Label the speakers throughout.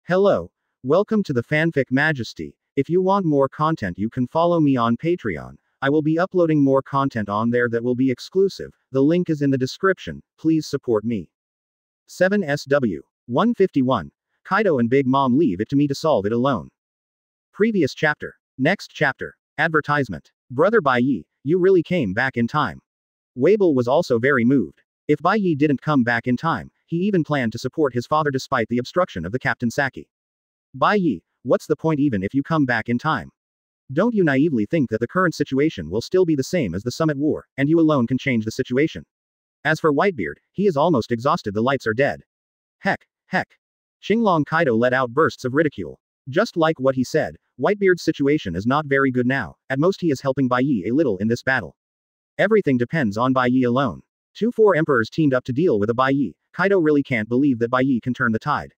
Speaker 1: Hello. Welcome to the Fanfic Majesty. If you want more content, you can follow me on Patreon. I will be uploading more content on there that will be exclusive. The link is in the description. Please support me. 7SW 151. Kaido and Big Mom leave it to me to solve it alone. Previous chapter. Next chapter. Advertisement. Brother Bai Ye, you really came back in time. Weibo was also very moved. If Bai Ye didn't come back in time, he even planned to support his father despite the obstruction of the Captain Saki. Bai Ye, what's the point even if you come back in time? Don't you naively think that the current situation will still be the same as the Summit War, and you alone can change the situation? As for Whitebeard, he is almost exhausted, the lights are dead. Heck. Xinglong Kaido let out bursts of ridicule. Just like what he said, Whitebeard's situation is not very good now, at most he is helping Bai Ye a little in this battle. Everything depends on Bai Ye alone. 2-4 emperors teamed up to deal with a Bai Ye. Kaido really can't believe that Bai Ye can turn the tide.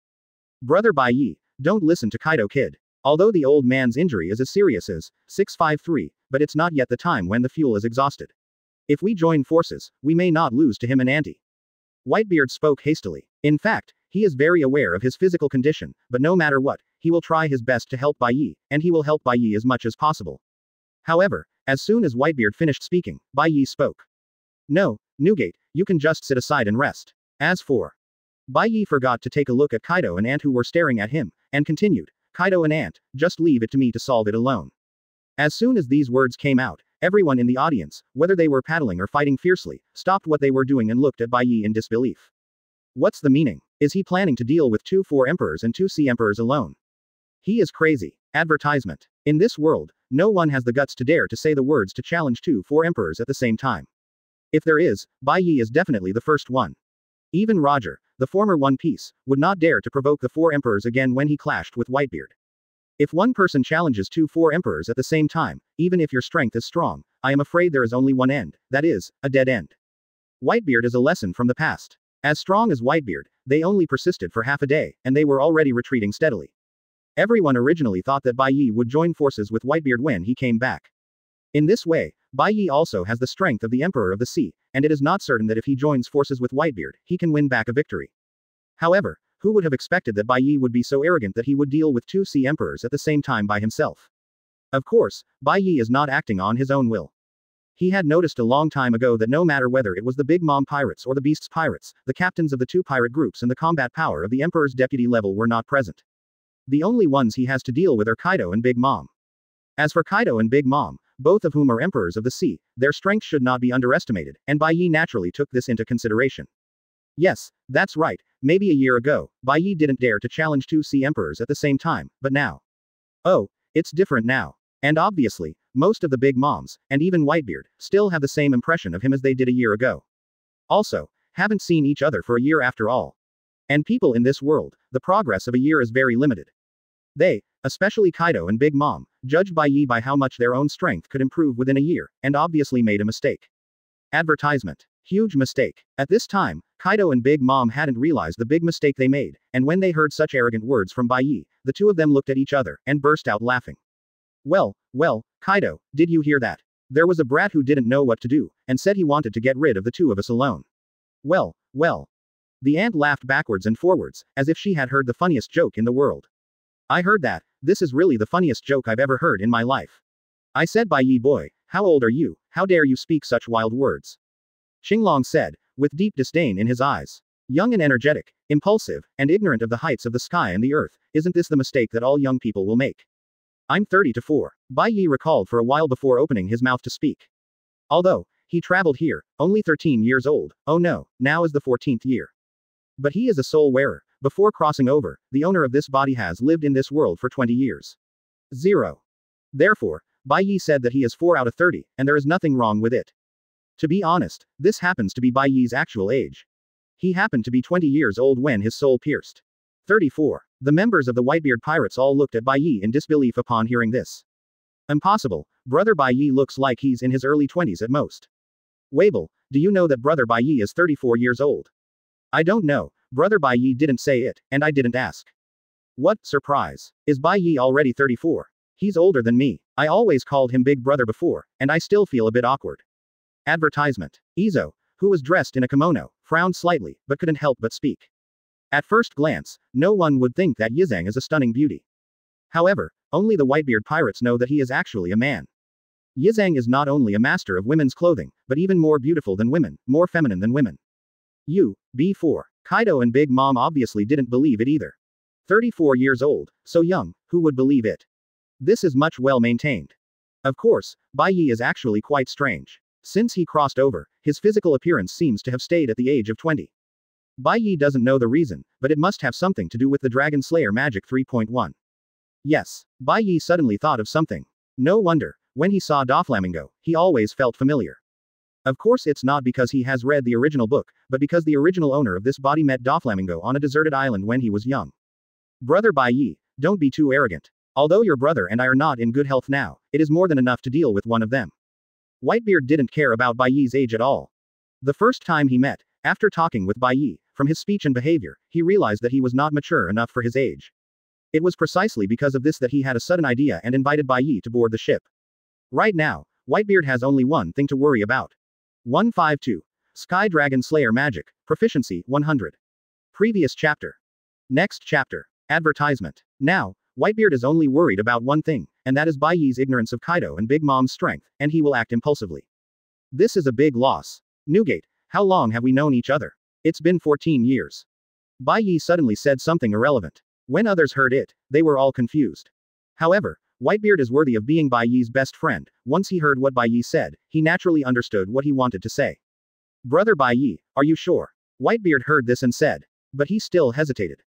Speaker 1: Brother Bai Ye, don't listen to Kaido kid. Although the old man's injury is as serious as 653, but it's not yet the time when the fuel is exhausted. If we join forces, we may not lose to him and Auntie. Whitebeard spoke hastily. In fact, he is very aware of his physical condition, but no matter what, he will try his best to help Bai Ye, and he will help Bai Ye as much as possible. However, as soon as Whitebeard finished speaking, Bai Ye spoke. No, Newgate, you can just sit aside and rest. As for Bai Ye forgot to take a look at Kaido and Ant who were staring at him, and continued, Kaido and Ant, just leave it to me to solve it alone. As soon as these words came out, everyone in the audience, whether they were paddling or fighting fiercely, stopped what they were doing and looked at Bai Ye in disbelief. What's the meaning? Is he planning to deal with 2-4 emperors and 2C emperors alone? He is crazy. Advertisement. In this world, no one has the guts to dare to say the words to challenge 2-4 emperors at the same time. If there is, Bai Ye is definitely the first one. Even Roger, the former One Piece, would not dare to provoke the 4 emperors again when he clashed with Whitebeard. If one person challenges 2-4 emperors at the same time, even if your strength is strong, I am afraid there is only one end, that is, a dead end. Whitebeard is a lesson from the past. As strong as Whitebeard, they only persisted for half a day, and they were already retreating steadily. Everyone originally thought that Bai Ye would join forces with Whitebeard when he came back. In this way, Bai Ye also has the strength of the Emperor of the Sea, and it is not certain that if he joins forces with Whitebeard, he can win back a victory. However, who would have expected that Bai Ye would be so arrogant that he would deal with 2C emperors at the same time by himself? Of course, Bai Ye is not acting on his own will. He had noticed a long time ago that no matter whether it was the Big Mom Pirates or the Beasts Pirates, the captains of the 2 pirate groups and the combat power of the Emperor's deputy level were not present. The only ones he has to deal with are Kaido and Big Mom. As for Kaido and Big Mom, both of whom are emperors of the sea, their strength should not be underestimated, and Bai Ye naturally took this into consideration. Yes, that's right, maybe a year ago, Bai Ye didn't dare to challenge 2C emperors at the same time, but now. Oh, it's different now. And obviously, most of the Big Moms, and even Whitebeard, still have the same impression of him as they did a year ago. Also, haven't seen each other for a year after all. And people in this world, the progress of a year is very limited. They, especially Kaido and Big Mom, judged Bai Ye by how much their own strength could improve within a year, and obviously made a mistake. Advertisement. Huge mistake. At this time, Kaido and Big Mom hadn't realized the big mistake they made, and when they heard such arrogant words from Bai Ye, the two of them looked at each other, and burst out laughing. Well, Kaido, did you hear that? There was a brat who didn't know what to do, and said he wanted to get rid of the two of us alone. Well. The ant laughed backwards and forwards, as if she had heard the funniest joke in the world. I heard that. This is really the funniest joke I've ever heard in my life. I said, Bai Ye boy, how old are you? How dare you speak such wild words? Xinglong said, with deep disdain in his eyes. Young and energetic, impulsive, and ignorant of the heights of the sky and the earth, isn't this the mistake that all young people will make? I'm 30-4. Bai Ye recalled for a while before opening his mouth to speak. Although, he traveled here, only 13 years old, oh no, now is the 14th year. But he is a soul wearer. Before crossing over, the owner of this body has lived in this world for 20 years. 0. Therefore, Bai Ye said that he is 4 out of 30, and there is nothing wrong with it. To be honest, this happens to be Bai Ye's actual age. He happened to be 20 years old when his soul pierced. 34. The members of the Whitebeard Pirates all looked at Bai Ye in disbelief upon hearing this. Impossible, brother Bai Ye looks like he's in his early 20s at most. Weibo, do you know that brother Bai Ye is 34 years old? I don't know, brother Bai Ye didn't say it, and I didn't ask. What, surprise. Is Bai Ye already 34? He's older than me. I always called him big brother before, and I still feel a bit awkward. Advertisement. Izo, who was dressed in a kimono, frowned slightly, but couldn't help but speak. At first glance, no one would think that Yizang is a stunning beauty. However, only the Whitebeard Pirates know that he is actually a man. Yizang is not only a master of women's clothing, but even more beautiful than women, more feminine than women. B4. Kaido and Big Mom obviously didn't believe it either. 34 years old, so young, who would believe it? This is much well maintained. Of course, Bai Ye is actually quite strange. Since he crossed over, his physical appearance seems to have stayed at the age of 20. Bai Ye doesn't know the reason, but it must have something to do with the Dragon Slayer Magic 3.1. Yes, Bai Ye suddenly thought of something. No wonder, when he saw Doflamingo, he always felt familiar. Of course it's not because he has read the original book, but because the original owner of this body met Doflamingo on a deserted island when he was young. Brother Bai Ye, don't be too arrogant. Although your brother and I are not in good health now, it is more than enough to deal with one of them. Whitebeard didn't care about Bai Ye's age at all. The first time he met, after talking with Bai Ye, from his speech and behavior, he realized that he was not mature enough for his age. It was precisely because of this that he had a sudden idea and invited Bai Ye to board the ship. Right now, Whitebeard has only one thing to worry about. 152. Sky Dragon Slayer Magic, Proficiency 100. Previous chapter. Next chapter. Advertisement. Now, Whitebeard is only worried about one thing, and that is Bai Ye's ignorance of Kaido and Big Mom's strength, and he will act impulsively. This is a big loss. Newgate, how long have we known each other? It's been 14 years. Bai Ye suddenly said something irrelevant. When others heard it, they were all confused. However, Whitebeard is worthy of being Bai Ye's best friend. Once he heard what Bai Ye said, he naturally understood what he wanted to say. Brother Bai Ye, are you sure? Whitebeard heard this and said. But he still hesitated.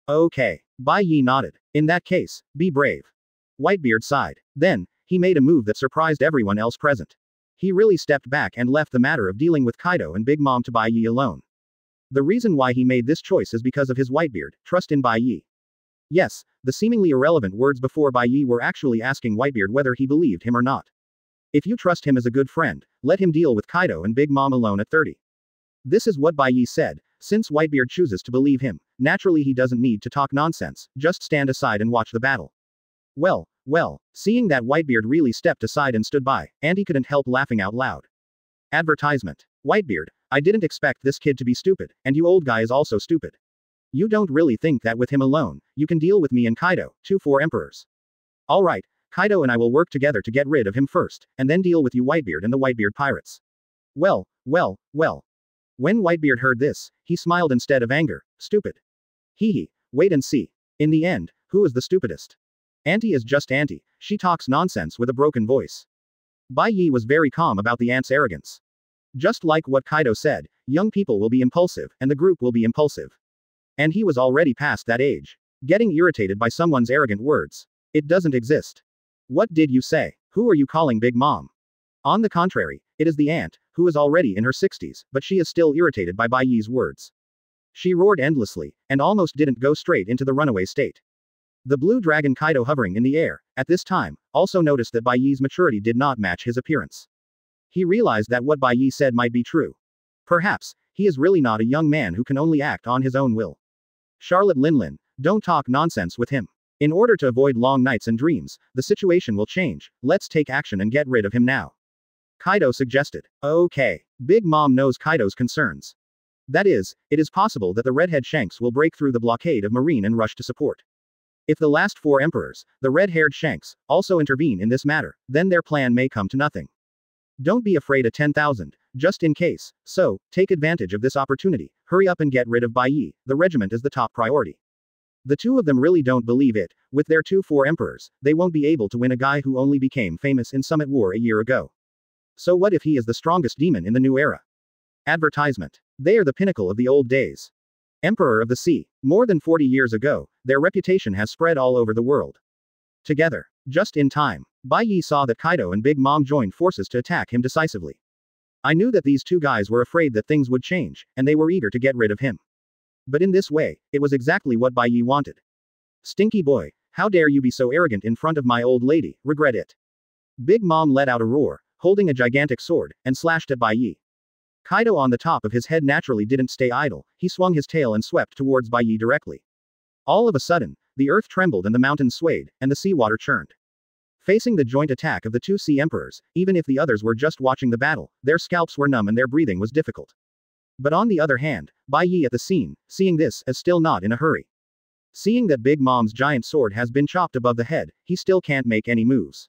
Speaker 1: Okay. Bai Ye nodded. In that case, be brave. Whitebeard sighed. Then, he made a move that surprised everyone else present. He really stepped back and left the matter of dealing with Kaido and Big Mom to Bai Ye alone. The reason why he made this choice is because of his Whitebeard, trust in Bai Ye. Yes, the seemingly irrelevant words before Bai Ye were actually asking Whitebeard whether he believed him or not. If you trust him as a good friend, let him deal with Kaido and Big Mom alone at 30. This is what Bai Ye said. Since Whitebeard chooses to believe him, naturally he doesn't need to talk nonsense, just stand aside and watch the battle. Well, seeing that Whitebeard really stepped aside and stood by, Andy couldn't help laughing out loud. Advertisement. Whitebeard, I didn't expect this kid to be stupid, and you old guy is also stupid. You don't really think that with him alone, you can deal with me and Kaido, 4 emperors. Alright, Kaido and I will work together to get rid of him first, and then deal with you Whitebeard and the Whitebeard Pirates. Well. When Whitebeard heard this, he smiled instead of anger. Stupid. Hee, wait and see. In the end, who is the stupidest? Auntie is just Auntie, she talks nonsense with a broken voice. Bai Ye was very calm about the aunt's arrogance. Just like what Kaido said, young people will be impulsive, and the group will be impulsive. And he was already past that age. Getting irritated by someone's arrogant words. It doesn't exist. What did you say? Who are you calling Big Mom? On the contrary, it is the aunt, who is already in her 60s, but she is still irritated by Bai Ye's words. She roared endlessly, and almost didn't go straight into the runaway state. The blue dragon Kaido hovering in the air, at this time, also noticed that Bai Ye's maturity did not match his appearance. He realized that what Bai Ye said might be true. Perhaps, he is really not a young man who can only act on his own will. Charlotte Linlin, don't talk nonsense with him. In order to avoid long nights and dreams, the situation will change, let's take action and get rid of him now. Kaido suggested. Okay. Big Mom knows Kaido's concerns. That is, it is possible that the redhead Shanks will break through the blockade of Marine and rush to support. If the last 4 emperors, the red-haired Shanks, also intervene in this matter, then their plan may come to nothing. Don't be afraid of 10,000, just in case, so, take advantage of this opportunity, hurry up and get rid of Bai Ye, the regiment is the top priority. The two of them really don't believe it, with their 4 emperors, they won't be able to win a guy who only became famous in Summit War a year ago. So what if he is the strongest demon in the new era? Advertisement. They are the pinnacle of the old days. Emperor of the Sea. More than 40 years ago, their reputation has spread all over the world. Together. Just in time. Bai Ye saw that Kaido and Big Mom joined forces to attack him decisively. I knew that these two guys were afraid that things would change, and they were eager to get rid of him. But in this way, it was exactly what Bai Ye wanted. Stinky boy, how dare you be so arrogant in front of my old lady, regret it. Big Mom let out a roar, holding a gigantic sword, and slashed at Bai Ye. Kaido on the top of his head naturally didn't stay idle, he swung his tail and swept towards Bai Ye directly. All of a sudden, the earth trembled and the mountains swayed, and the seawater churned. Facing the joint attack of the 2 sea emperors, even if the others were just watching the battle, their scalps were numb and their breathing was difficult. But on the other hand, Bai Ye at the scene, seeing this, is still not in a hurry. Seeing that Big Mom's giant sword has been chopped above the head, he still can't make any moves.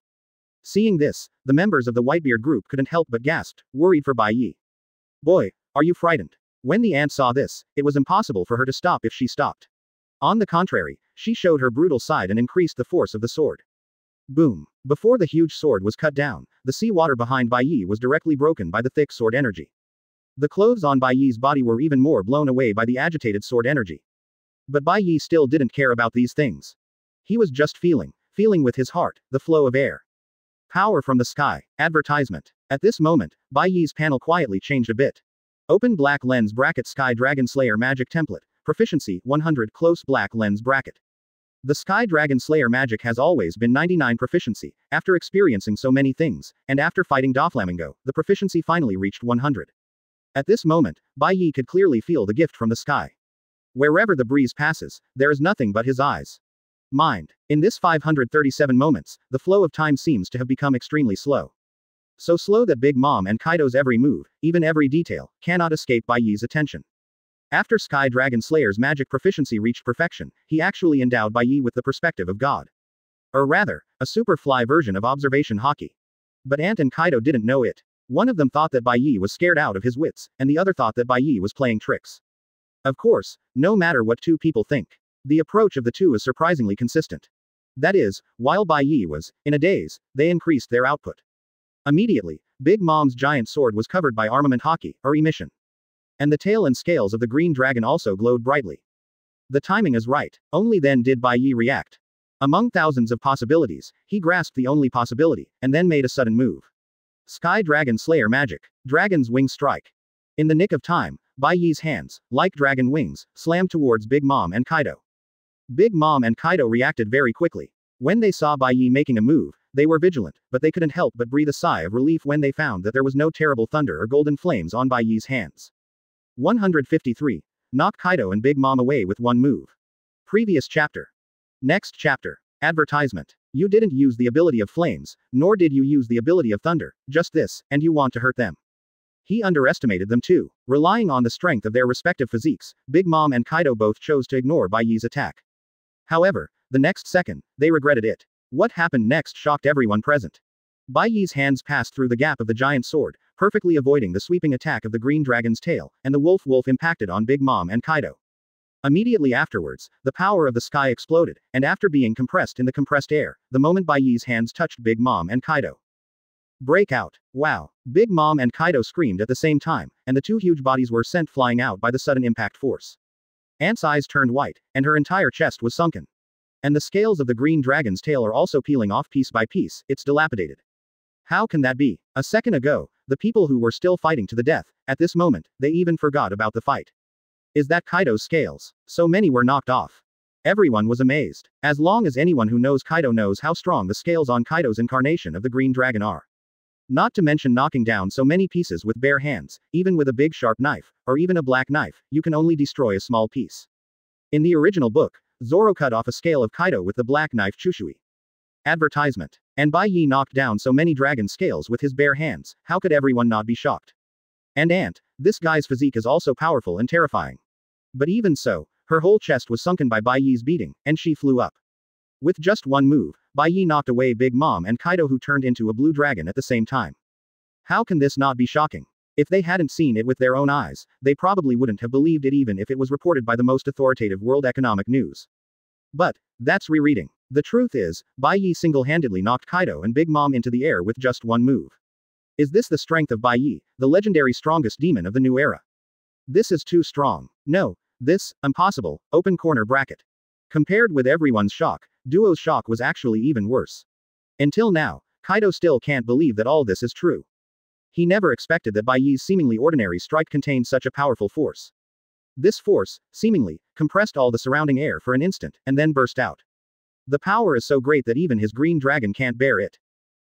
Speaker 1: Seeing this, the members of the Whitebeard group couldn't help but gasped, worried for Bai Ye. Boy, are you frightened? When the ant saw this, it was impossible for her to stop if she stopped. On the contrary, she showed her brutal side and increased the force of the sword. Boom. Before the huge sword was cut down, the sea water behind Bai Ye was directly broken by the thick sword energy. The clothes on Bai Ye's body were even more blown away by the agitated sword energy. But Bai Ye still didn't care about these things. He was just feeling with his heart, the flow of air. Power from the sky. Advertisement. At this moment, Bai Ye's panel quietly changed a bit. Open black lens bracket Sky Dragon Slayer magic template. Proficiency 100 close black lens bracket. The Sky Dragon Slayer magic has always been 99 proficiency. After experiencing so many things, and after fighting Doflamingo, the proficiency finally reached 100. At this moment, Bai Ye could clearly feel the gift from the sky. Wherever the breeze passes, there is nothing but his eyes. Mind. In this 537 moments, the flow of time seems to have become extremely slow. So slow that Big Mom and Kaido's every move, even every detail, cannot escape Bai Ye's attention. After Sky Dragon Slayer's magic proficiency reached perfection, he actually endowed Bai Ye with the perspective of God. Or rather, a super fly version of observation hockey. But Ant and Kaido didn't know it. One of them thought that Bai Ye was scared out of his wits, and the other thought that Bai Ye was playing tricks. Of course, no matter what two people think, the approach of the two is surprisingly consistent. That is, while Bai Ye was in a daze, they increased their output. Immediately, Big Mom's giant sword was covered by armament hockey, or emission. And the tail and scales of the green dragon also glowed brightly. The timing is right. Only then did Bai Ye react. Among thousands of possibilities, he grasped the only possibility, and then made a sudden move. Sky Dragon Slayer magic. Dragon's wing strike. In the nick of time, Bai Ye's hands, like dragon wings, slammed towards Big Mom and Kaido. Big Mom and Kaido reacted very quickly. When they saw Bai Ye making a move, they were vigilant, but they couldn't help but breathe a sigh of relief when they found that there was no terrible thunder or golden flames on Bai Ye's hands. 153. Knock Kaido and Big Mom away with one move. Previous chapter. Next chapter. Advertisement. You didn't use the ability of flames, nor did you use the ability of thunder, just this, and you want to hurt them. He underestimated them too. Relying on the strength of their respective physiques, Big Mom and Kaido both chose to ignore Bai Ye's attack. However, the next second, they regretted it. What happened next shocked everyone present. Bai Ye's hands passed through the gap of the giant sword, perfectly avoiding the sweeping attack of the green dragon's tail, and the wolf impacted on Big Mom and Kaido. Immediately afterwards, the power of the sky exploded, and after being compressed in the compressed air, the moment Bai Ye's hands touched Big Mom and Kaido. Breakout. Wow. Big Mom and Kaido screamed at the same time, and the two huge bodies were sent flying out by the sudden impact force. Ant's eyes turned white, and her entire chest was sunken. And the scales of the green dragon's tail are also peeling off piece by piece. It's dilapidated. How can that be? A second ago, the people who were still fighting to the death, at this moment, they even forgot about the fight. Is that Kaido's scales? So many were knocked off. Everyone was amazed. As long as anyone who knows Kaido knows how strong the scales on Kaido's incarnation of the green dragon are. Not to mention knocking down so many pieces with bare hands, even with a big sharp knife, or even a black knife, you can only destroy a small piece. In the original book, Zoro cut off a scale of Kaido with the black knife Chushui. Advertisement. And Bai Ye knocked down so many dragon scales with his bare hands, how could everyone not be shocked? And Ant, this guy's physique is also powerful and terrifying. But even so, her whole chest was sunken by Bai Ye's beating, and she flew up. With just one move, Bai Ye knocked away Big Mom and Kaido, who turned into a blue dragon at the same time. How can this not be shocking? If they hadn't seen it with their own eyes, they probably wouldn't have believed it even if it was reported by the most authoritative World Economic News. But, that's rereading. The truth is, Bai Ye single-handedly knocked Kaido and Big Mom into the air with just one move. Is this the strength of Bai Ye, the legendary strongest demon of the new era? This is too strong. No. This, impossible, open corner bracket. Compared with everyone's shock, Duo's shock was actually even worse. Until now, Kaido still can't believe that all this is true. He never expected that Bai Ye's seemingly ordinary strike contained such a powerful force. This force, seemingly, compressed all the surrounding air for an instant, and then burst out. The power is so great that even his green dragon can't bear it.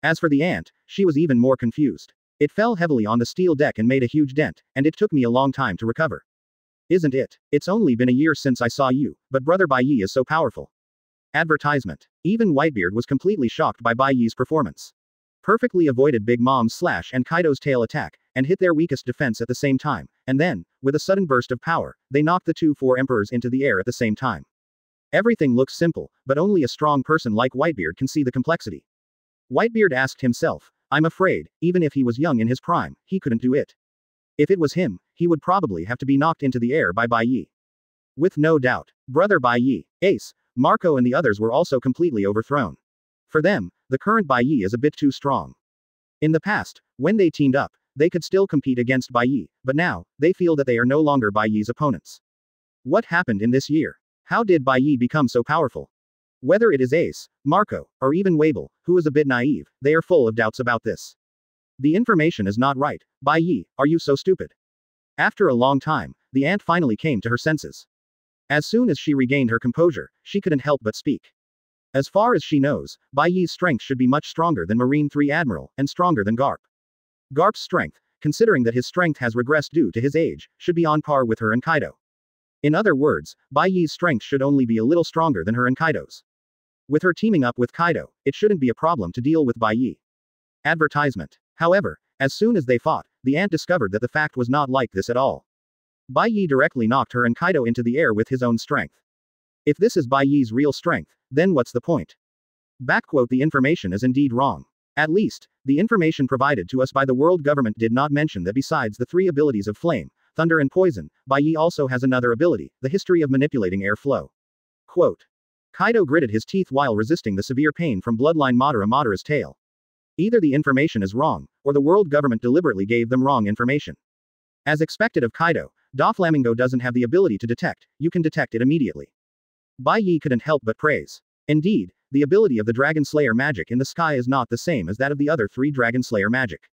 Speaker 1: As for the ant, she was even more confused. It fell heavily on the steel deck and made a huge dent, and it took me a long time to recover. Isn't it? It's only been a year since I saw you, but brother Bai Ye is so powerful. Advertisement. Even Whitebeard was completely shocked by Bai Ye's performance. Perfectly avoided Big Mom's slash and Kaido's tail attack, and hit their weakest defense at the same time, and then, with a sudden burst of power, they knocked the two four emperors into the air at the same time. Everything looks simple, but only a strong person like Whitebeard can see the complexity. Whitebeard asked himself, I'm afraid, even if he was young in his prime, he couldn't do it. If it was him, he would probably have to be knocked into the air by Bai Ye. With no doubt, brother Bai Ye, Ace, Marco and the others were also completely overthrown. For them, the current Bai Ye is a bit too strong. In the past, when they teamed up, they could still compete against Bai Ye, but now, they feel that they are no longer Bai Ye's opponents. What happened in this year? How did Bai Ye become so powerful? Whether it is Ace, Marco, or even Wabel, who is a bit naive, they are full of doubts about this. The information is not right. Bai Ye, are you so stupid? After a long time, the ant finally came to her senses. As soon as she regained her composure, she couldn't help but speak. As far as she knows, Bai Ye's strength should be much stronger than Marine 3 Admiral, and stronger than Garp. Garp's strength, considering that his strength has regressed due to his age, should be on par with her and Kaido. In other words, Bai Ye's strength should only be a little stronger than her and Kaido's. With her teaming up with Kaido, it shouldn't be a problem to deal with Bai Ye. Advertisement. However, as soon as they fought, the ant discovered that the fact was not like this at all. Bai Ye directly knocked her and Kaido into the air with his own strength. If this is Bai Ye's real strength, then what's the point? Backquote, the information is indeed wrong. At least, the information provided to us by the world government did not mention that besides the three abilities of flame, thunder and poison, Bai Ye also has another ability, the history of manipulating air flow. Quote. Kaido gritted his teeth while resisting the severe pain from bloodline Madara's tail. Either the information is wrong, or the world government deliberately gave them wrong information. As expected of Kaido, Doflamingo doesn't have the ability to detect, you can detect it immediately. Bai Ye couldn't help but praise. Indeed, the ability of the Dragon Slayer magic in the sky is not the same as that of the other three Dragon Slayer magic.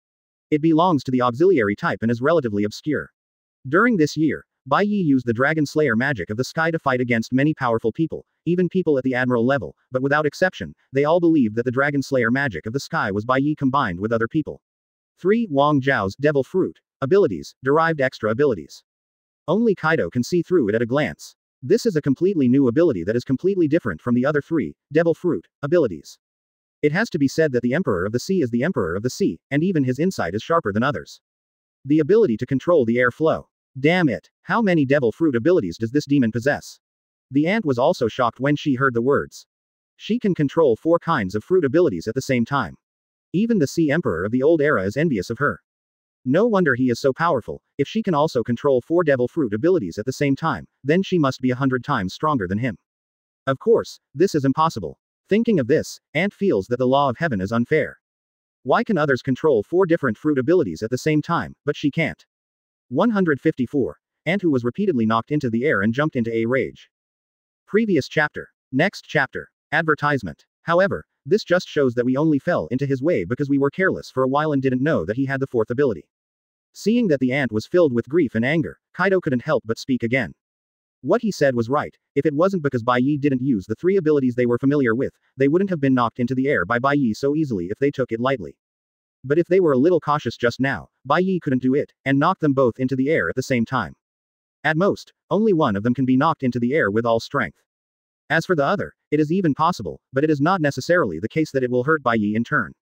Speaker 1: It belongs to the auxiliary type and is relatively obscure. During this year, Bai Ye used the Dragon Slayer magic of the sky to fight against many powerful people, even people at the Admiral level, but without exception, they all believed that the Dragon Slayer magic of the sky was Bai Ye combined with other people. 3. Wang Zhao's Devil Fruit. Abilities, derived extra abilities. Only Kaido can see through it at a glance. This is a completely new ability that is completely different from the other 3, Devil Fruit, abilities. It has to be said that the Emperor of the Sea is the Emperor of the Sea, and even his insight is sharper than others. The ability to control the air flow. Damn it, how many Devil Fruit abilities does this demon possess? The ant was also shocked when she heard the words. She can control 4 kinds of fruit abilities at the same time. Even the Sea Emperor of the old era is envious of her. No wonder he is so powerful. If she can also control 4 Devil Fruit abilities at the same time, then she must be 100 times stronger than him. Of course, this is impossible. Thinking of this, Ant feels that the law of heaven is unfair. Why can others control 4 different fruit abilities at the same time, but she can't? 154. Ant, who was repeatedly knocked into the air and jumped into a rage. Previous chapter. Next chapter. Advertisement. However, this just shows that we only fell into his way because we were careless for a while and didn't know that he had the 4th ability. Seeing that the ant was filled with grief and anger, Kaido couldn't help but speak again. What he said was right. If it wasn't because Bai Ye didn't use the 3 abilities they were familiar with, they wouldn't have been knocked into the air by Bai Ye so easily if they took it lightly. But if they were a little cautious just now, Bai Ye couldn't do it, and knock them both into the air at the same time. At most, only one of them can be knocked into the air with all strength. As for the other, it is even possible, but it is not necessarily the case that it will hurt Bai Ye in turn.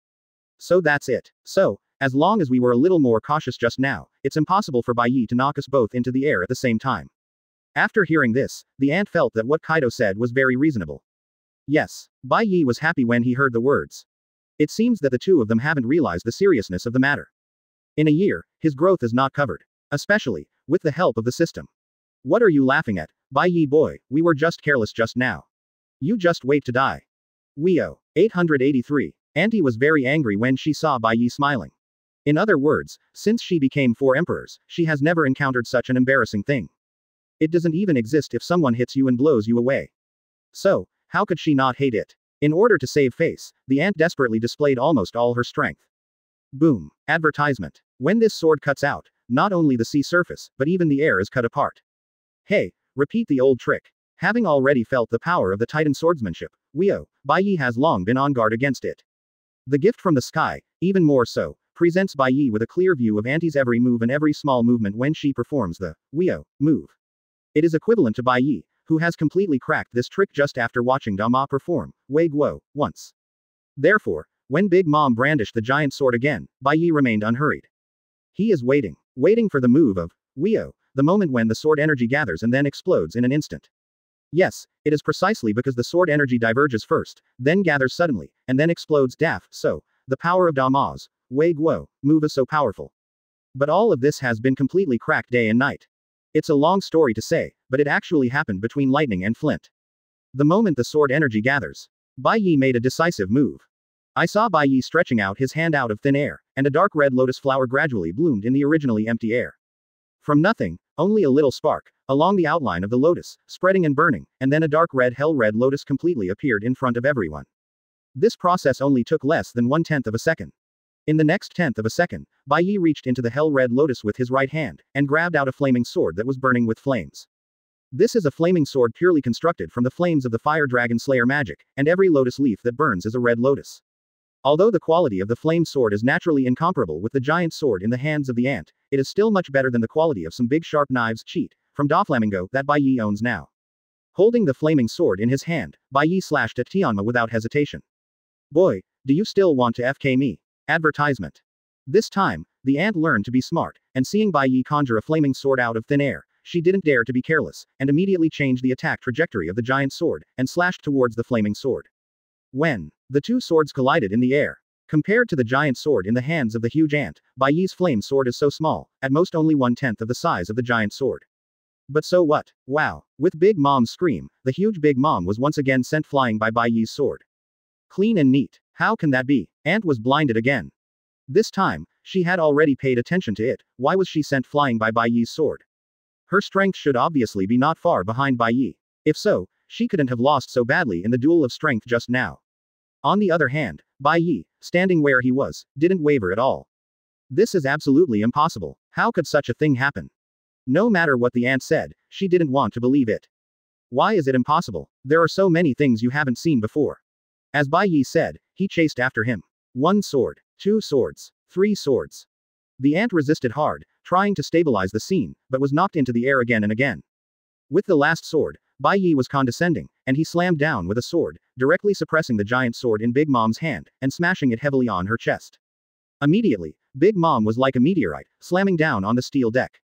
Speaker 1: So that's it. So, as long as we were a little more cautious just now, it's impossible for Bai Ye to knock us both into the air at the same time. After hearing this, the ant felt that what Kaido said was very reasonable. Yes, Bai Ye was happy when he heard the words. It seems that the two of them haven't realized the seriousness of the matter. In a year, his growth is not covered. Especially, with the help of the system. What are you laughing at, Bai Ye boy, we were just careless just now. You just wait to die. Weo. 883. Auntie was very angry when she saw Bai Ye smiling. In other words, since she became 4 emperors, she has never encountered such an embarrassing thing. It doesn't even exist if someone hits you and blows you away. So, how could she not hate it? In order to save face, the ant desperately displayed almost all her strength. Boom. Advertisement. When this sword cuts out, not only the sea surface, but even the air is cut apart. Hey, repeat the old trick. Having already felt the power of the Titan swordsmanship, Weo, Bai Ye has long been on guard against it. The gift from the sky, even more so, presents Bai Ye with a clear view of Auntie's every move and every small movement when she performs the Weo move. It is equivalent to Bai Ye, who has completely cracked this trick just after watching Dama perform Wei Guo once. Therefore, when Big Mom brandished the giant sword again, Bai Ye remained unhurried. He is waiting for the move of Weo, the moment when the sword energy gathers and then explodes in an instant. Yes, it is precisely because the sword energy diverges first, then gathers suddenly, and then explodes so, the power of Dama's, Wei Guo, move is so powerful. But all of this has been completely cracked day and night. It's a long story to say, but it actually happened between lightning and flint. The moment the sword energy gathers, Bai Ye made a decisive move. I saw Bai Ye stretching out his hand out of thin air, and a dark red lotus flower gradually bloomed in the originally empty air. From nothing, only a little spark, along the outline of the lotus, spreading and burning, and then a dark red hell red lotus completely appeared in front of everyone. This process only took less than 1/10 of a second. In the next 1/10 of a second, Bai Ye reached into the hell red lotus with his right hand, and grabbed out a flaming sword that was burning with flames. This is a flaming sword purely constructed from the flames of the fire dragon slayer magic, and every lotus leaf that burns is a red lotus. Although the quality of the flame sword is naturally incomparable with the giant sword in the hands of the ant, it is still much better than the quality of some big sharp knives cheat from Doflamingo that Bai Ye owns now. Holding the flaming sword in his hand, Bai Ye slashed at Tianma without hesitation. Boy, do you still want to FK me? Advertisement. This time, the ant learned to be smart, and seeing Bai Ye conjure a flaming sword out of thin air, she didn't dare to be careless, and immediately changed the attack trajectory of the giant sword, and slashed towards the flaming sword. When the two swords collided in the air, compared to the giant sword in the hands of the huge ant, Bai Ye's flame sword is so small, at most only 1/10 of the size of the giant sword. But so what? Wow! With Big Mom's scream, the huge Big Mom was once again sent flying by Bai Ye's sword. Clean and neat. How can that be? Ant was blinded again. This time, she had already paid attention to it. Why was she sent flying by Bai Ye's sword? Her strength should obviously be not far behind Bai Ye. If so, she couldn't have lost so badly in the duel of strength just now. On the other hand, Bai Ye, standing where he was, didn't waver at all. This is absolutely impossible. How could such a thing happen? No matter what the ant said, she didn't want to believe it. Why is it impossible? There are so many things you haven't seen before. As Bai Ye said, he chased after him. 1 sword, 2 swords, 3 swords. The ant resisted hard, trying to stabilize the scene, but was knocked into the air again and again. With the last sword, Bai Ye was condescending, and he slammed down with a sword, directly suppressing the giant sword in Big Mom's hand, and smashing it heavily on her chest. Immediately, Big Mom was like a meteorite, slamming down on the steel deck.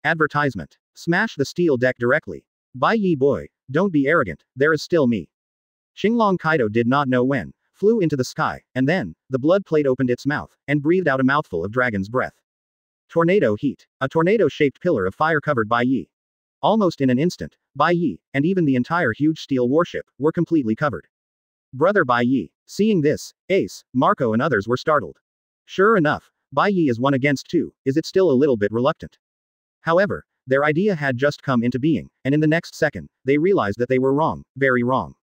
Speaker 1: Advertisement. Smash the steel deck directly. Bai Ye boy, don't be arrogant, there is still me. Xinglong Kaido did not know when, flew into the sky, and then, the blood plate opened its mouth, and breathed out a mouthful of dragon's breath. Tornado heat. A tornado-shaped pillar of fire covered Bai Ye. Almost in an instant, Bai Ye, and even the entire huge steel warship, were completely covered. Brother Bai Ye. Seeing this, Ace, Marco and others were startled. Sure enough, Bai Ye is 1 against 2, is it still a little bit reluctant? However, their idea had just come into being, and in the next second, they realized that they were wrong, very wrong.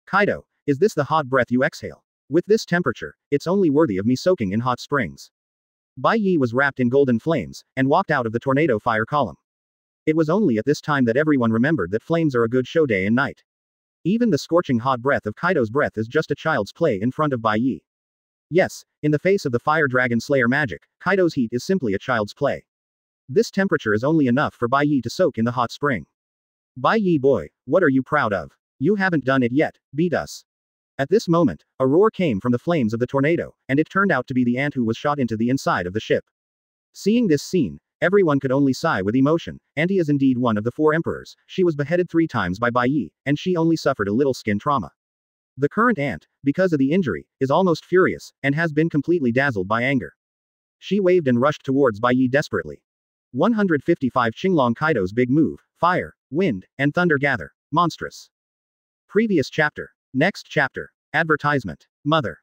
Speaker 1: Kaido, is this the hot breath you exhale? With this temperature, it's only worthy of me soaking in hot springs. Bai Ye was wrapped in golden flames, and walked out of the tornado fire column. It was only at this time that everyone remembered that flames are a good show day and night. Even the scorching hot breath of Kaido's breath is just a child's play in front of Bai Ye. Yes, in the face of the fire dragon slayer magic, Kaido's heat is simply a child's play. This temperature is only enough for Bai Ye to soak in the hot spring. Bai Ye boy, what are you proud of? You haven't done it yet, beat us. At this moment, a roar came from the flames of the tornado, and it turned out to be the ant who was shot into the inside of the ship. Seeing this scene, everyone could only sigh with emotion. Auntie is indeed one of the 4 emperors. She was beheaded 3 times by Bai Ye, and she only suffered a little skin trauma. The current ant, because of the injury, is almost furious, and has been completely dazzled by anger. She waved and rushed towards Bai Ye desperately. 155 Xinglong Kaido's big move, fire, wind, and thunder gather. Monstrous. Previous chapter. Next chapter. Advertisement. Mother.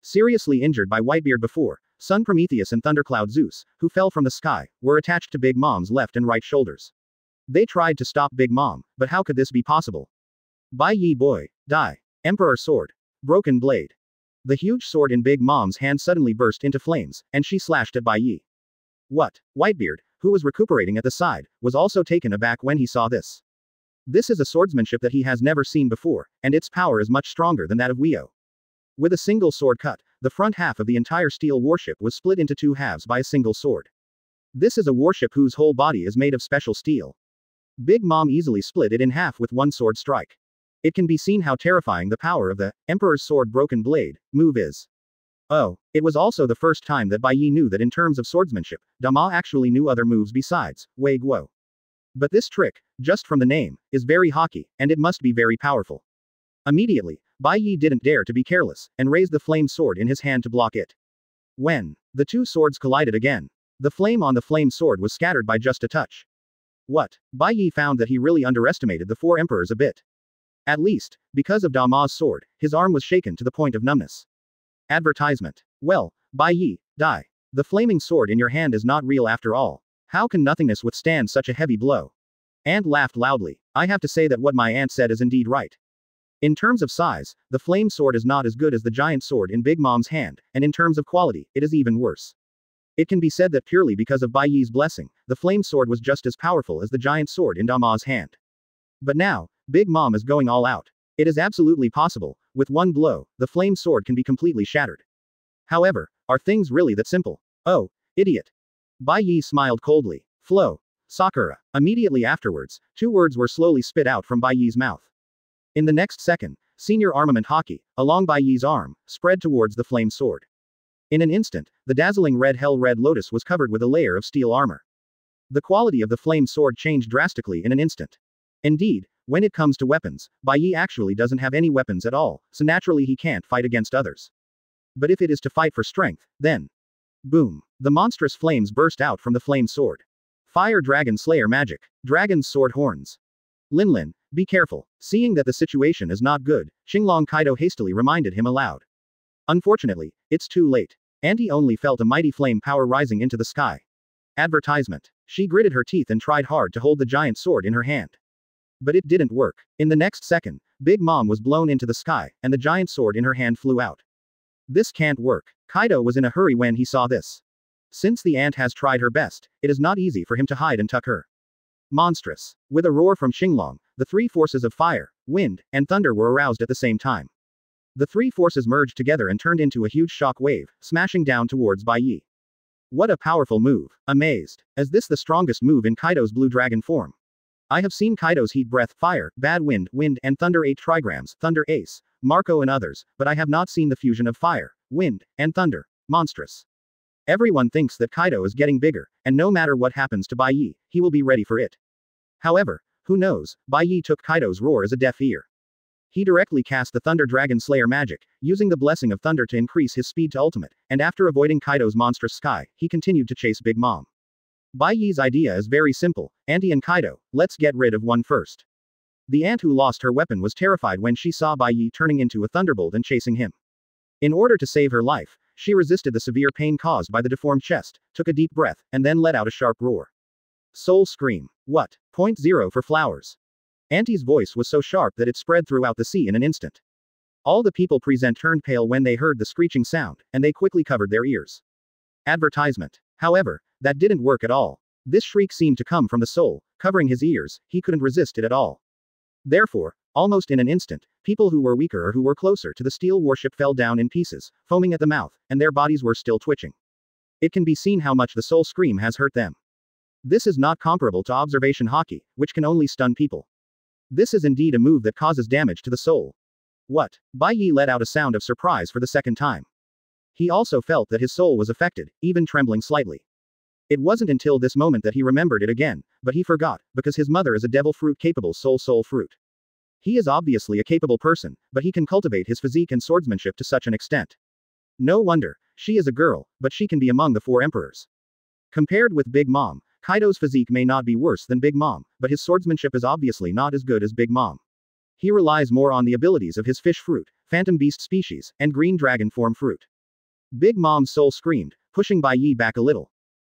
Speaker 1: Seriously injured by Whitebeard before, Sun Prometheus and Thundercloud Zeus, who fell from the sky, were attached to Big Mom's left and right shoulders. They tried to stop Big Mom, but how could this be possible? Bai Ye boy, die. Emperor sword. Broken blade. The huge sword in Big Mom's hand suddenly burst into flames, and she slashed at Bai Ye. What? Whitebeard, who was recuperating at the side, was also taken aback when he saw this. This is a swordsmanship that he has never seen before, and its power is much stronger than that of Weo. With a single sword cut, the front half of the entire steel warship was split into 2 halves by a single sword. This is a warship whose whole body is made of special steel. Big Mom easily split it in half with 1 sword strike. It can be seen how terrifying the power of the Emperor's sword broken blade move is. Oh, it was also the first time that Bai Ye knew that in terms of swordsmanship, Dama actually knew other moves besides Wei Guo. But this trick, just from the name, is very hockey, and it must be very powerful. Immediately, Bai Ye didn't dare to be careless, and raised the flame sword in his hand to block it. When the two swords collided again, the flame on the flame sword was scattered by just a touch. What? Bai Ye found that he really underestimated the four emperors a bit. At least, because of Dama's sword, his arm was shaken to the point of numbness. Advertisement. Well, Bai Ye, die. The flaming sword in your hand is not real after all. How can nothingness withstand such a heavy blow? Ant laughed loudly. I have to say that what my aunt said is indeed right. In terms of size, the flame sword is not as good as the giant sword in Big Mom's hand, and in terms of quality, it is even worse. It can be said that purely because of Bai Ye's blessing, the flame sword was just as powerful as the giant sword in Dama's hand. But now, Big Mom is going all out. It is absolutely possible, with one blow, the flame sword can be completely shattered. However, are things really that simple? Oh, idiot. Bai Ye smiled coldly. Flow. Sakura. Immediately afterwards, two words were slowly spit out from Bai Ye's mouth. In the next second, senior armament hockey, along Bai Ye's arm, spread towards the flame sword. In an instant, the dazzling red hell red lotus was covered with a layer of steel armor. The quality of the flame sword changed drastically in an instant. Indeed, when it comes to weapons, Bai Ye actually doesn't have any weapons at all, so naturally he can't fight against others. But if it is to fight for strength, then... Boom. The monstrous flames burst out from the flame sword. Fire Dragon Slayer magic. Dragon's sword horns. Linlin, be careful. Seeing that the situation is not good, Xinglong Kaido hastily reminded him aloud. Unfortunately, it's too late. Auntie only felt a mighty flame power rising into the sky. Advertisement. She gritted her teeth and tried hard to hold the giant sword in her hand. But it didn't work. In the next second, Big Mom was blown into the sky, and the giant sword in her hand flew out. This can't work. Kaido was in a hurry when he saw this. Since the ant has tried her best, it is not easy for him to hide and tuck her. Monstrous. With a roar from Xinglong, the three forces of fire, wind, and thunder were aroused at the same time. The three forces merged together and turned into a huge shock wave, smashing down towards Bai Ye. What a powerful move. Amazed. Is this the strongest move in Kaido's blue dragon form? I have seen Kaido's heat breath, fire, bad wind, and thunder 8 trigrams, thunder ace, Marco and others, but I have not seen the fusion of fire, wind, and thunder. Monstrous. Everyone thinks that Kaido is getting bigger, and no matter what happens to Bai Ye, he will be ready for it. However, who knows, Bai Ye took Kaido's roar as a deaf ear. He directly cast the Thunder Dragon Slayer magic, using the blessing of thunder to increase his speed to ultimate, and after avoiding Kaido's monstrous sky, he continued to chase Big Mom. Bai Ye's idea is very simple, Auntie and Kaido, let's get rid of one first. The ant who lost her weapon was terrified when she saw Bai Ye turning into a thunderbolt and chasing him. In order to save her life, she resisted the severe pain caused by the deformed chest, took a deep breath, and then let out a sharp roar. Soul Scream. What? 0 for flowers. Auntie's voice was so sharp that it spread throughout the sea in an instant. All the people present turned pale when they heard the screeching sound, and they quickly covered their ears. Advertisement. However, that didn't work at all. This shriek seemed to come from the soul, covering his ears, he couldn't resist it at all. Therefore, almost in an instant, people who were weaker or who were closer to the steel warship fell down in pieces, foaming at the mouth, and their bodies were still twitching. It can be seen how much the soul scream has hurt them. This is not comparable to observation hockey, which can only stun people. This is indeed a move that causes damage to the soul. What? Bai Ye let out a sound of surprise for the second time. He also felt that his soul was affected, even trembling slightly. It wasn't until this moment that he remembered it again, but he forgot, because his mother is a devil fruit capable soul fruit. He is obviously a capable person, but he can cultivate his physique and swordsmanship to such an extent. No wonder, she is a girl, but she can be among the 4 emperors. Compared with Big Mom, Kaido's physique may not be worse than Big Mom, but his swordsmanship is obviously not as good as Big Mom. He relies more on the abilities of his fish fruit, phantom beast species, and green dragon form fruit. Big Mom's soul screamed, pushing Bai Ye back a little.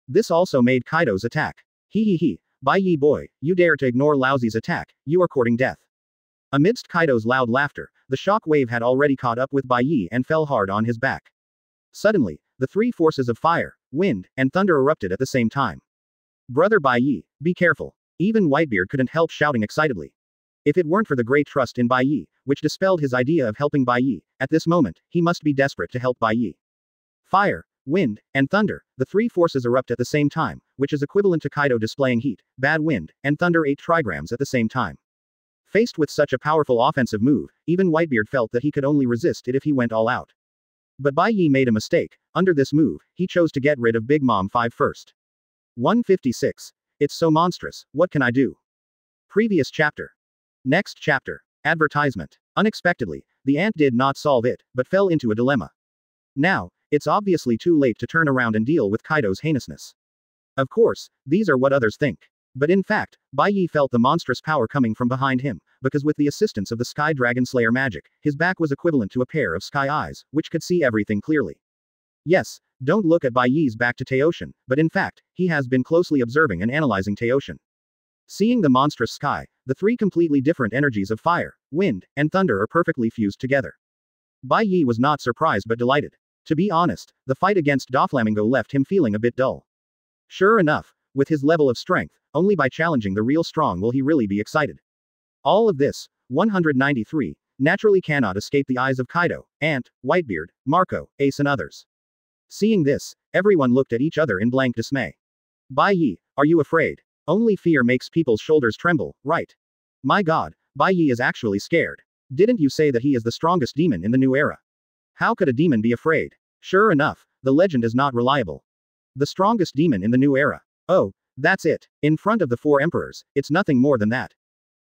Speaker 1: This also made Kaido's attack. He, Bai Ye boy, you dare to ignore Laozi's attack, you are courting death. Amidst Kaido's loud laughter, the shock wave had already caught up with Bai Ye and fell hard on his back. Suddenly, the 3 forces of fire, wind, and thunder erupted at the same time. Brother Bai Ye, be careful. Even Whitebeard couldn't help shouting excitedly. If it weren't for the great trust in Bai Ye, which dispelled his idea of helping Bai Ye, at this moment, he must be desperate to help Bai Ye. Fire, wind, and thunder, the 3 forces erupt at the same time, which is equivalent to Kaido displaying heat, bad wind, and thunder 8 trigrams at the same time. Faced with such a powerful offensive move, even Whitebeard felt that he could only resist it if he went all out. But Bai Ye made a mistake. Under this move, he chose to get rid of Big Mom 5 first. 156. It's so monstrous, what can I do? Previous chapter. Next chapter. Advertisement. Unexpectedly, the ant did not solve it, but fell into a dilemma. Now, it's obviously too late to turn around and deal with Kaido's heinousness. Of course, these are what others think. But in fact, Bai Ye felt the monstrous power coming from behind him, because with the assistance of the Sky Dragon Slayer magic, his back was equivalent to a pair of sky eyes, which could see everything clearly. Yes, don't look at Bai Ye's back to Taoshin, but in fact, he has been closely observing and analyzing Taoshin. Seeing the monstrous sky, the three completely different energies of fire, wind, and thunder are perfectly fused together. Bai Ye was not surprised but delighted. To be honest, the fight against Doflamingo left him feeling a bit dull. Sure enough, with his level of strength, only by challenging the real strong will he really be excited. All of this, 193, naturally cannot escape the eyes of Kaido, Ant, Whitebeard, Marco, Ace and others. Seeing this, everyone looked at each other in blank dismay. Bai Ye, are you afraid? Only fear makes people's shoulders tremble, right? My god, Bai Ye is actually scared. Didn't you say that he is the strongest demon in the new era? How could a demon be afraid? Sure enough, the legend is not reliable. The strongest demon in the new era. Oh, that's it. In front of the 4 emperors, it's nothing more than that.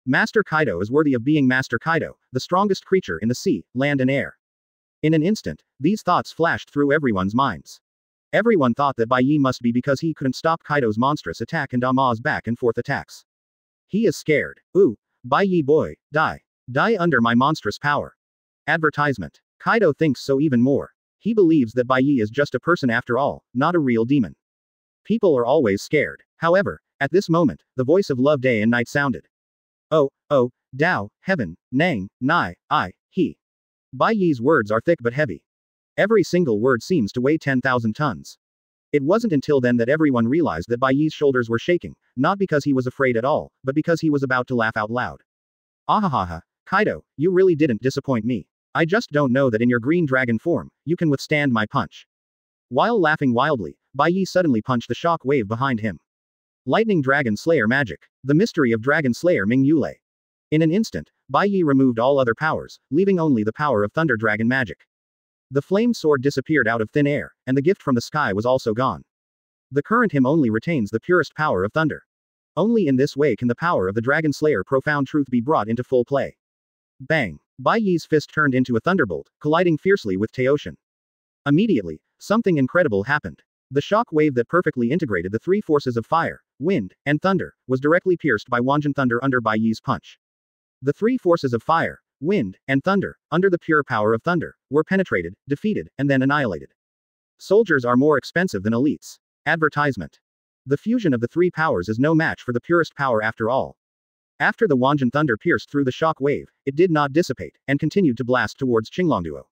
Speaker 1: Master Kaido is worthy of being Master Kaido, the strongest creature in the sea, land and air. In an instant, these thoughts flashed through everyone's minds. Everyone thought that Bai Ye must be because he couldn't stop Kaido's monstrous attack and Dama's back and forth attacks. He is scared. Ooh, Bai Ye boy, die. Die under my monstrous power. Advertisement. Kaido thinks so even more. He believes that Bai Ye is just a person after all, not a real demon. People are always scared. However, at this moment, the voice of love day and night sounded. Oh, Dao, heaven, Nang, Nai, I, he. Bai Ye's words are thick but heavy. Every single word seems to weigh 10,000 tons. It wasn't until then that everyone realized that Bai Ye's shoulders were shaking, not because he was afraid at all, but because he was about to laugh out loud. Ahahaha, Kaido, you really didn't disappoint me. I just don't know that in your green dragon form, you can withstand my punch. While laughing wildly, Bai Ye suddenly punched the shock wave behind him. Lightning Dragon Slayer magic. The mystery of Dragon Slayer Ming Yulei. In an instant, Bai Ye removed all other powers, leaving only the power of Thunder Dragon magic. The flame sword disappeared out of thin air, and the gift from the sky was also gone. The current him only retains the purest power of thunder. Only in this way can the power of the Dragon Slayer profound truth be brought into full play. Bang! Bai Ye's fist turned into a thunderbolt, colliding fiercely with Taoshin. Immediately, something incredible happened. The shock wave that perfectly integrated the 3 forces of fire, wind, and thunder, was directly pierced by Wanjin Thunder under Bai Ye's punch. The 3 forces of fire, wind, and thunder, under the pure power of thunder, were penetrated, defeated, and then annihilated. Soldiers are more expensive than elites. Advertisement. The fusion of the 3 powers is no match for the purest power after all. After the Wanjin Thunder pierced through the shock wave, it did not dissipate, and continued to blast towards Qinglongduo.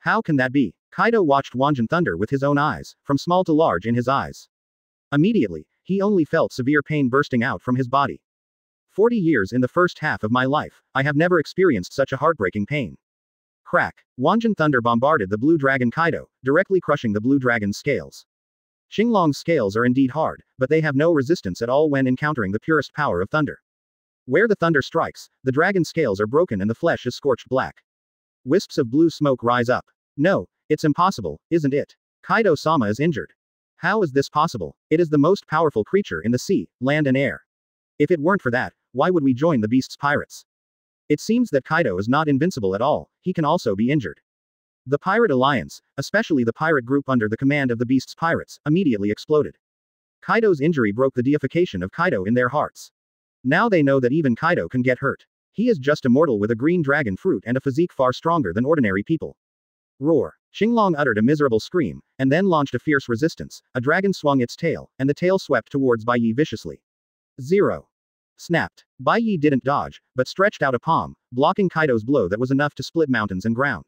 Speaker 1: How can that be? Kaido watched Wanjin Thunder with his own eyes, from small to large in his eyes. Immediately, he only felt severe pain bursting out from his body. 40 years in the first half of my life, I have never experienced such a heartbreaking pain. Crack! Wanjin Thunder bombarded the Blue Dragon Kaido, directly crushing the Blue Dragon's scales. Xinglong's scales are indeed hard, but they have no resistance at all when encountering the purest power of thunder. Where the thunder strikes, the dragon's scales are broken and the flesh is scorched black. Wisps of blue smoke rise up. No, it's impossible, isn't it? Kaido-sama is injured. How is this possible? It is the most powerful creature in the sea, land and air. If it weren't for that, why would we join the Beast's pirates? It seems that Kaido is not invincible at all, he can also be injured. The pirate alliance, especially the pirate group under the command of the Beast's pirates, immediately exploded. Kaido's injury broke the deification of Kaido in their hearts. Now they know that even Kaido can get hurt. He is just a mortal with a green dragon fruit and a physique far stronger than ordinary people. Roar! Xinglong uttered a miserable scream, and then launched a fierce resistance. A dragon swung its tail, and the tail swept towards Bai Ye viciously. 0. Snapped. Bai Ye didn't dodge, but stretched out a palm, blocking Kaido's blow that was enough to split mountains and ground.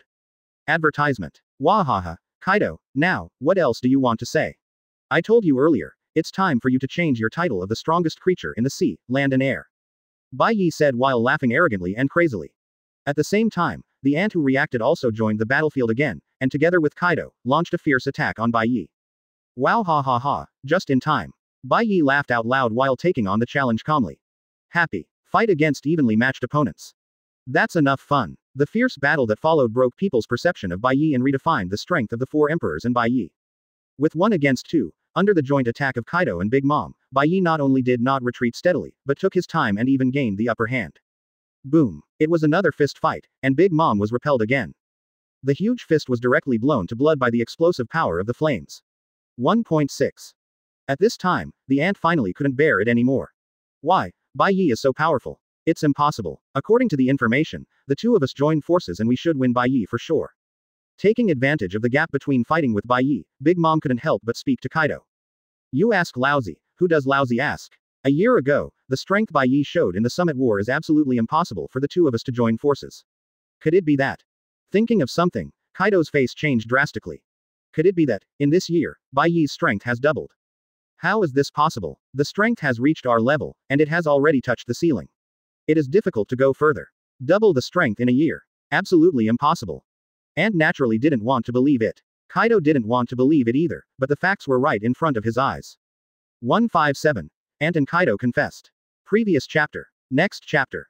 Speaker 1: Advertisement. Wahaha. Kaido, now, what else do you want to say? I told you earlier, it's time for you to change your title of the strongest creature in the sea, land and air. Bai Ye said while laughing arrogantly and crazily. At the same time, the ant who reacted also joined the battlefield again, and together with Kaido, launched a fierce attack on Bai Ye. Wow ha ha ha, just in time. Bai Ye laughed out loud while taking on the challenge calmly. Happy. Fight against evenly matched opponents. That's enough fun. The fierce battle that followed broke people's perception of Bai Ye and redefined the strength of the four emperors and Bai Ye. With 1 against 2, under the joint attack of Kaido and Big Mom, Bai Ye not only did not retreat steadily, but took his time and even gained the upper hand. Boom. It was another fist fight, and Big Mom was repelled again. The huge fist was directly blown to blood by the explosive power of the flames. 1.6. At this time, the ant finally couldn't bear it anymore. Why? Bai Ye is so powerful. It's impossible. According to the information, the two of us joined forces and we should win Bai Ye for sure. Taking advantage of the gap between fighting with Bai Ye, Big Mom couldn't help but speak to Kaido. You ask Lousy. Who does Lousy ask? A year ago, the strength Bai Ye showed in the Summit War is absolutely impossible for the two of us to join forces. Could it be that? Thinking of something, Kaido's face changed drastically. Could it be that, in this year, Bai Ye's strength has doubled? How is this possible? The strength has reached our level, and it has already touched the ceiling. It is difficult to go further. Double the strength in a year. Absolutely impossible. And naturally didn't want to believe it. Kaido didn't want to believe it either, but the facts were right in front of his eyes. 157. Ant and Kaido confessed. Previous chapter. Next chapter.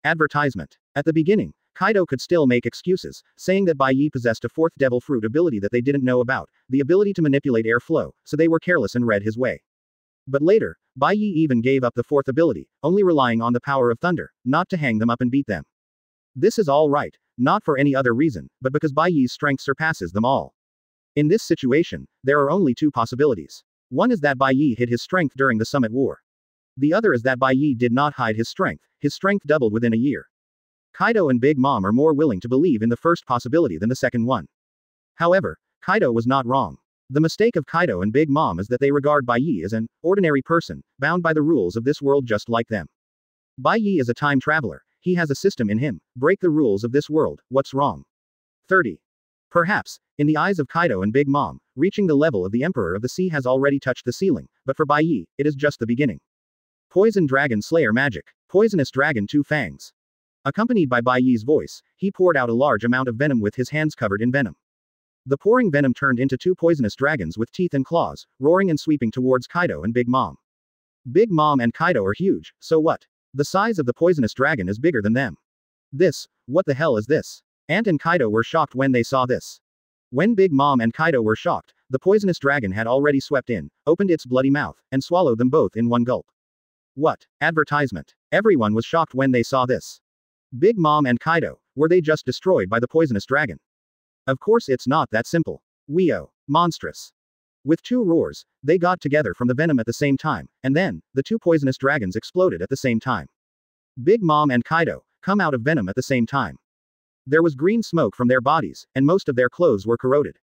Speaker 1: Advertisement. At the beginning, Kaido could still make excuses, saying that Bai Ye possessed a fourth devil fruit ability that they didn't know about, the ability to manipulate air flow, so they were careless and read his way. But later, Bai Ye even gave up the fourth ability, only relying on the power of thunder, not to hang them up and beat them. This is all right, not for any other reason, but because Bai Ye's strength surpasses them all. In this situation, there are only two possibilities. One is that Bai Ye hid his strength during the Summit War. The other is that Bai Ye did not hide his strength doubled within a year. Kaido and Big Mom are more willing to believe in the first possibility than the second one. However, Kaido was not wrong. The mistake of Kaido and Big Mom is that they regard Bai Ye as an ordinary person, bound by the rules of this world just like them. Bai Ye is a time traveler, he has a system in him, break the rules of this world, what's wrong? 30. Perhaps, in the eyes of Kaido and Big Mom, reaching the level of the Emperor of the Sea has already touched the ceiling, but for Bai Ye, it is just the beginning. Poison Dragon Slayer Magic. Poisonous Dragon Two Fangs. Accompanied by Bai Ye's voice, he poured out a large amount of venom with his hands covered in venom. The pouring venom turned into two poisonous dragons with teeth and claws, roaring and sweeping towards Kaido and Big Mom. Big Mom and Kaido are huge, so what? The size of the poisonous dragon is bigger than them. What the hell is this? Ant and Kaido were shocked when they saw this. When Big Mom and Kaido were shocked, the poisonous dragon had already swept in, opened its bloody mouth, and swallowed them both in one gulp. What? Advertisement. Everyone was shocked when they saw this. Big Mom and Kaido, were they just destroyed by the poisonous dragon? Of course it's not that simple. Weo. Monstrous. With two roars, they got together from the venom at the same time, and then, the two poisonous dragons exploded at the same time. Big Mom and Kaido, come out of venom at the same time. There was green smoke from their bodies, and most of their clothes were corroded.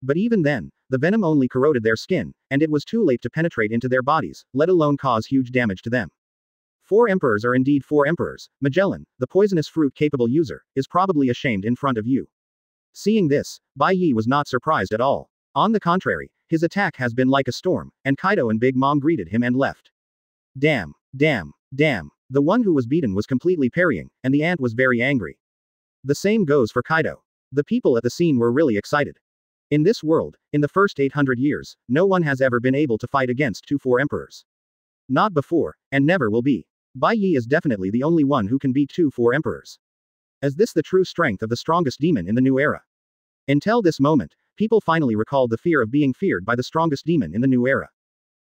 Speaker 1: But even then, the venom only corroded their skin, and it was too late to penetrate into their bodies, let alone cause huge damage to them. 4 emperors are indeed 4 emperors. Magellan, the poisonous fruit-capable user, is probably ashamed in front of you. Seeing this, Bai Ye was not surprised at all. On the contrary, his attack has been like a storm, and Kaido and Big Mom greeted him and left. Damn. The one who was beaten was completely parrying, and the ant was very angry. The same goes for Kaido. The people at the scene were really excited. In this world, in the first 800 years, no one has ever been able to fight against 4 emperors. Not before, and never will be. Bai Ye is definitely the only one who can beat 4 emperors. Is this the true strength of the strongest demon in the new era? Until this moment, people finally recalled the fear of being feared by the strongest demon in the new era.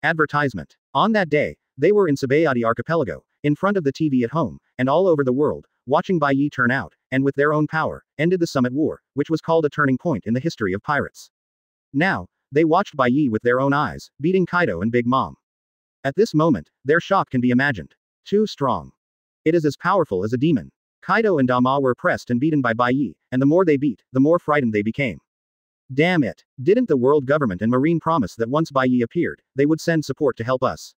Speaker 1: Advertisement. On that day, they were in Sabayati Archipelago, in front of the TV at home, and all over the world, watching Bai Ye turn out, and with their own power, ended the Summit War, which was called a turning point in the history of pirates. Now, they watched Bai Ye with their own eyes, beating Kaido and Big Mom. At this moment, their shock can be imagined. Too strong. It is as powerful as a demon. Kaido and Dama were pressed and beaten by Bai Ye, and the more they beat, the more frightened they became. Damn it. Didn't the world government and Marine promise that once Bai Ye appeared, they would send support to help us?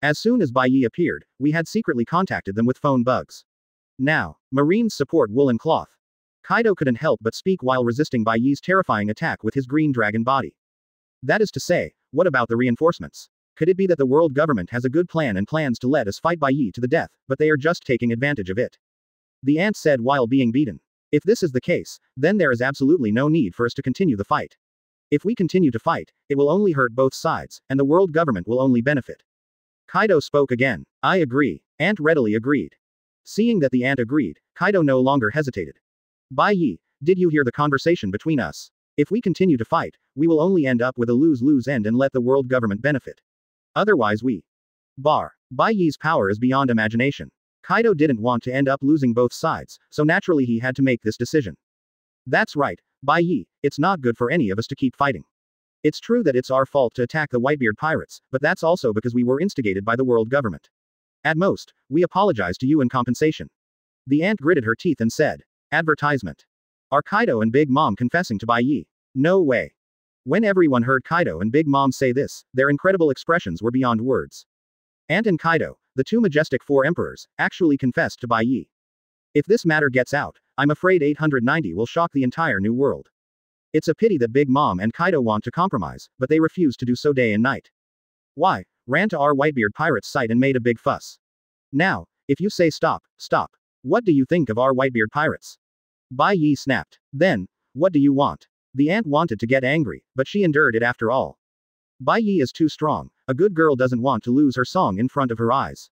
Speaker 1: As soon as Bai Ye appeared, we had secretly contacted them with phone bugs. Now, Marines support woolen cloth. Kaido couldn't help but speak while resisting Bai Ye's terrifying attack with his green dragon body. That is to say, what about the reinforcements? Could it be that the world government has a good plan and plans to let us fight Bai Ye to the death, but they are just taking advantage of it? The ant said while being beaten. If this is the case, then there is absolutely no need for us to continue the fight. If we continue to fight, it will only hurt both sides, and the world government will only benefit. Kaido spoke again. I agree. Ant readily agreed. Seeing that the ant agreed, Kaido no longer hesitated. Bai Ye, did you hear the conversation between us? If we continue to fight, we will only end up with a lose-lose end and let the world government benefit. Otherwise we. Bai Ye's power is beyond imagination. Kaido didn't want to end up losing both sides, so naturally he had to make this decision. That's right, Bai Ye, it's not good for any of us to keep fighting. It's true that it's our fault to attack the Whitebeard Pirates, but that's also because we were instigated by the world government. At most, we apologize to you in compensation. The ant gritted her teeth and said. Advertisement. Are Kaido and Big Mom confessing to Bai Ye? No way. When everyone heard Kaido and Big Mom say this, their incredible expressions were beyond words. Ant and Kaido, the two majestic four emperors, actually confessed to Bai Ye. If this matter gets out, I'm afraid 890 will shock the entire new world. It's a pity that Big Mom and Kaido want to compromise, but they refuse to do so day and night. Why? Ran to our Whitebeard Pirates site and made a big fuss. Now, if you say stop, stop. What do you think of our Whitebeard Pirates? Bai Ye snapped. Then, what do you want? The ant wanted to get angry, but she endured it after all. Bai Ye is too strong. A good girl doesn't want to lose her song in front of her eyes.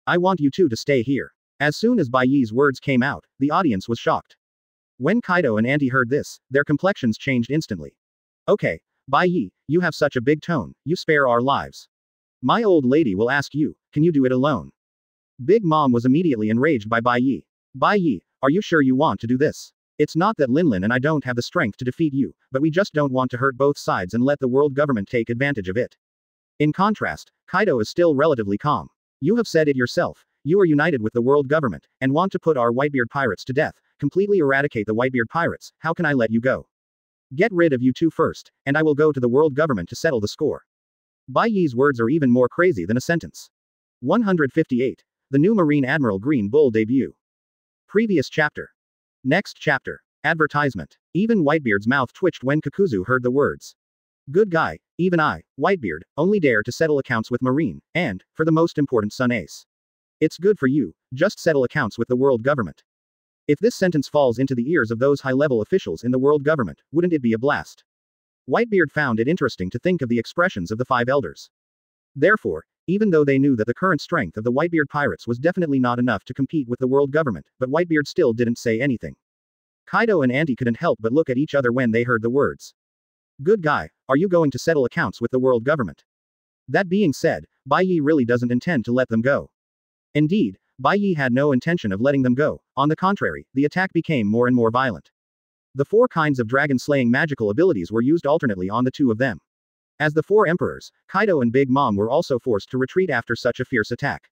Speaker 1: I want you two to stay here. As soon as Bai Ye's words came out, the audience was shocked. When Kaido and Auntie heard this, their complexions changed instantly. Okay, Bai Ye, you have such a big tone, you spare our lives. My old lady will ask you, can you do it alone? Big Mom was immediately enraged by Bai Ye. Bai Ye, are you sure you want to do this? It's not that Linlin and I don't have the strength to defeat you, but we just don't want to hurt both sides and let the world government take advantage of it. In contrast, Kaido is still relatively calm. You have said it yourself, you are united with the world government, and want to put our Whitebeard Pirates to death, completely eradicate the Whitebeard Pirates, how can I let you go? Get rid of you two first, and I will go to the world government to settle the score. Bai Ye's words are even more crazy than a sentence. 158. The new Marine Admiral Green Bull debut. Previous chapter. Next chapter. Advertisement. Even Whitebeard's mouth twitched when Kakuzu heard the words. Good guy, even I, Whitebeard, only dare to settle accounts with Marine, and, for the most important Sun Ace. It's good for you, just settle accounts with the world government. If this sentence falls into the ears of those high-level officials in the world government, wouldn't it be a blast? Whitebeard found it interesting to think of the expressions of the five elders. Therefore, even though they knew that the current strength of the Whitebeard Pirates was definitely not enough to compete with the world government, but Whitebeard still didn't say anything. Kaido and Auntie couldn't help but look at each other when they heard the words. Good guy, are you going to settle accounts with the world government? That being said, Bai Ye really doesn't intend to let them go. Indeed, Bai Ye had no intention of letting them go, on the contrary, the attack became more and more violent. The four kinds of dragon-slaying magical abilities were used alternately on the two of them. As the four emperors, Kaido and Big Mom were also forced to retreat after such a fierce attack.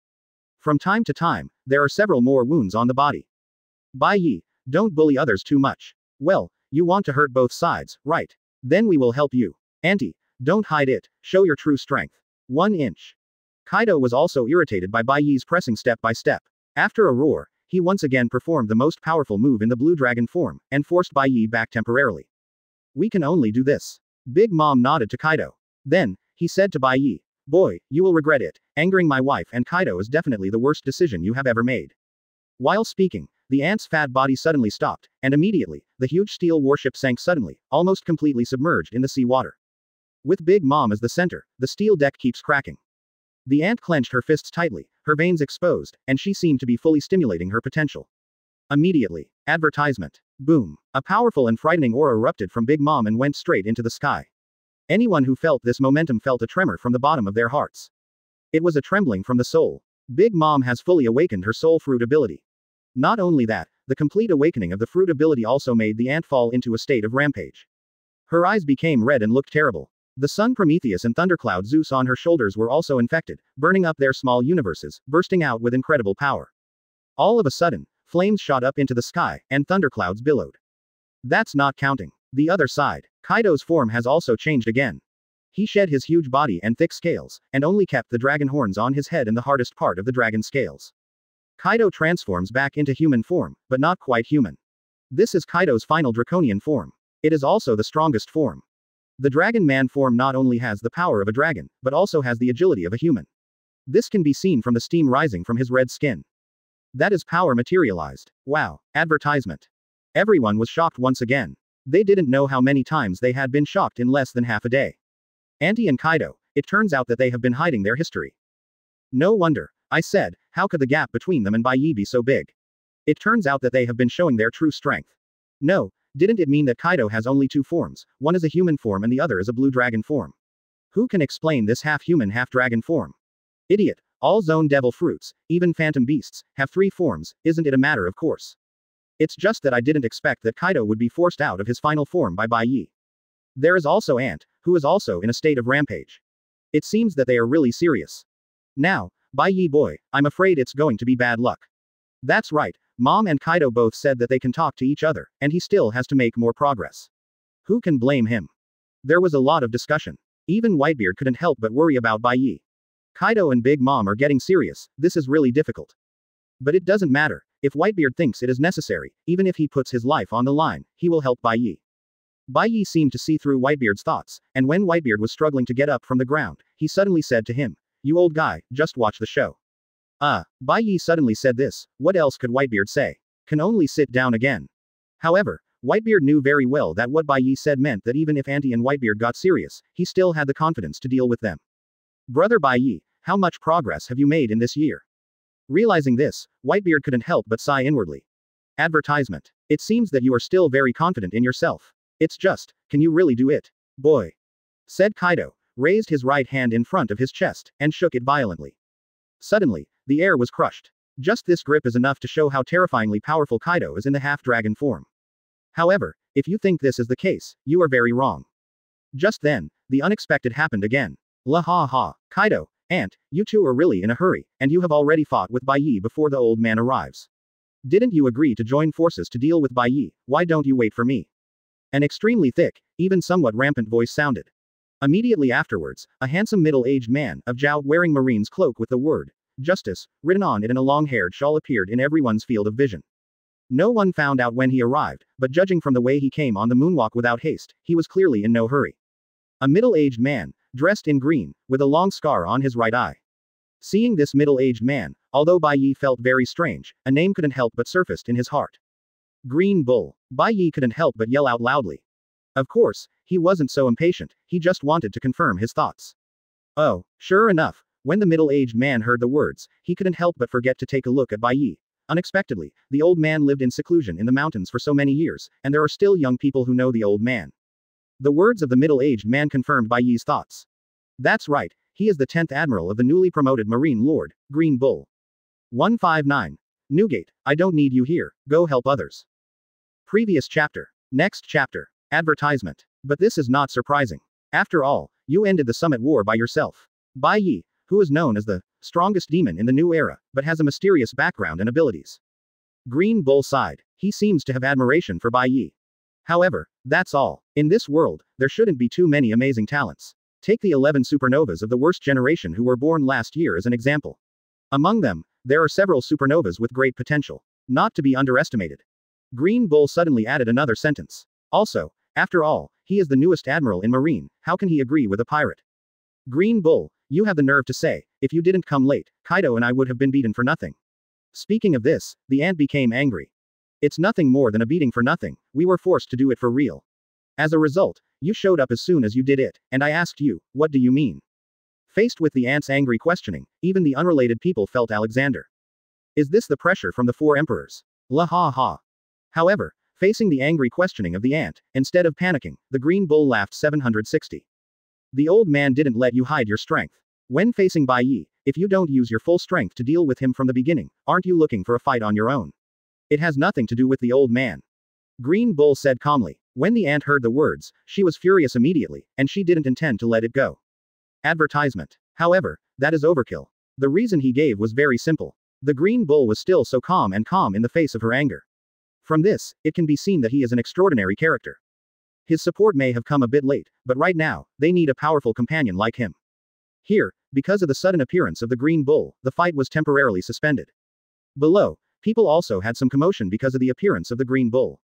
Speaker 1: From time to time, there are several more wounds on the body. Bai Ye, don't bully others too much. Well, you want to hurt both sides, right? Then we will help you. Auntie, don't hide it, show your true strength. 1 inch. Kaido was also irritated by Bai Ye's pressing step by step. After a roar, he once again performed the most powerful move in the blue dragon form, and forced Bai Ye back temporarily. We can only do this. Big Mom nodded to Kaido. Then, he said to Bai Ye, boy, you will regret it, angering my wife and Kaido is definitely the worst decision you have ever made. While speaking, the ant's fat body suddenly stopped, and immediately, the huge steel warship sank suddenly, almost completely submerged in the sea water. With Big Mom as the center, the steel deck keeps cracking. The ant clenched her fists tightly, her veins exposed, and she seemed to be fully stimulating her potential. Immediately, advertisement. Boom. A powerful and frightening aura erupted from Big Mom and went straight into the sky. Anyone who felt this momentum felt a tremor from the bottom of their hearts. It was a trembling from the soul. Big Mom has fully awakened her soul fruit ability. Not only that, the complete awakening of the fruit ability also made the ant fall into a state of rampage. Her eyes became red and looked terrible. The sun Prometheus and Thundercloud Zeus on her shoulders were also infected, burning up their small universes, bursting out with incredible power. All of a sudden, flames shot up into the sky, and thunderclouds billowed. That's not counting. The other side. Kaido's form has also changed again. He shed his huge body and thick scales, and only kept the dragon horns on his head and the hardest part of the dragon scales. Kaido transforms back into human form, but not quite human. This is Kaido's final draconian form. It is also the strongest form. The Dragon Man form not only has the power of a dragon, but also has the agility of a human. This can be seen from the steam rising from his red skin. That is power materialized. Wow. Advertisement. Everyone was shocked once again. They didn't know how many times they had been shocked in less than half a day. Auntie and Kaido, it turns out that they have been hiding their history. No wonder. I said, how could the gap between them and Bai Ye be so big? It turns out that they have been showing their true strength. No, didn't it mean that Kaido has only two forms, one is a human form and the other is a blue dragon form? Who can explain this half-human half-dragon form? Idiot, all zone devil fruits, even phantom beasts, have three forms, isn't it a matter of course? It's just that I didn't expect that Kaido would be forced out of his final form by Bai Ye. There is also Ant, who is also in a state of rampage. It seems that they are really serious. Now, Bai Ye boy, I'm afraid it's going to be bad luck. That's right, Mom and Kaido both said that they can talk to each other, and he still has to make more progress. Who can blame him? There was a lot of discussion. Even Whitebeard couldn't help but worry about Bai Ye. Kaido and Big Mom are getting serious, this is really difficult. But it doesn't matter, if Whitebeard thinks it is necessary, even if he puts his life on the line, he will help Bai Ye. Bai Ye seemed to see through Whitebeard's thoughts, and when Whitebeard was struggling to get up from the ground, he suddenly said to him, "You old guy, just watch the show." Bai Ye suddenly said this, what else could Whitebeard say? Can only sit down again. However, Whitebeard knew very well that what Bai Ye said meant that even if Auntie and Whitebeard got serious, he still had the confidence to deal with them. Brother Bai Ye, how much progress have you made in this year? Realizing this, Whitebeard couldn't help but sigh inwardly. Advertisement. It seems that you are still very confident in yourself. It's just, can you really do it, boy? Said Kaido, raised his right hand in front of his chest, and shook it violently. Suddenly, the air was crushed. Just this grip is enough to show how terrifyingly powerful Kaido is in the half-dragon form. However, if you think this is the case, you are very wrong. Just then, the unexpected happened again. La ha ha, Kaido, Ant, you two are really in a hurry, and you have already fought with Bai Ye before the old man arrives. Didn't you agree to join forces to deal with Bai Ye, why don't you wait for me? An extremely thick, even somewhat rampant voice sounded. Immediately afterwards, a handsome middle-aged man, of Zhao, wearing Marine's cloak with the word, "Justice," written on it in a long-haired shawl appeared in everyone's field of vision. No one found out when he arrived, but judging from the way he came on the moonwalk without haste, he was clearly in no hurry. A middle-aged man, dressed in green, with a long scar on his right eye. Seeing this middle-aged man, although Bai Ye felt very strange, a name couldn't help but surfaced in his heart. Green Bull. Bai Ye couldn't help but yell out loudly. Of course, he wasn't so impatient, he just wanted to confirm his thoughts. Oh, sure enough, when the middle-aged man heard the words, he couldn't help but forget to take a look at Bai Ye. Unexpectedly, the old man lived in seclusion in the mountains for so many years, and there are still young people who know the old man. The words of the middle-aged man confirmed Bai Ye's thoughts. That's right, he is the 10th Admiral of the newly promoted Marine Lord, Green Bull. 159. Newgate, I don't need you here, go help others. Previous chapter. Next chapter. Advertisement. But this is not surprising. After all, you ended the summit war by yourself. Bai Ye, who is known as the strongest demon in the new era, but has a mysterious background and abilities. Green Bull sighed. He seems to have admiration for Bai Ye. However, that's all. In this world, there shouldn't be too many amazing talents. Take the 11 supernovas of the worst generation who were born last year as an example. Among them, there are several supernovas with great potential. Not to be underestimated. Green Bull suddenly added another sentence. Also, after all, he is the newest admiral in Marine, how can he agree with a pirate? Green Bull, you have the nerve to say, if you didn't come late, Kaido and I would have been beaten for nothing. Speaking of this, the ant became angry. It's nothing more than a beating for nothing, we were forced to do it for real. As a result, you showed up as soon as you did it, and I asked you, what do you mean? Faced with the ant's angry questioning, even the unrelated people felt Alexander. Is this the pressure from the 4 emperors? La ha ha. However, facing the angry questioning of the ant, instead of panicking, the Green Bull laughed 760. The old man didn't let you hide your strength. When facing Bai Ye, if you don't use your full strength to deal with him from the beginning, aren't you looking for a fight on your own? It has nothing to do with the old man. Green Bull said calmly. When the ant heard the words, she was furious immediately, and she didn't intend to let it go. Advertisement. However, that is overkill. The reason he gave was very simple. The Green Bull was still so calm in the face of her anger. From this, it can be seen that he is an extraordinary character. His support may have come a bit late, but right now, they need a powerful companion like him. Here, because of the sudden appearance of the Green Bull, the fight was temporarily suspended. Below, people also had some commotion because of the appearance of the Green Bull.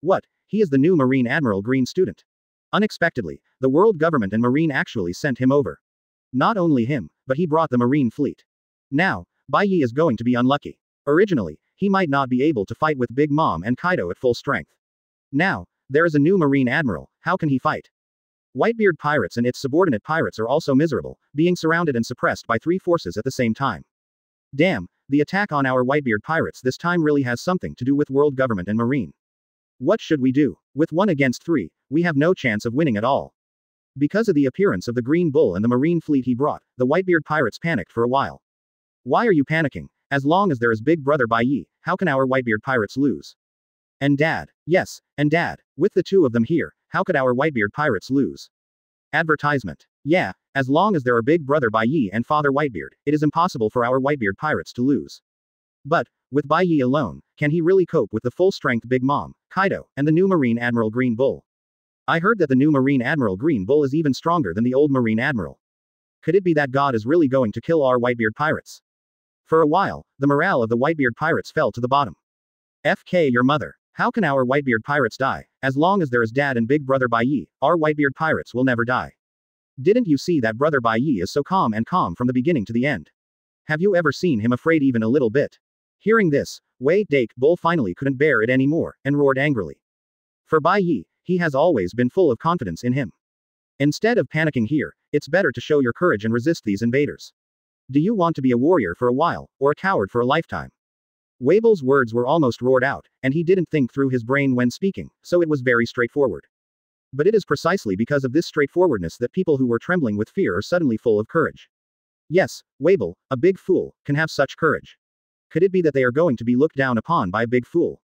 Speaker 1: What? He is the new Marine Admiral Green student. Unexpectedly, the world government and Marine actually sent him over. Not only him, but he brought the Marine fleet. Now, Bai Ye is going to be unlucky. Originally, he might not be able to fight with Big Mom and Kaido at full strength. Now, there is a new Marine Admiral, how can he fight? Whitebeard Pirates and its subordinate pirates are also miserable, being surrounded and suppressed by 3 forces at the same time. Damn, The attack on our Whitebeard Pirates this time really has something to do with world government and marine. What should we do? With 1 against 3, we have no chance of winning at all. Because of the appearance of the Green Bull and the marine fleet he brought, the Whitebeard Pirates panicked for a while. Why are you panicking? As long as there is Big Brother Bai Ye, how can our Whitebeard Pirates lose? And Dad. Yes, and Dad. With the 2 of them here, how could our Whitebeard Pirates lose? Advertisement. Yeah, as long as there are Big Brother Bai Ye and Father Whitebeard, it is impossible for our Whitebeard Pirates to lose. But, with Bai Ye alone, can he really cope with the full-strength Big Mom, Kaido, and the new Marine Admiral Green Bull? I heard that the new Marine Admiral Green Bull is even stronger than the old Marine Admiral. Could it be that God is really going to kill our Whitebeard Pirates? For a while, the morale of the Whitebeard Pirates fell to the bottom. FK your mother. How can our Whitebeard Pirates die? As long as there is Dad and Big Brother Bai Ye, our Whitebeard Pirates will never die. Didn't you see that Brother Bai Ye is so calm from the beginning to the end? Have you ever seen him afraid even a little bit? Hearing this, Whitebeard Bull finally couldn't bear it anymore, and roared angrily. For Bai Ye, he has always been full of confidence in him. Instead of panicking here, it's better to show your courage and resist these invaders. Do you want to be a warrior for a while, or a coward for a lifetime? Whitebeard's words were almost roared out, and he didn't think through his brain when speaking, so it was very straightforward. But it is precisely because of this straightforwardness that people who were trembling with fear are suddenly full of courage. Yes, Whitebeard, a big fool, can have such courage. Could it be that they are going to be looked down upon by a big fool?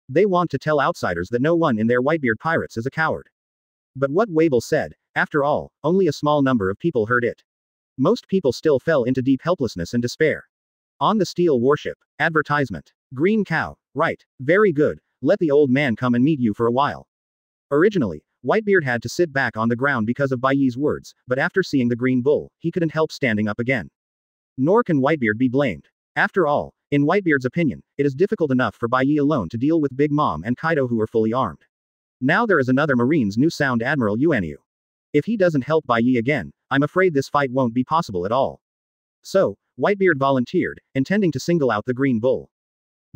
Speaker 1: They want to tell outsiders that no one in their Whitebeard Pirates is a coward. But what Whitebeard said, after all, only a small number of people heard it. Most people still fell into deep helplessness and despair. On the steel warship. Advertisement. Green cow. Right. Very good. Let the old man come and meet you for a while. Originally, Whitebeard had to sit back on the ground because of Bai Ye's words, but after seeing the Green Bull, he couldn't help standing up again. Nor can Whitebeard be blamed. After all, in Whitebeard's opinion, it is difficult enough for Bai Ye alone to deal with Big Mom and Kaido who are fully armed. Now there is another Marine's new Sound Admiral Yuanyu. If he doesn't help Bai Ye again, I'm afraid this fight won't be possible at all. So, Whitebeard volunteered, intending to single out the Green Bull.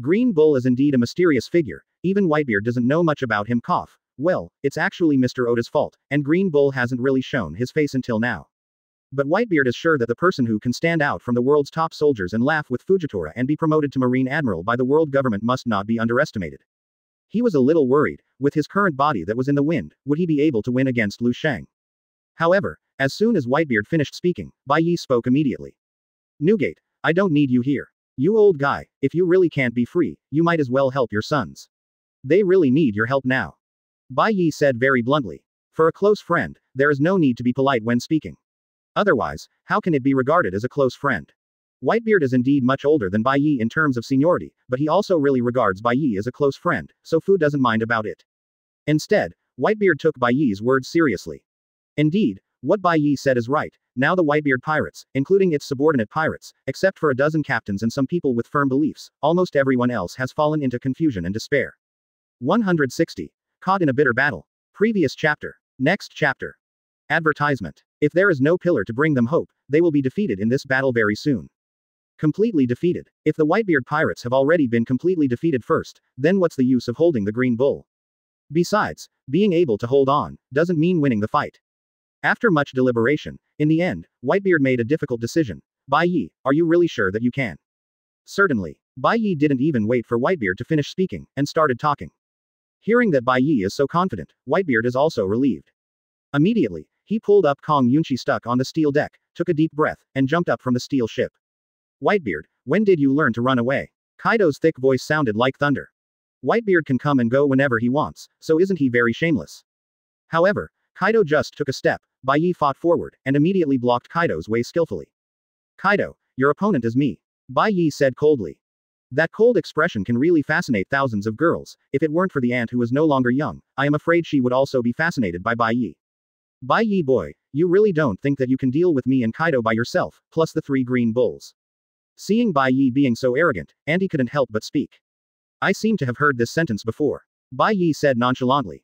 Speaker 1: Green Bull is indeed a mysterious figure, even Whitebeard doesn't know much about him. Well, it's actually Mr. Oda's fault, and Green Bull hasn't really shown his face until now. But Whitebeard is sure that the person who can stand out from the world's top soldiers and laugh with Fujitora and be promoted to Marine Admiral by the world government must not be underestimated. He was a little worried, with his current body that was in the wind, would he be able to win against Lu Sheng? However, as soon as Whitebeard finished speaking, Bai Ye spoke immediately. Newgate, I don't need you here. You old guy, if you really can't be free, you might as well help your sons. They really need your help now. Bai Ye said very bluntly. For a close friend, there is no need to be polite when speaking. Otherwise, how can it be regarded as a close friend? Whitebeard is indeed much older than Bai Ye in terms of seniority, but he also really regards Bai Ye as a close friend, so Fu doesn't mind about it. Instead, Whitebeard took Bai Ye's words seriously. Indeed, what Bai Ye said is right. Now the Whitebeard Pirates, including its subordinate pirates, except for a dozen captains and some people with firm beliefs, almost everyone else has fallen into confusion and despair. 160. Caught in a bitter battle. Previous chapter. Next chapter. Advertisement. If there is no pillar to bring them hope, they will be defeated in this battle very soon. Completely defeated. If the Whitebeard Pirates have already been completely defeated first, then what's the use of holding the Green Bull? Besides, being able to hold on doesn't mean winning the fight. After much deliberation, in the end, Whitebeard made a difficult decision. Bai Ye, are you really sure that you can? Certainly. Bai Ye didn't even wait for Whitebeard to finish speaking, and started talking. Hearing that Bai Ye is so confident, Whitebeard is also relieved. Immediately, he pulled up Kong Yunchi stuck on the steel deck, took a deep breath, and jumped up from the steel ship. Whitebeard, when did you learn to run away? Kaido's thick voice sounded like thunder. Whitebeard can come and go whenever he wants, so isn't he very shameless? However, Kaido just took a step. Bai Ye fought forward, and immediately blocked Kaido's way skillfully. Kaido, your opponent is me. Bai Ye said coldly. That cold expression can really fascinate thousands of girls. If it weren't for the aunt who is no longer young, I am afraid she would also be fascinated by Bai Ye. Bai Ye boy, you really don't think that you can deal with me and Kaido by yourself, plus the 3 Green Bulls. Seeing Bai Ye being so arrogant, Andy couldn't help but speak. I seem to have heard this sentence before. Bai Ye said nonchalantly.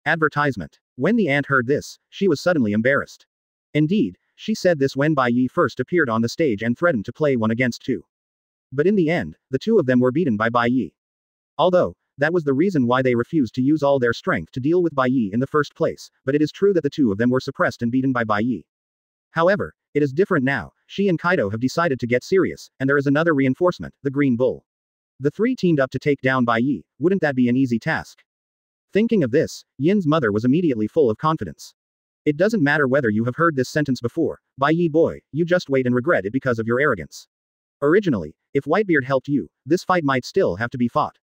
Speaker 1: Advertisement. When the aunt heard this, she was suddenly embarrassed. Indeed, she said this when Bai Ye first appeared on the stage and threatened to play 1 against 2. But in the end, the 2 of them were beaten by Bai Ye. Although, that was the reason why they refused to use all their strength to deal with Bai Ye in the first place, but it is true that the 2 of them were suppressed and beaten by Bai Ye. However, it is different now, she and Kaido have decided to get serious, and there is another reinforcement, the Green Bull. The three teamed up to take down Bai Ye. Wouldn't that be an easy task? Thinking of this, Yin's mother was immediately full of confidence. It doesn't matter whether you have heard this sentence before, Bai Ye boy, you just wait and regret it because of your arrogance. Originally, if Whitebeard helped you, this fight might still have to be fought.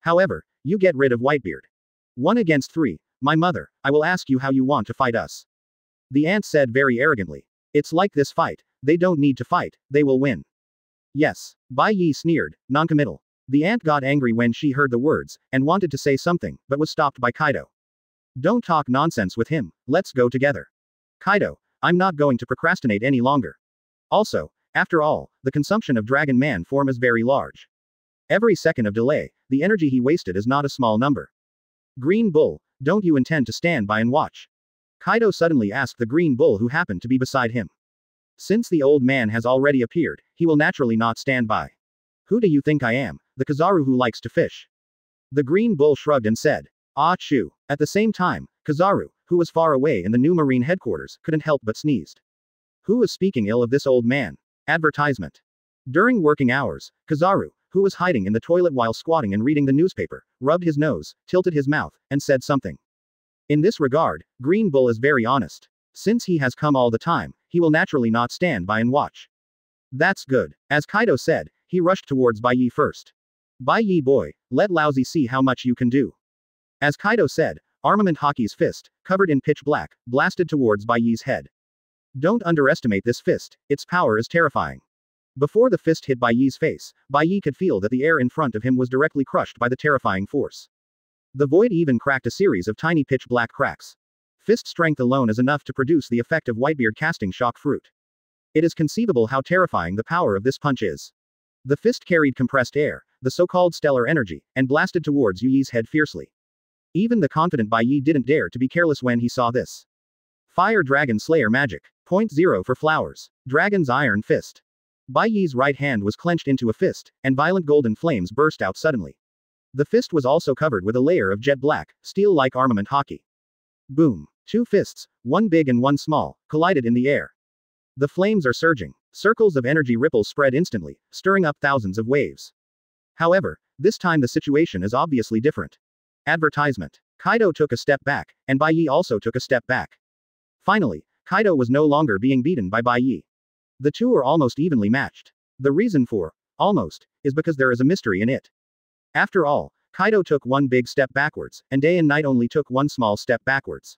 Speaker 1: However, you get rid of Whitebeard. 1 against 3, my mother, I will ask you how you want to fight us. The ant said very arrogantly. It's like this fight, they don't need to fight, they will win. Yes. Bai Ye sneered, noncommittal. The ant got angry when she heard the words, and wanted to say something, but was stopped by Kaido. Don't talk nonsense with him, let's go together. Kaido, I'm not going to procrastinate any longer. Also, after all, the consumption of Dragon Man form is very large. Every second of delay, the energy he wasted is not a small number. Green Bull, don't you intend to stand by and watch? Kaido suddenly asked the Green Bull who happened to be beside him. Since the old man has already appeared, he will naturally not stand by. Who do you think I am? The Kizaru who likes to fish. The Green Bull shrugged and said, Ah choo. At the same time, Kizaru, who was far away in the new marine headquarters, couldn't help but sneezed. Who was speaking ill of this old man? Advertisement. During working hours, Kizaru, who was hiding in the toilet while squatting and reading the newspaper, rubbed his nose, tilted his mouth, and said something. In this regard, Green Bull is very honest. Since he has come all the time, he will naturally not stand by and watch. That's good. As Kaido said, he rushed towards Bai Ye first. Bai Ye boy, let Lousy see how much you can do. As Kaido said, Armament Hockey's fist, covered in pitch black, blasted towards Bai Ye's head. Don't underestimate this fist, its power is terrifying. Before the fist hit Bai Ye's face, Bai Ye could feel that the air in front of him was directly crushed by the terrifying force. The void even cracked a series of tiny pitch black cracks. Fist strength alone is enough to produce the effect of Whitebeard casting shock fruit. It is conceivable how terrifying the power of this punch is. The fist carried compressed air, the so-called stellar energy, and blasted towards Yu Yi's head fiercely. Even the confident Bai Ye didn't dare to be careless when he saw this. Fire Dragon Slayer Magic. 0.0 for flowers. Dragon's Iron Fist. Bai Ye's right hand was clenched into a fist, and violent golden flames burst out suddenly. The fist was also covered with a layer of jet black, steel-like armament hockey. Boom. 2 fists, one big and one small, collided in the air. The flames are surging. Circles of energy ripples spread instantly, stirring up thousands of waves. However, this time the situation is obviously different. Advertisement. Kaido took a step back, and Bai Ye also took a step back. Finally, Kaido was no longer being beaten by Bai Ye. The two are almost evenly matched. The reason for almost is because there is a mystery in it. After all, Kaido took one big step backwards, and Day and Night only took one small step backwards.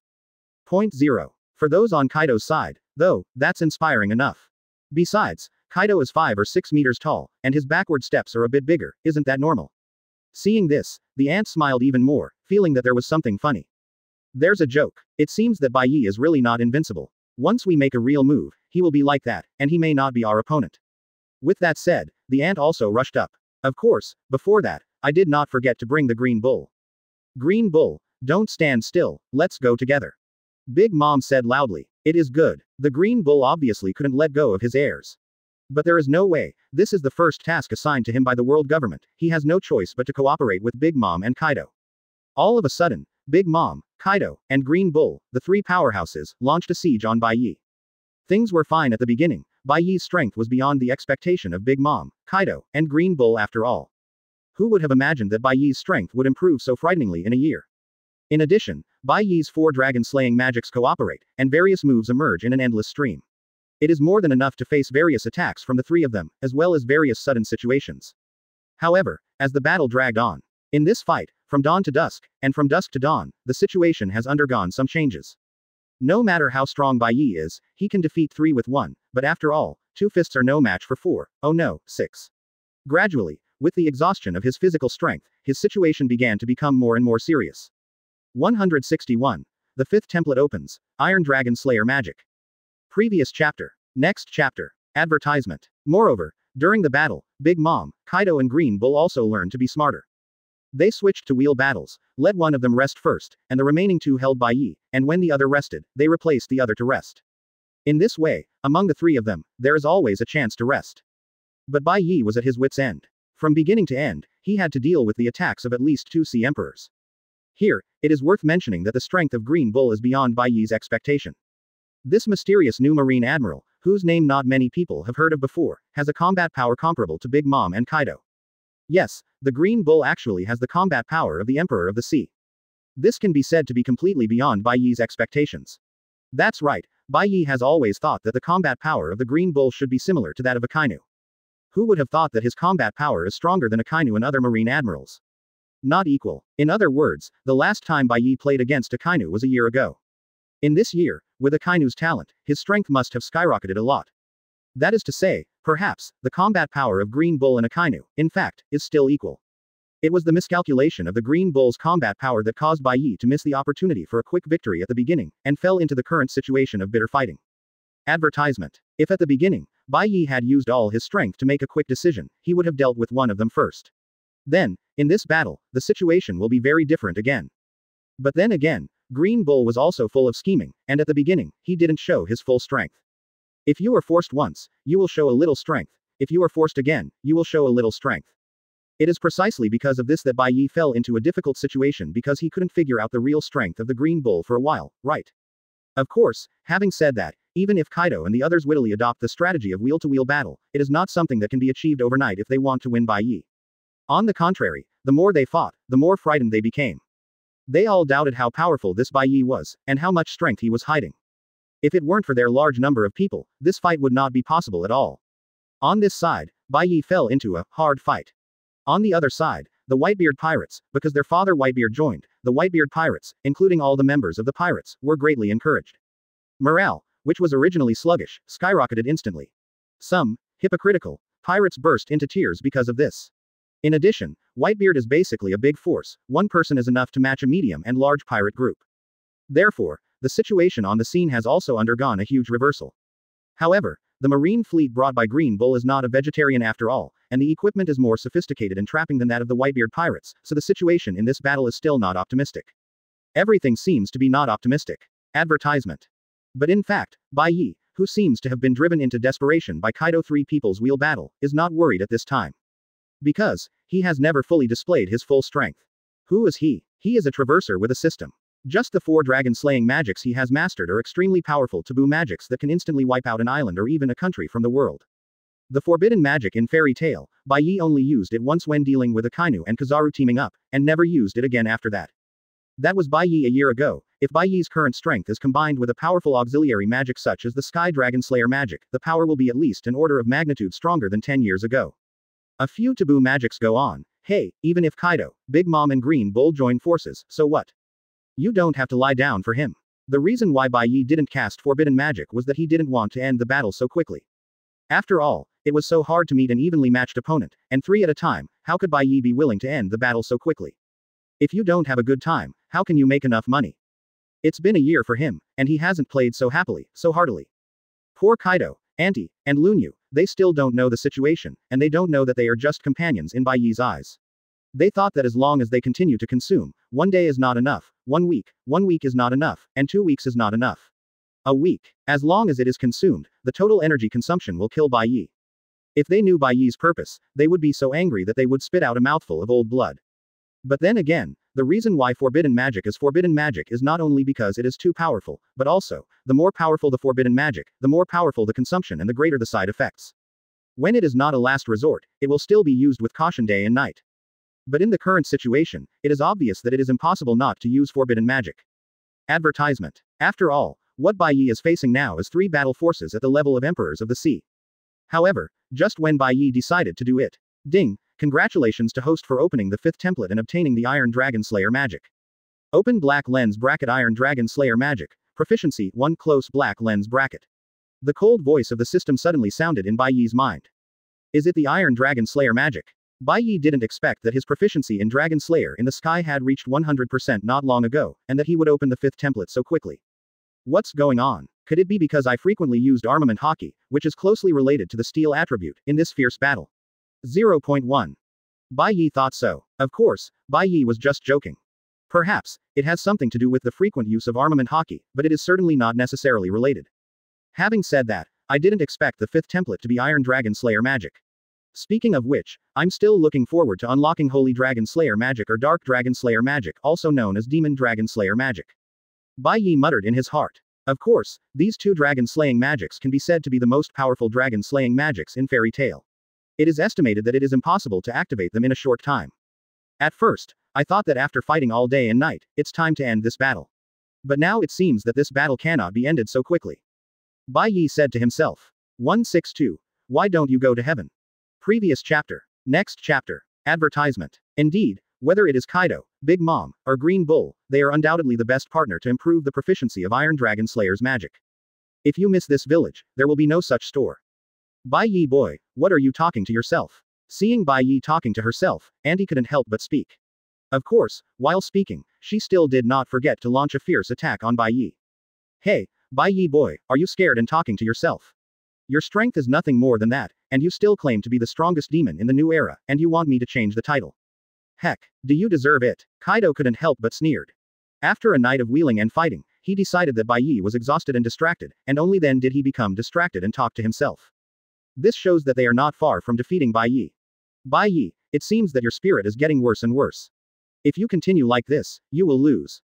Speaker 1: 0.0. For those on Kaido's side, though, that's inspiring enough. Besides, Kaido is 5 or 6 meters tall, and his backward steps are a bit bigger, isn't that normal? Seeing this, the ant smiled even more, feeling that there was something funny. There's a joke. It seems that Bai Ye is really not invincible. Once we make a real move, he will be like that, and he may not be our opponent. With that said, the ant also rushed up. Of course, before that, I did not forget to bring the Green Bull. Green Bull, don't stand still, let's go together. Big Mom said loudly. It is good. The Green Bull obviously couldn't let go of his heirs. But there is no way, this is the first task assigned to him by the world government, he has no choice but to cooperate with Big Mom and Kaido. All of a sudden, Big Mom, Kaido, and Green Bull, the three powerhouses, launched a siege on Bai Ye. Things were fine at the beginning. Bai Ye's strength was beyond the expectation of Big Mom, Kaido, and Green Bull after all. Who would have imagined that Bai Ye's strength would improve so frighteningly in a year? In addition, Bai Ye's 4 dragon-slaying magics cooperate, and various moves emerge in an endless stream. It is more than enough to face various attacks from the 3 of them, as well as various sudden situations. However, as the battle dragged on, in this fight, from dawn to dusk, and from dusk to dawn, the situation has undergone some changes. No matter how strong Bai Ye is, he can defeat 3 with 1, but after all, 2 fists are no match for 4, oh no, 6. Gradually, with the exhaustion of his physical strength, his situation began to become more and more serious. 161. The 5th template opens. Iron Dragon Slayer Magic. Previous chapter. Next chapter. Advertisement. Moreover, during the battle, Big Mom, Kaido and Green Bull also learned to be smarter. They switched to wheel battles, let one of them rest first, and the remaining 2 held Bai Ye, and when the other rested, they replaced the other to rest. In this way, among the 3 of them, there is always a chance to rest. But Bai Ye was at his wit's end. From beginning to end, he had to deal with the attacks of at least 2 Sea Emperors. Here, it is worth mentioning that the strength of Green Bull is beyond Bai Ye's expectation. This mysterious new Marine Admiral, whose name not many people have heard of before, has a combat power comparable to Big Mom and Kaido. Yes, the Green Bull actually has the combat power of the Emperor of the Sea. This can be said to be completely beyond Bai Ye's expectations. That's right, Bai Ye has always thought that the combat power of the Green Bull should be similar to that of Akainu. Who would have thought that his combat power is stronger than Akainu and other marine admirals? Not equal. In other words, the last time Bai Ye played against Akainu was a year ago. In this year, with Akainu's talent, his strength must have skyrocketed a lot. That is to say, perhaps, the combat power of Green Bull and Akainu, in fact, is still equal. It was the miscalculation of the Green Bull's combat power that caused Bai Ye to miss the opportunity for a quick victory at the beginning, and fell into the current situation of bitter fighting. Advertisement. If at the beginning, Bai Ye had used all his strength to make a quick decision, he would have dealt with one of them first. Then, in this battle, the situation will be very different again. But then again, Green Bull was also full of scheming, and at the beginning, he didn't show his full strength. If you are forced once, you will show a little strength. If you are forced again, you will show a little strength. It is precisely because of this that Bai Ye fell into a difficult situation because he couldn't figure out the real strength of the Green Bull for a while, right? Of course, having said that, even if Kaido and the others wittily adopt the strategy of wheel-to-wheel battle, it is not something that can be achieved overnight if they want to win Bai Ye. On the contrary, the more they fought, the more frightened they became. They all doubted how powerful this Bai Ye was, and how much strength he was hiding. If it weren't for their large number of people, this fight would not be possible at all. On this side, Bai Ye fell into a hard fight. On the other side, the Whitebeard Pirates, because their father Whitebeard joined, the Whitebeard Pirates, including all the members of the pirates, were greatly encouraged. Morale, which was originally sluggish, skyrocketed instantly. Some hypocritical pirates burst into tears because of this. In addition, Whitebeard is basically a big force, one person is enough to match a medium and large pirate group. Therefore, the situation on the scene has also undergone a huge reversal. However, the marine fleet brought by Green Bull is not a vegetarian after all, and the equipment is more sophisticated and trapping than that of the Whitebeard Pirates, so the situation in this battle is still not optimistic. Everything seems to be not optimistic. Advertisement. But in fact, Bai Ye, who seems to have been driven into desperation by Kaido Three People's Wheel battle, is not worried at this time. Because, he has never fully displayed his full strength. Who is he? He is a traverser with a system. Just the 4 dragon-slaying magics he has mastered are extremely powerful taboo magics that can instantly wipe out an island or even a country from the world. The forbidden magic in Fairy Tail, Bai Ye only used it once when dealing with Akainu and Kizaru teaming up, and never used it again after that. That was Bai Ye a year ago. If Bai Ye's current strength is combined with a powerful auxiliary magic such as the Sky Dragon Slayer magic, the power will be at least an order of magnitude stronger than 10 years ago. A few taboo magics go on. Hey, even if Kaido, Big Mom and Green Bull join forces, so what? You don't have to lie down for him. The reason why Bai Ye didn't cast forbidden magic was that he didn't want to end the battle so quickly. After all, it was so hard to meet an evenly matched opponent, and 3 at a time, how could Bai Ye be willing to end the battle so quickly? If you don't have a good time, how can you make enough money? It's been a year for him, and he hasn't played so happily, so heartily. Poor Kaido, Auntie, and Lunyu, they still don't know the situation, and they don't know that they are just companions in Bai Ye's eyes. They thought that as long as they continue to consume, 1 day is not enough, 1 week is not enough, and 2 weeks is not enough. A week. As long as it is consumed, the total energy consumption will kill Bai Ye. If they knew Bai Ye's purpose, they would be so angry that they would spit out a mouthful of old blood. But then again, the reason why forbidden magic is not only because it is too powerful, but also, the more powerful the forbidden magic, the more powerful the consumption and the greater the side effects. When it is not a last resort, it will still be used with caution day and night. But in the current situation, it is obvious that it is impossible not to use forbidden magic. Advertisement. After all, what Bai Ye is facing now is 3 battle forces at the level of Emperors of the Sea. However, just when Bai Ye decided to do it. Ding! Congratulations to host for opening the 5th template and obtaining the Iron Dragon Slayer magic. Open black lens bracket Iron Dragon Slayer magic. Proficiency 1 close black lens bracket. The cold voice of the system suddenly sounded in Bai Ye's mind. Is it the Iron Dragon Slayer magic? Bai Ye didn't expect that his proficiency in Dragon Slayer in the sky had reached 100% not long ago, and that he would open the 5th template so quickly. What's going on? Could it be because I frequently used armament hockey, which is closely related to the steel attribute, in this fierce battle? 0.1. Bai Ye thought so. Of course, Bai Ye was just joking. Perhaps, it has something to do with the frequent use of armament hockey, but it is certainly not necessarily related. Having said that, I didn't expect the 5th template to be Iron Dragon Slayer magic. Speaking of which, I'm still looking forward to unlocking Holy Dragon Slayer magic or Dark Dragon Slayer magic, also known as Demon Dragon Slayer magic. Bai Ye muttered in his heart. Of course, these two dragon-slaying magics can be said to be the most powerful dragon-slaying magics in fairy tale. It is estimated that it is impossible to activate them in a short time. At first, I thought that after fighting all day and night, it's time to end this battle. But now it seems that this battle cannot be ended so quickly. Bai Ye said to himself. 162. Why don't you go to heaven? Previous chapter. Next chapter. Advertisement. Indeed, whether it is Kaido, Big Mom, or Green Bull, they are undoubtedly the best partner to improve the proficiency of Iron Dragon Slayer's magic. If you miss this village, there will be no such store. Bai Ye boy, what are you talking to yourself? Seeing Bai Ye talking to herself, Andy couldn't help but speak. Of course, while speaking, she still did not forget to launch a fierce attack on Bai Ye. Hey, Bai Ye boy, are you scared and talking to yourself? Your strength is nothing more than that, and you still claim to be the strongest demon in the new era, and you want me to change the title. Heck, do you deserve it? Kaido couldn't help but sneered. After a night of wheeling and fighting, he decided that Bai Ye was exhausted and distracted, and only then did he become distracted and talk to himself. This shows that they are not far from defeating Bai Ye. Bai Ye, it seems that your spirit is getting worse and worse. If you continue like this, you will lose.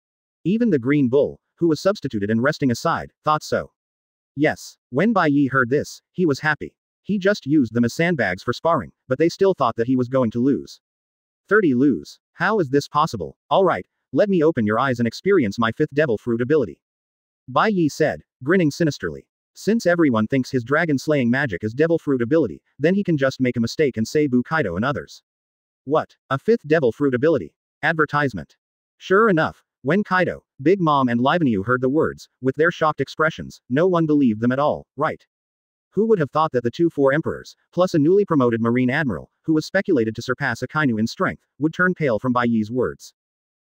Speaker 1: Even the Green Bull, who was substituted and resting aside, thought so. Yes, when Bai Ye heard this, he was happy. He just used them as sandbags for sparring, but they still thought that he was going to lose. 30 lose. How is this possible? Alright, let me open your eyes and experience my 5th Devil Fruit ability. Bai Ye said, grinning sinisterly. Since everyone thinks his dragon-slaying magic is Devil Fruit ability, then he can just make a mistake and say boo Kaido and others. What? A 5th Devil Fruit ability? Advertisement. Sure enough, when Kaido, Big Mom and Livenue heard the words, with their shocked expressions, no one believed them at all, right? Who would have thought that the 4 emperors, plus a newly promoted Marine Admiral, who was speculated to surpass Akainu in strength, would turn pale from Bai Ye's words?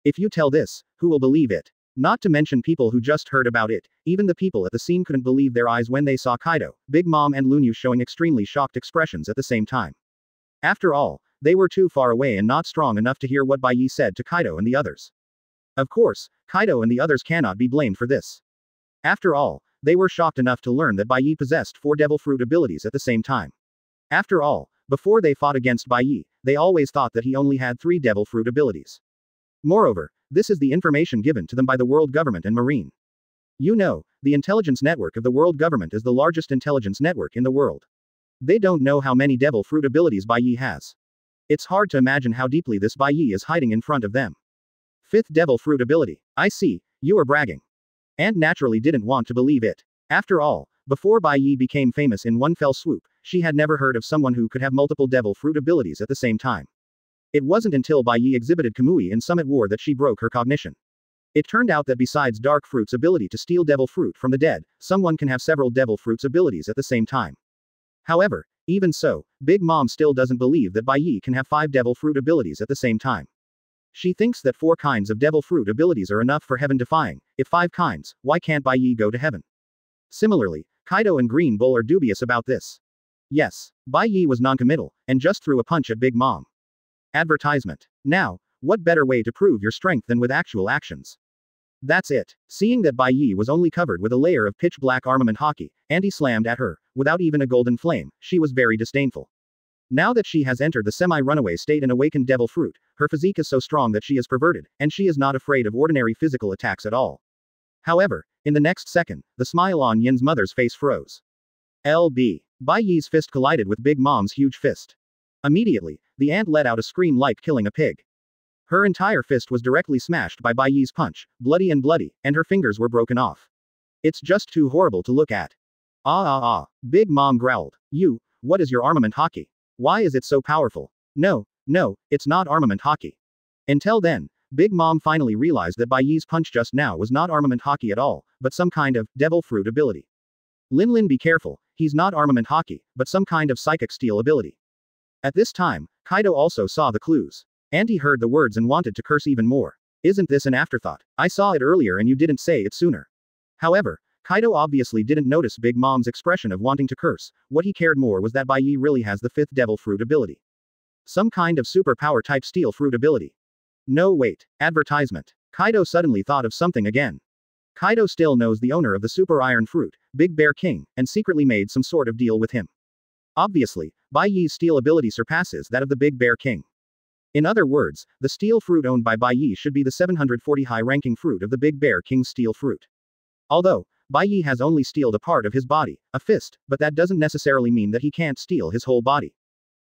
Speaker 1: If you tell this, who will believe it? Not to mention people who just heard about it, even the people at the scene couldn't believe their eyes when they saw Kaido, Big Mom and Lunyu showing extremely shocked expressions at the same time. After all, they were too far away and not strong enough to hear what Bai Ye said to Kaido and the others. Of course, Kaido and the others cannot be blamed for this. After all, they were shocked enough to learn that Bai Ye possessed 4 Devil Fruit abilities at the same time. After all, before they fought against Bai Ye, they always thought that he only had 3 Devil Fruit abilities. Moreover, this is the information given to them by the world government and Marine. You know, the intelligence network of the world government is the largest intelligence network in the world. They don't know how many Devil Fruit abilities Bai Ye has. It's hard to imagine how deeply this Bai Ye is hiding in front of them. 5th Devil Fruit ability. I see, you are bragging. And naturally didn't want to believe it. After all, before Bai Ye became famous in one fell swoop, she had never heard of someone who could have multiple Devil Fruit abilities at the same time. It wasn't until Bai Ye exhibited Kamui in Summit War that she broke her cognition. It turned out that besides Dark Fruit's ability to steal Devil Fruit from the dead, someone can have several Devil Fruit's abilities at the same time. However, even so, Big Mom still doesn't believe that Bai Ye can have 5 Devil Fruit abilities at the same time. She thinks that 4 kinds of Devil Fruit abilities are enough for heaven defying. If 5 kinds, why can't Bai Ye go to heaven? Similarly, Kaido and Green Bull are dubious about this. Yes, Bai Ye was noncommittal, and just threw a punch at Big Mom. Advertisement. Now, what better way to prove your strength than with actual actions? That's it. Seeing that Bai Ye was only covered with a layer of pitch-black armament hockey, Andy slammed at her, without even a golden flame, she was very disdainful. Now that she has entered the semi-runaway state and awakened Devil Fruit, her physique is so strong that she is perverted, and she is not afraid of ordinary physical attacks at all. However, in the next second, the smile on Yin's mother's face froze. LB. Bai Ye's fist collided with Big Mom's huge fist. Immediately, the ant let out a scream like killing a pig. Her entire fist was directly smashed by Bai Ye's punch, bloody, and her fingers were broken off. It's just too horrible to look at. Big Mom growled. What is your armament hockey? Why is it so powerful? No, it's not armament hockey. Until then, Big Mom finally realized that Bai Ye's punch just now was not armament hockey at all, but some kind of Devil Fruit ability. Lin, be careful, he's not armament hockey, but some kind of psychic steel ability. At this time, Kaido also saw the clues. And he heard the words and wanted to curse even more. Isn't this an afterthought? I saw it earlier and you didn't say it sooner. However, Kaido obviously didn't notice Big Mom's expression of wanting to curse. What he cared more was that Bai Ye really has the 5th Devil Fruit ability. Some kind of superpower type steel fruit ability. No wait. Advertisement. Kaido suddenly thought of something again. Kaido still knows the owner of the Super Iron Fruit, Big Bear King, and secretly made some sort of deal with him. Obviously, Bai Ye's steel ability surpasses that of the Big Bear King. In other words, the steel fruit owned by Bai Ye should be the 740 high-ranking fruit of the Big Bear King's steel fruit. Although, Bai Ye has only stealed a part of his body, a fist, but that doesn't necessarily mean that he can't steal his whole body.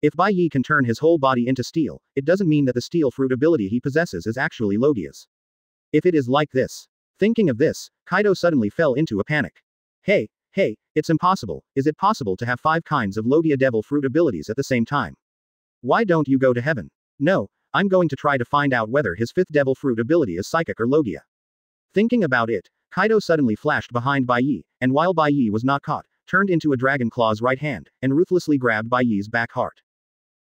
Speaker 1: If Bai Ye can turn his whole body into steel, it doesn't mean that the steel fruit ability he possesses is actually Logia's. If it is like this. Thinking of this, Kaido suddenly fell into a panic. Hey, it's impossible. Is it possible to have 5 kinds of Logia devil fruit abilities at the same time? Why don't you go to heaven? No, I'm going to try to find out whether his 5th devil fruit ability is psychic or Logia. Thinking about it, Kaido suddenly flashed behind Bai Ye, and while Bai Ye was not caught, turned into a Dragon Claw's right hand, and ruthlessly grabbed Bai Ye's back heart.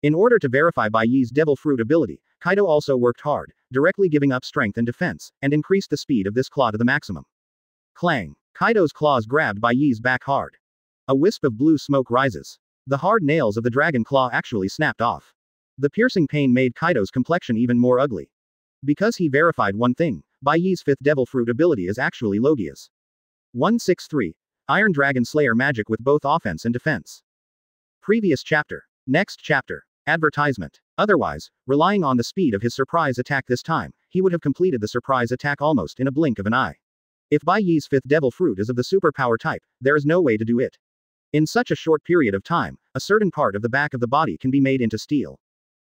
Speaker 1: In order to verify Bai Ye's devil fruit ability, Kaido also worked hard, directly giving up strength and defense, and increased the speed of this claw to the maximum. Clang! Kaido's claws grabbed Bai Ye's back hard. A wisp of blue smoke rises. The hard nails of the dragon claw actually snapped off. The piercing pain made Kaido's complexion even more ugly. Because he verified one thing, Bai Ye's 5th devil fruit ability is actually Logia's. 163. Iron Dragon Slayer magic with both offense and defense. Previous chapter. Next chapter. Advertisement. Otherwise, relying on the speed of his surprise attack this time, he would have completed the surprise attack almost in a blink of an eye. If Bai Ye's 5th devil fruit is of the superpower type, there is no way to do it. In such a short period of time, a certain part of the back of the body can be made into steel.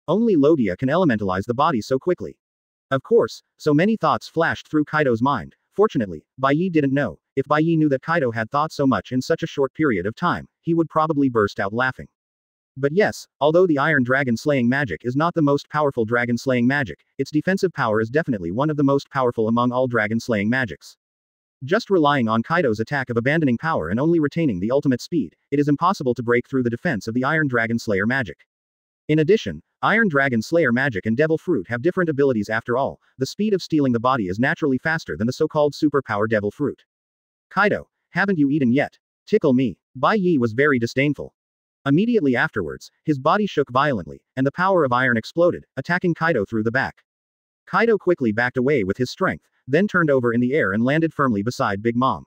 Speaker 1: Only Logia can elementalize the body so quickly. Of course, so many thoughts flashed through Kaido's mind. Fortunately, Bai Ye didn't know. If Bai Ye knew that Kaido had thought so much in such a short period of time, he would probably burst out laughing. But yes, although the Iron Dragon Slaying magic is not the most powerful dragon slaying magic, its defensive power is definitely one of the most powerful among all dragon slaying magics. Just relying on Kaido's attack of abandoning power and only retaining the ultimate speed, it is impossible to break through the defense of the Iron Dragon Slayer magic. In addition, Iron Dragon Slayer magic and Devil Fruit have different abilities after all. The speed of stealing the body is naturally faster than the so-called superpower Devil Fruit. Kaido, haven't you eaten yet? Tickle me. Bai Ye was very disdainful. Immediately afterwards, his body shook violently, and the power of iron exploded, attacking Kaido through the back. Kaido quickly backed away with his strength, then turned over in the air and landed firmly beside Big Mom.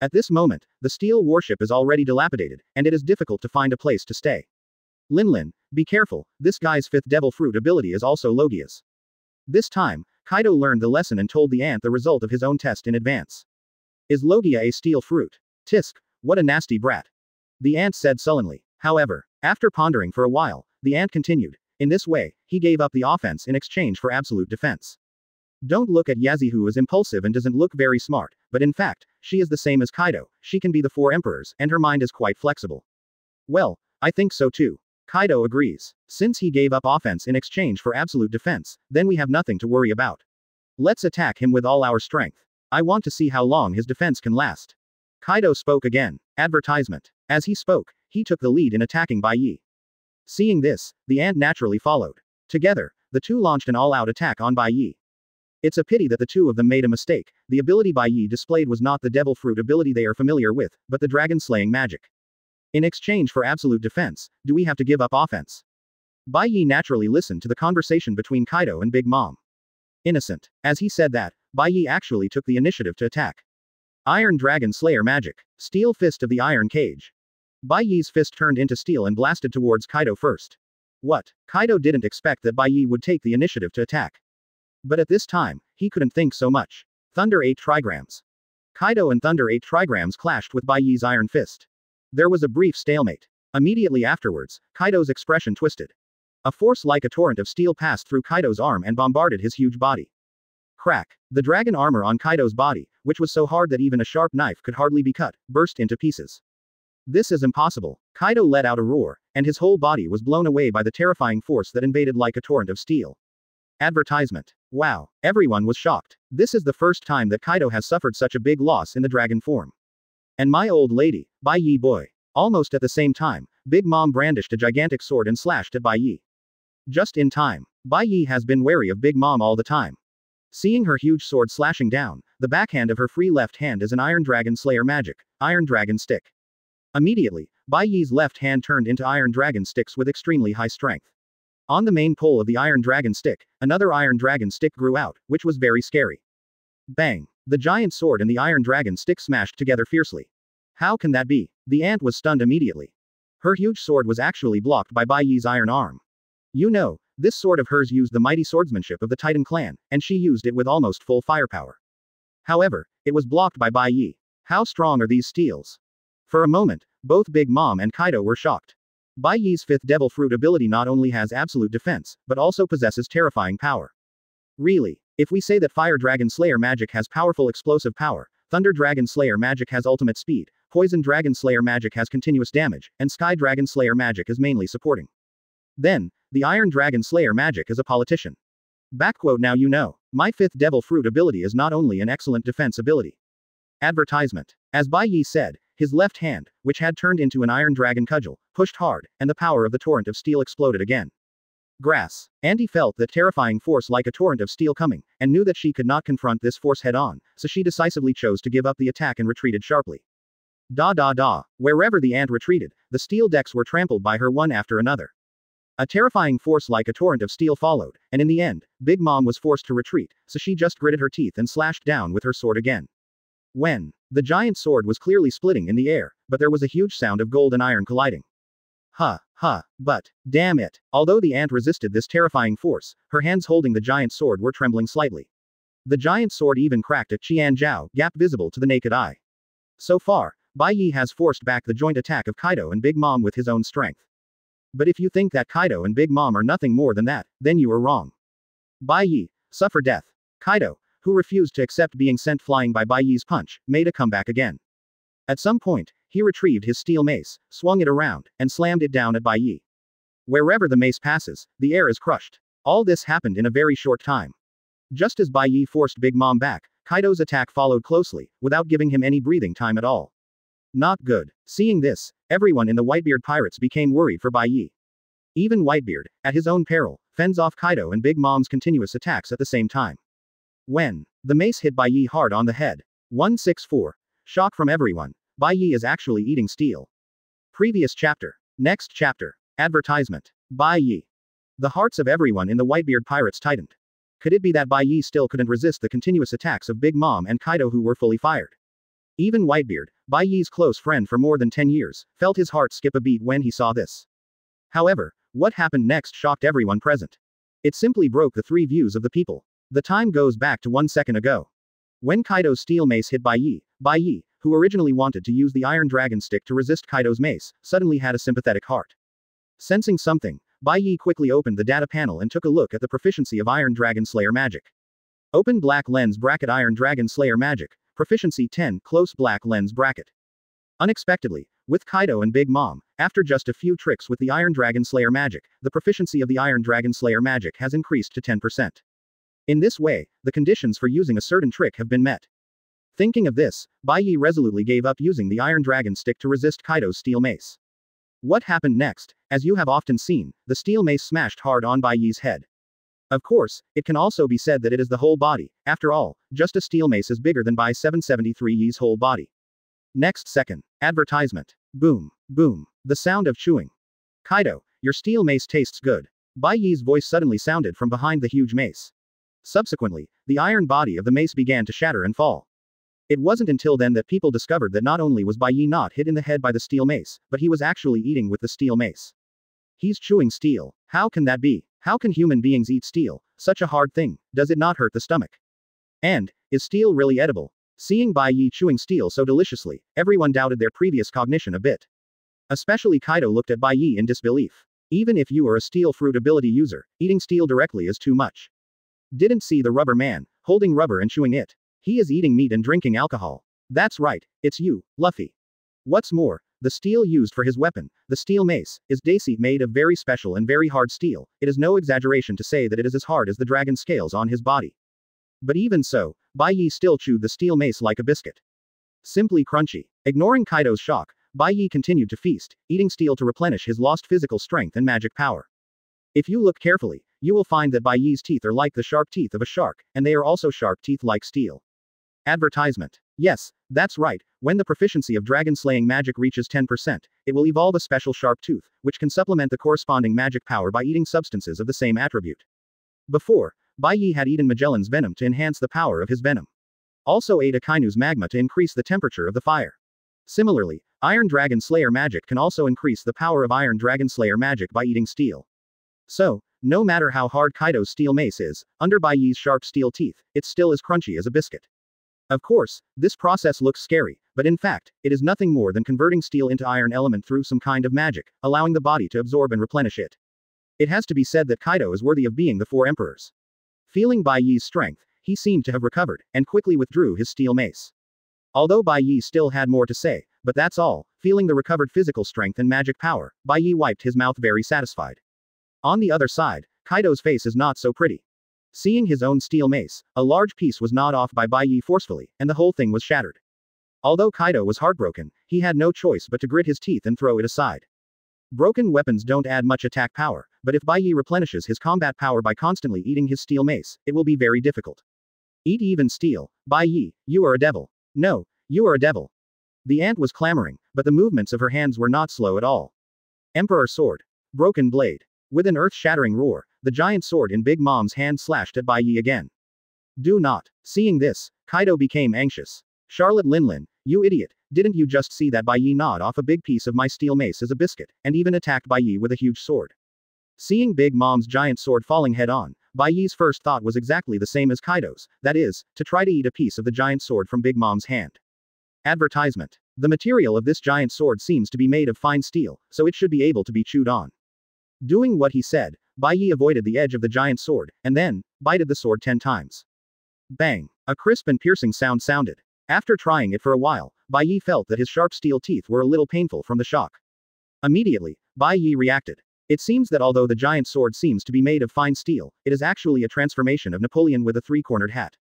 Speaker 1: At this moment, the steel warship is already dilapidated, and it is difficult to find a place to stay. Lin, be careful, this guy's 5th Devil Fruit ability is also Logia's. This time, Kaido learned the lesson and told the ant the result of his own test in advance. Is Logia a steel fruit? Tisk, what a nasty brat. The ant said sullenly. However, after pondering for a while, the ant continued. In this way, he gave up the offense in exchange for absolute defense. Don't look at Yazi, who is impulsive and doesn't look very smart, but in fact, she is the same as Kaido. She can be the 4 emperors, and her mind is quite flexible. Well, I think so too. Kaido agrees. Since he gave up offense in exchange for absolute defense, then we have nothing to worry about. Let's attack him with all our strength. I want to see how long his defense can last. Kaido spoke again. Advertisement. As he spoke, he took the lead in attacking Bai Ye. Seeing this, the ant naturally followed. Together, the two launched an all-out attack on Bai Ye. It's a pity that the two of them made a mistake. The ability Bai Ye displayed was not the Devil Fruit ability they are familiar with, but the dragon slaying magic. In exchange for absolute defense, do we have to give up offense? Bai Ye naturally listened to the conversation between Kaido and Big Mom. Innocent. As he said that, Bai Ye actually took the initiative to attack. Iron Dragon Slayer magic. Steel Fist of the Iron Cage. Bai Ye's fist turned into steel and blasted towards Kaido first. What? Kaido didn't expect that Bai Ye would take the initiative to attack. But at this time, he couldn't think so much. Thunder 8 trigrams. Kaido and Thunder 8 trigrams clashed with Bai Ye's iron fist. There was a brief stalemate. Immediately afterwards, Kaido's expression twisted. A force like a torrent of steel passed through Kaido's arm and bombarded his huge body. Crack. The dragon armor on Kaido's body, which was so hard that even a sharp knife could hardly be cut, burst into pieces. This is impossible. Kaido let out a roar, and his whole body was blown away by the terrifying force that invaded like a torrent of steel. Advertisement. Wow. Everyone was shocked. This is the first time that Kaido has suffered such a big loss in the dragon form. And my old lady, Bai Ye boy. Almost at the same time, Big Mom brandished a gigantic sword and slashed at Bai Ye. Just in time. Bai Ye has been wary of Big Mom all the time. Seeing her huge sword slashing down, the backhand of her free left hand is an Iron Dragon Slayer magic, Iron Dragon Stick. Immediately, Bai Ye's left hand turned into Iron Dragon Sticks with extremely high strength. On the main pole of the Iron Dragon Stick, another Iron Dragon Stick grew out, which was very scary. Bang! The giant sword and the Iron Dragon Stick smashed together fiercely. How can that be? The ant was stunned immediately. Her huge sword was actually blocked by Bai Ye's iron arm. You know, this sword of hers used the mighty swordsmanship of the Titan clan, and she used it with almost full firepower. However, it was blocked by Bai Ye. How strong are these steels? For a moment, both Big Mom and Kaido were shocked. Bai Ye's fifth Devil Fruit ability not only has absolute defense, but also possesses terrifying power. Really? If we say that Fire Dragon Slayer magic has powerful explosive power, Thunder Dragon Slayer magic has ultimate speed, Poison Dragon Slayer magic has continuous damage, and Sky Dragon Slayer magic is mainly supporting, then, the Iron Dragon Slayer magic is a politician. Backquote now you know. My fifth Devil Fruit ability is not only an excellent defense ability. Advertisement. As Bai Ye said, his left hand, which had turned into an Iron Dragon cudgel, pushed hard, and the power of the torrent of steel exploded again. Grass. Andy felt that terrifying force like a torrent of steel coming, and knew that she could not confront this force head-on, so she decisively chose to give up the attack and retreated sharply. Wherever the ant retreated, the steel decks were trampled by her one after another. A terrifying force like a torrent of steel followed, and in the end, Big Mom was forced to retreat, so she just gritted her teeth and slashed down with her sword again. When the giant sword was clearly splitting in the air, but there was a huge sound of gold and iron colliding. But, damn it. Although the ant resisted this terrifying force, her hands holding the giant sword were trembling slightly. The giant sword even cracked a Qianzhao gap visible to the naked eye. So far, Bai Ye has forced back the joint attack of Kaido and Big Mom with his own strength. But if you think that Kaido and Big Mom are nothing more than that, then you are wrong. Bai Ye, suffer death. Kaido, who refused to accept being sent flying by Bai Ye's punch, made a comeback again. At some point, he retrieved his steel mace, swung it around, and slammed it down at Bai Ye. Wherever the mace passes, the air is crushed. All this happened in a very short time. Just as Bai Ye forced Big Mom back, Kaido's attack followed closely, without giving him any breathing time at all. Not good. Seeing this, everyone in the Whitebeard Pirates became worried for Bai Ye. Even Whitebeard, at his own peril, fends off Kaido and Big Mom's continuous attacks at the same time. When the mace hit Bai Ye hard on the head. 164. Shock from everyone. Bai Ye is actually eating steel. Previous chapter. Next chapter. Advertisement. Bai Ye. The hearts of everyone in the Whitebeard Pirates tightened. Could it be that Bai Ye still couldn't resist the continuous attacks of Big Mom and Kaido, who were fully fired? Even Whitebeard, Bai Ye's close friend for more than 10 years, felt his heart skip a beat when he saw this. However, what happened next shocked everyone present. It simply broke the three views of the people. The time goes back to 1 second ago. When Kaido's steel mace hit Bai Ye, who originally wanted to use the Iron Dragon stick to resist Kaido's mace, suddenly had a sympathetic heart. Sensing something, Bai Ye quickly opened the data panel and took a look at the proficiency of Iron Dragon Slayer magic. Open black lens bracket Iron Dragon Slayer magic. Proficiency 10, close black lens bracket. Unexpectedly, with Kaido and Big Mom, after just a few tricks with the Iron Dragon Slayer magic, the proficiency of the Iron Dragon Slayer magic has increased to 10%. In this way, the conditions for using a certain trick have been met. Thinking of this, Bai Ye resolutely gave up using the Iron Dragon stick to resist Kaido's steel mace. What happened next? As you have often seen, the steel mace smashed hard on Bai Ye's head. Of course, it can also be said that it is the whole body. After all, just a steel mace is bigger than Bai 773 Ye's whole body. Next second. Advertisement. Boom. Boom. The sound of chewing. Kaido, your steel mace tastes good. Bai Ye's voice suddenly sounded from behind the huge mace. Subsequently, the iron body of the mace began to shatter and fall. It wasn't until then that people discovered that not only was Bai Ye not hit in the head by the steel mace, but he was actually eating with the steel mace. He's chewing steel. How can that be? How can human beings eat steel? Such a hard thing. Does it not hurt the stomach? And, is steel really edible? Seeing Bai Ye chewing steel so deliciously, everyone doubted their previous cognition a bit. Especially Kaido looked at Bai Ye in disbelief. Even if you are a steel fruit ability user, eating steel directly is too much. Didn't see the rubber man, holding rubber and chewing it. He is eating meat and drinking alcohol. That's right, it's you, Luffy. What's more, the steel used for his weapon, the steel mace, is daisy made of very special and very hard steel. It is no exaggeration to say that it is as hard as the dragon scales on his body. But even so, Bai Ye still chewed the steel mace like a biscuit. Simply crunchy. Ignoring Kaido's shock, Bai Ye continued to feast, eating steel to replenish his lost physical strength and magic power. If you look carefully, you will find that Bai Ye's teeth are like the sharp teeth of a shark, and they are also sharp teeth like steel. Advertisement. Yes, that's right, when the proficiency of dragon slaying magic reaches 10%, it will evolve a special sharp tooth, which can supplement the corresponding magic power by eating substances of the same attribute. Before, Bai Ye had eaten Magellan's venom to enhance the power of his venom. Also ate Akainu's magma to increase the temperature of the fire. Similarly, Iron Dragon Slayer magic can also increase the power of Iron Dragon Slayer magic by eating steel. So, no matter how hard Kaido's steel mace is, under Bai Ye's sharp steel teeth, it's still as crunchy as a biscuit. Of course, this process looks scary, but in fact, it is nothing more than converting steel into iron element through some kind of magic, allowing the body to absorb and replenish it. It has to be said that Kaido is worthy of being the four emperors. Feeling Bai Ye's strength, he seemed to have recovered, and quickly withdrew his steel mace. Although Bai Ye still had more to say, but that's all. Feeling the recovered physical strength and magic power, Bai Ye wiped his mouth very satisfied. On the other side, Kaido's face is not so pretty. Seeing his own steel mace, a large piece was gnawed off by Bai Ye forcefully, and the whole thing was shattered. Although Kaido was heartbroken, he had no choice but to grit his teeth and throw it aside. Broken weapons don't add much attack power, but if Bai Ye replenishes his combat power by constantly eating his steel mace, it will be very difficult. Eat even steel, Bai Ye, you are a devil. No, you are a devil. The ant was clamoring, but the movements of her hands were not slow at all. Emperor Sword. Broken Blade. With an earth-shattering roar, the giant sword in Big Mom's hand slashed at Bai Ye again. Do not. Seeing this, Kaido became anxious. Charlotte Linlin, you idiot, didn't you just see that Bai Ye gnawed off a big piece of my steel mace as a biscuit, and even attacked Bai Ye with a huge sword? Seeing Big Mom's giant sword falling head-on, Bai Ye's first thought was exactly the same as Kaido's, that is, to try to eat a piece of the giant sword from Big Mom's hand. Advertisement. The material of this giant sword seems to be made of fine steel, so it should be able to be chewed on. Doing what he said, Bai Ye avoided the edge of the giant sword, and then, bited the sword 10 times. Bang! A crisp and piercing sound sounded. After trying it for a while, Bai Ye felt that his sharp steel teeth were a little painful from the shock. Immediately, Bai Ye reacted. It seems that although the giant sword seems to be made of fine steel, it is actually a transformation of Napoleon with a three-cornered hat.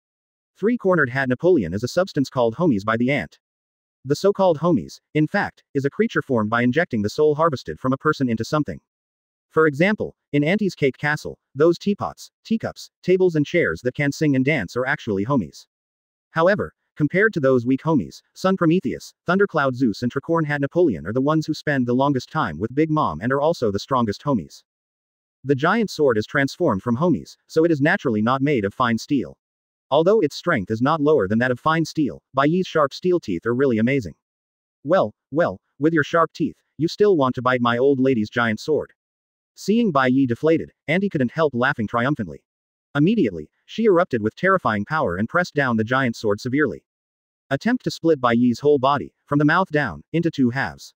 Speaker 1: Three-cornered hat Napoleon is a substance called homies by the ant. The so-called homies, in fact, is a creature formed by injecting the soul harvested from a person into something. For example, in Auntie's Cake Castle, those teapots, teacups, tables and chairs that can sing and dance are actually homies. However, compared to those weak homies, Sun Prometheus, Thundercloud Zeus and Tricorn Hat Napoleon are the ones who spend the longest time with Big Mom and are also the strongest homies. The giant sword is transformed from homies, so it is naturally not made of fine steel. Although its strength is not lower than that of fine steel, Bai Ye's sharp steel teeth are really amazing. Well, with your sharp teeth, you still want to bite my old lady's giant sword. Seeing Bai Ye deflated, Auntie couldn't help laughing triumphantly. Immediately, she erupted with terrifying power and pressed down the giant sword severely. Attempt to split Bai Ye's whole body, from the mouth down, into two halves.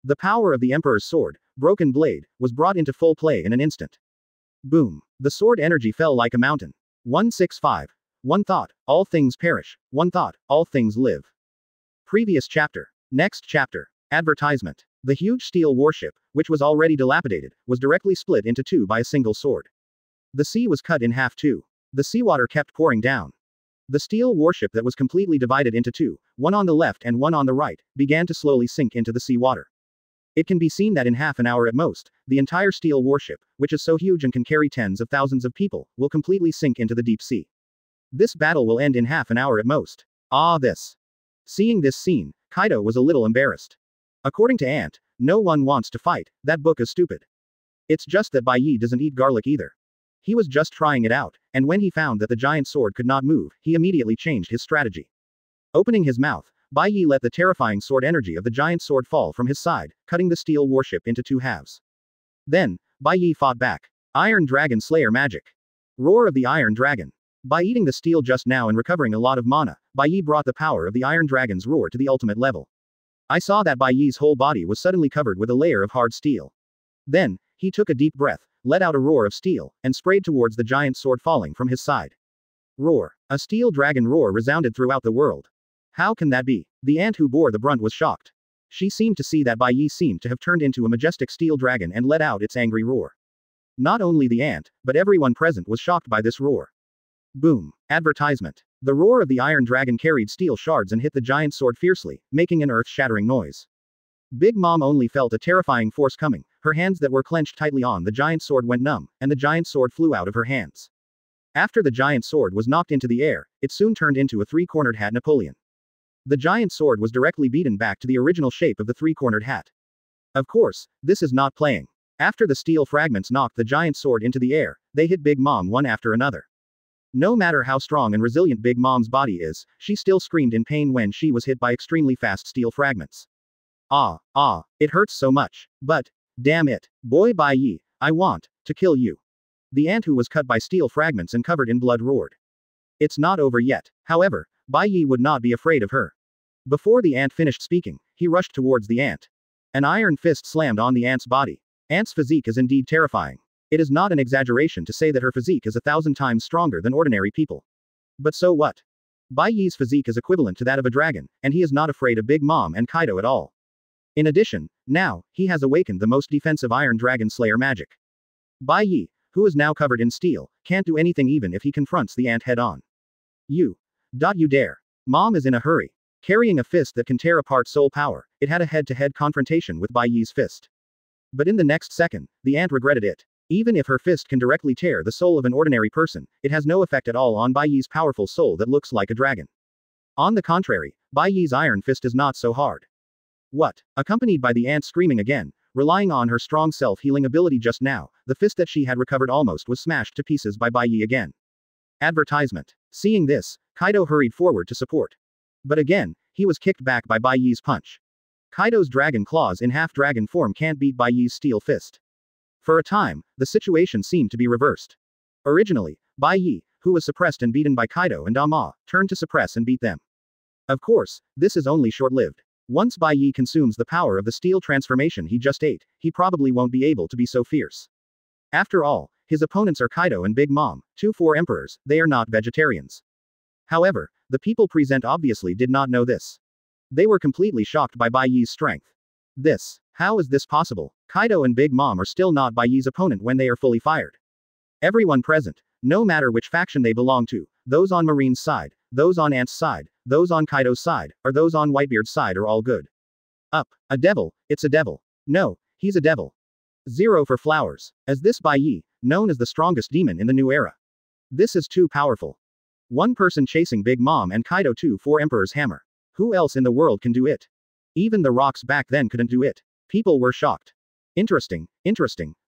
Speaker 1: The power of the Emperor's sword, Broken Blade, was brought into full play in an instant. Boom. The sword energy fell like a mountain. 165. One thought, all things perish. One thought, all things live. Previous chapter. Next chapter. Advertisement. The huge steel warship, which was already dilapidated, was directly split into two by a single sword. The sea was cut in half too. The seawater kept pouring down. The steel warship that was completely divided into two, one on the left and one on the right, began to slowly sink into the seawater. It can be seen that in half an hour at most, the entire steel warship, which is so huge and can carry tens of thousands of people, will completely sink into the deep sea. This battle will end in half an hour at most. Seeing this scene, Kaido was a little embarrassed. According to Ant, no one wants to fight, that book is stupid. It's just that Bai Ye doesn't eat garlic either. He was just trying it out, and when he found that the giant sword could not move, he immediately changed his strategy. Opening his mouth, Bai Ye let the terrifying sword energy of the giant sword fall from his side, cutting the steel warship into two halves. Then, Bai Ye fought back. Iron Dragon Slayer Magic. Roar of the Iron Dragon. By eating the steel just now and recovering a lot of mana, Bai Ye brought the power of the Iron Dragon's roar to the ultimate level. I saw that Bai Ye's whole body was suddenly covered with a layer of hard steel. Then, he took a deep breath, let out a roar of steel, and sprayed towards the giant sword falling from his side. Roar. A steel dragon roar resounded throughout the world. How can that be? The ant who bore the brunt was shocked. She seemed to see that Bai Ye seemed to have turned into a majestic steel dragon and let out its angry roar. Not only the ant, but everyone present was shocked by this roar. Boom. Advertisement. The roar of the Iron Dragon carried steel shards and hit the giant sword fiercely, making an earth-shattering noise. Big Mom only felt a terrifying force coming. Her hands that were clenched tightly on the giant sword went numb, and the giant sword flew out of her hands. After the giant sword was knocked into the air, it soon turned into a three-cornered hat Napoleon. The giant sword was directly beaten back to the original shape of the three-cornered hat. Of course, this is not playing. After the steel fragments knocked the giant sword into the air, they hit Big Mom one after another. No matter how strong and resilient Big Mom's body is, she still screamed in pain when she was hit by extremely fast steel fragments. It hurts so much. But, damn it, boy Bai Ye, I want to kill you. The ant who was cut by steel fragments and covered in blood roared. It's not over yet. However, Bai Ye would not be afraid of her. Before the ant finished speaking, he rushed towards the ant. An iron fist slammed on the ant's body. Ant's physique is indeed terrifying. It is not an exaggeration to say that her physique is 1,000 times stronger than ordinary people. But so what? Bai Ye's physique is equivalent to that of a dragon, and he is not afraid of Big Mom and Kaido at all. In addition, now, he has awakened the most defensive Iron Dragon Slayer magic. Bai Ye, who is now covered in steel, can't do anything even if he confronts the ant head-on. You dare. Mom is in a hurry. Carrying a fist that can tear apart soul power, it had a head-to-head confrontation with Bai Ye's fist. But in the next second, the ant regretted it. Even if her fist can directly tear the soul of an ordinary person, it has no effect at all on Bai Ye's powerful soul that looks like a dragon. On the contrary, Bai Ye's iron fist is not so hard. What? Accompanied by the ant screaming again, relying on her strong self-healing ability just now, the fist that she had recovered almost was smashed to pieces by Bai Ye again. Advertisement. Seeing this, Kaido hurried forward to support. But again, he was kicked back by Bai Ye's punch. Kaido's dragon claws in half-dragon form can't beat Bai Ye's steel fist. For a time, the situation seemed to be reversed. Originally, Bai Ye, who was suppressed and beaten by Kaido and Dama, turned to suppress and beat them. Of course, this is only short-lived. Once Bai Ye consumes the power of the steel transformation he just ate, he probably won't be able to be so fierce. After all, his opponents are Kaido and Big Mom, 2 four emperors, they are not vegetarians. However, the people present obviously did not know this. They were completely shocked by Bai Ye's strength. How is this possible? Kaido and Big Mom are still not Bai Ye's opponent when they are fully fired. Everyone present, no matter which faction they belong to, those on Marine's side, those on Ant's side, those on Kaido's side, or those on Whitebeard's side are all good. Up. A devil, it's a devil. No, he's a devil. 0 for flowers. As this Bai Ye, known as the strongest demon in the new era. This is too powerful. One person chasing Big Mom and Kaido 2 four emperors hammer. Who else in the world can do it? Even the rocks back then couldn't do it. People were shocked. Interesting.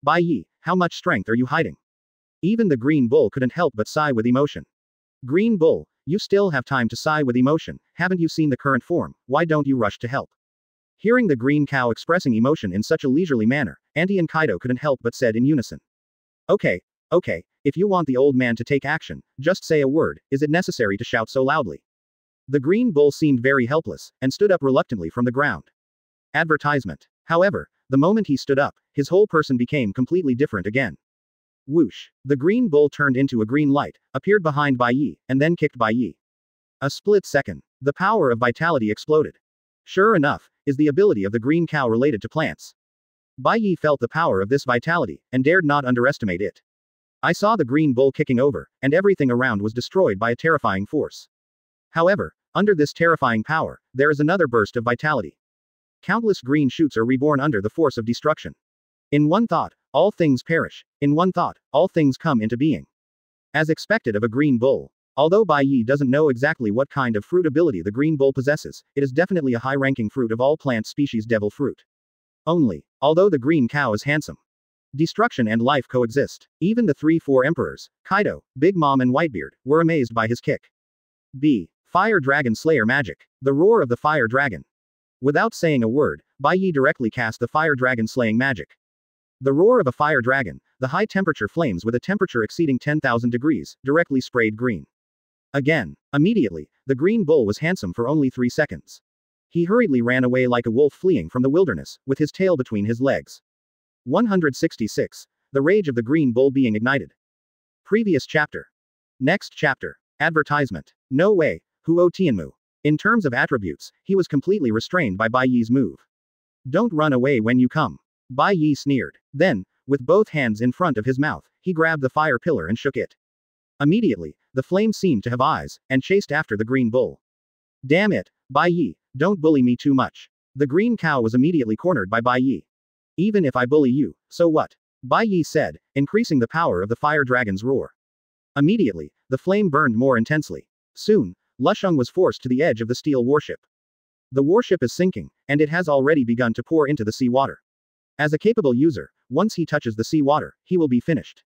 Speaker 1: Bai Ye, how much strength are you hiding? Even the Green Bull couldn't help but sigh with emotion. Green Bull, you still have time to sigh with emotion, haven't you seen the current form, why don't you rush to help? Hearing the green cow expressing emotion in such a leisurely manner, Auntie and Kaido couldn't help but said in unison. Okay, if you want the old man to take action, just say a word, is it necessary to shout so loudly? The Green Bull seemed very helpless, and stood up reluctantly from the ground. Advertisement. However, the moment he stood up, his whole person became completely different again. Whoosh. The Green Bull turned into a green light, appeared behind Bai Ye, and then kicked Bai Ye. A split second. The power of vitality exploded. Sure enough, is the ability of the green cow related to plants. Bai Ye felt the power of this vitality, and dared not underestimate it. I saw the Green Bull kicking over, and everything around was destroyed by a terrifying force. However, under this terrifying power, there is another burst of vitality. Countless green shoots are reborn under the force of destruction. In one thought, all things perish. In one thought, all things come into being. As expected of a Green Bull. Although Bai Ye doesn't know exactly what kind of fruit ability the Green Bull possesses, it is definitely a high-ranking fruit of all plant species devil fruit. Although the green cow is handsome. Destruction and life coexist. Even the 3 four emperors, Kaido, Big Mom and Whitebeard, were amazed by his kick. Fire Dragon Slayer magic. The roar of the Fire Dragon. Without saying a word, Bai Ye directly cast the Fire Dragon slaying magic. The roar of a fire dragon, the high-temperature flames with a temperature exceeding 10,000 degrees, directly sprayed green. Again. Immediately, the Green Bull was handsome for only 3 seconds. He hurriedly ran away like a wolf fleeing from the wilderness, with his tail between his legs. 166. The Rage of the Green Bull being ignited. Previous chapter. Next chapter. Advertisement. No way, Huo Tianmu. In terms of attributes, he was completely restrained by Bai Ye's move. Don't run away when you come. Bai Ye sneered. Then, with both hands in front of his mouth, he grabbed the fire pillar and shook it. Immediately, the flame seemed to have eyes, and chased after the Green Bull. Damn it, Bai Ye, don't bully me too much. The green cow was immediately cornered by Bai Ye. Even if I bully you, so what? Bai Ye said, increasing the power of the fire dragon's roar. Immediately, the flame burned more intensely. Soon, Lusheng was forced to the edge of the steel warship. The warship is sinking, and it has already begun to pour into the sea water. As a capable user, once he touches the sea water, he will be finished.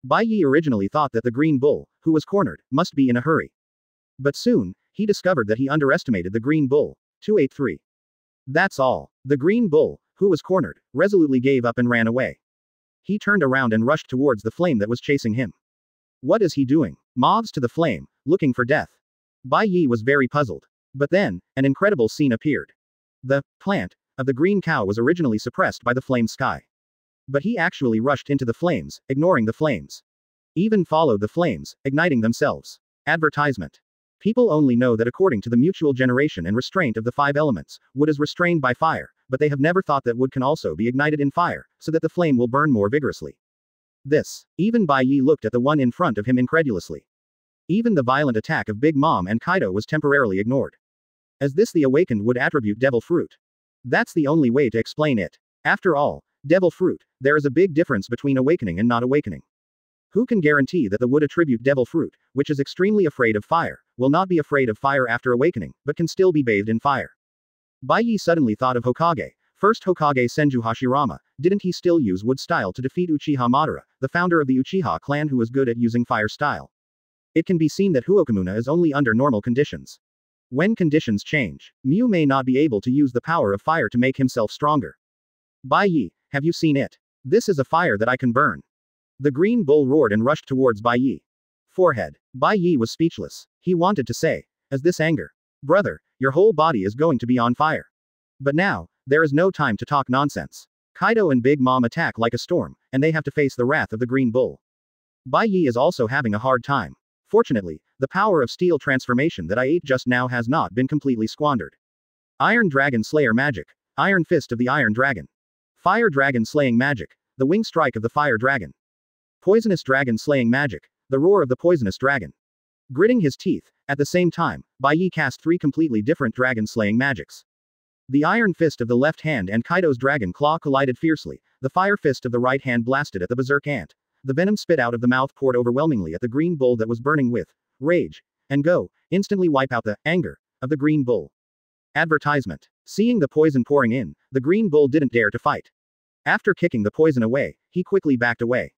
Speaker 1: Bai Ye originally thought that the Green Bull, who was cornered, must be in a hurry. But soon, he discovered that he underestimated the Green Bull. 283. That's all. The Green Bull, who was cornered, resolutely gave up and ran away. He turned around and rushed towards the flame that was chasing him. What is he doing? Moves to the flame, looking for death. Bai Ye was very puzzled. But then, an incredible scene appeared. The plant of the green cow was originally suppressed by the flame sky. But he actually rushed into the flames, ignoring the flames. Even followed the flames, igniting themselves. Advertisement. People only know that according to the mutual generation and restraint of the 5 elements, wood is restrained by fire, but they have never thought that wood can also be ignited in fire, so that the flame will burn more vigorously. Even Bai Ye looked at the one in front of him incredulously. Even the violent attack of Big Mom and Kaido was temporarily ignored. As this the awakened would attribute devil fruit. That's the only way to explain it. After all, devil fruit, there is a big difference between awakening and not awakening. Who can guarantee that the would attribute devil fruit, which is extremely afraid of fire, will not be afraid of fire after awakening, but can still be bathed in fire? Bai Ye suddenly thought of Hokage. First Hokage Senju Hashirama, didn't he still use wood style to defeat Uchiha Madara, the founder of the Uchiha clan who was good at using fire style? It can be seen that Huokamuna is only under normal conditions. When conditions change, Mu may not be able to use the power of fire to make himself stronger. Bai Ye, have you seen it? This is a fire that I can burn. The green bull roared and rushed towards Bai Ye. Forehead. Bai Ye was speechless. He wanted to say, as this anger. Brother, your whole body is going to be on fire. But now, there is no time to talk nonsense. Kaido and Big Mom attack like a storm, and they have to face the wrath of the green bull. Bai Ye is also having a hard time. Fortunately, the power of steel transformation that I ate just now has not been completely squandered. Iron Dragon Slayer Magic. Iron Fist of the Iron Dragon. Fire Dragon Slaying Magic. The Wing Strike of the Fire Dragon. Poisonous Dragon Slaying Magic. The Roar of the Poisonous Dragon. Gritting his teeth, at the same time, Bai Ye cast 3 completely different dragon slaying magics. The Iron Fist of the left hand and Kaido's Dragon Claw collided fiercely, the Fire Fist of the right hand blasted at the Berserk Ant. The venom spit out of the mouth poured overwhelmingly at the green bull that was burning with rage, and go, instantly wipe out the anger of the green bull. Advertisement. Seeing the poison pouring in, the green bull didn't dare to fight. After kicking the poison away, he quickly backed away.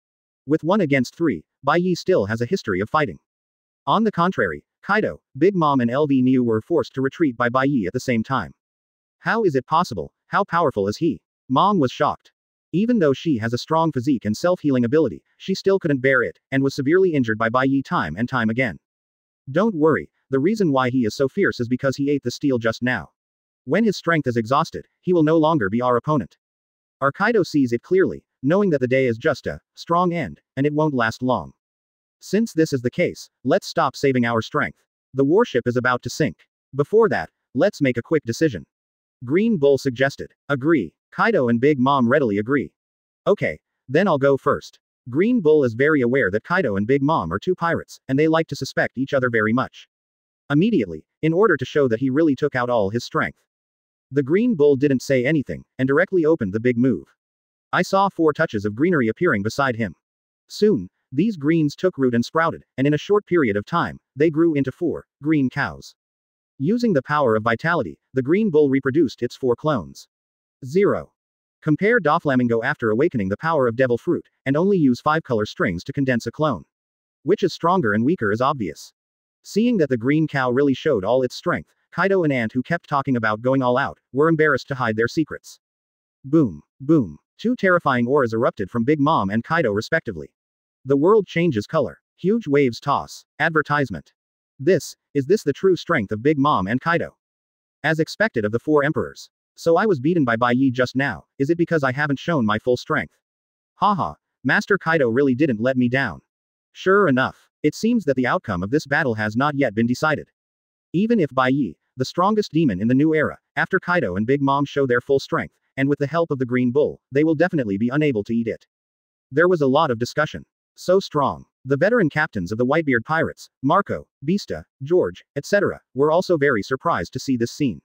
Speaker 1: With 1 against 3, Bai Ye still has a history of fighting. On the contrary, Kaido, Big Mom and LV Niu were forced to retreat by Bai Ye at the same time. How is it possible? How powerful is he? Mom was shocked. Even though she has a strong physique and self-healing ability, she still couldn't bear it, and was severely injured by Bai Ye time and time again. Don't worry, the reason why he is so fierce is because he ate the steel just now. When his strength is exhausted, he will no longer be our opponent. Our Kaido sees it clearly, knowing that the day is just a strong end, and it won't last long. Since this is the case, let's stop saving our strength. The warship is about to sink. Before that, let's make a quick decision. Green Bull suggested. Agree. Kaido and Big Mom readily agree. Okay, then I'll go first. Green Bull is very aware that Kaido and Big Mom are 2 pirates, and they like to suspect each other very much. Immediately, in order to show that he really took out all his strength. The Green Bull didn't say anything, and directly opened the big move. I saw 4 touches of greenery appearing beside him. Soon, these greens took root and sprouted, and in a short period of time, they grew into 4 green cows. Using the power of vitality, the Green Bull reproduced its 4 clones. 0. Compare Doflamingo after awakening the power of Devil Fruit, and only use 5 color strings to condense a clone. Which is stronger and weaker is obvious. Seeing that the green cow really showed all its strength, Kaido and Ant, who kept talking about going all out, were embarrassed to hide their secrets. Boom. Boom. 2 terrifying auras erupted from Big Mom and Kaido respectively. The world changes color. Huge waves toss. Advertisement. Is this the true strength of Big Mom and Kaido? As expected of the 4 emperors. So I was beaten by Bai Ye just now, is it because I haven't shown my full strength? Haha, Master Kaido really didn't let me down. Sure enough, it seems that the outcome of this battle has not yet been decided. Even if Bai Ye, the strongest demon in the new era, after Kaido and Big Mom show their full strength, and with the help of the Green Bull, they will definitely be unable to eat it. There was a lot of discussion. So strong. The veteran captains of the Whitebeard Pirates, Marco, Beasta, George, etc., were also very surprised to see this scene.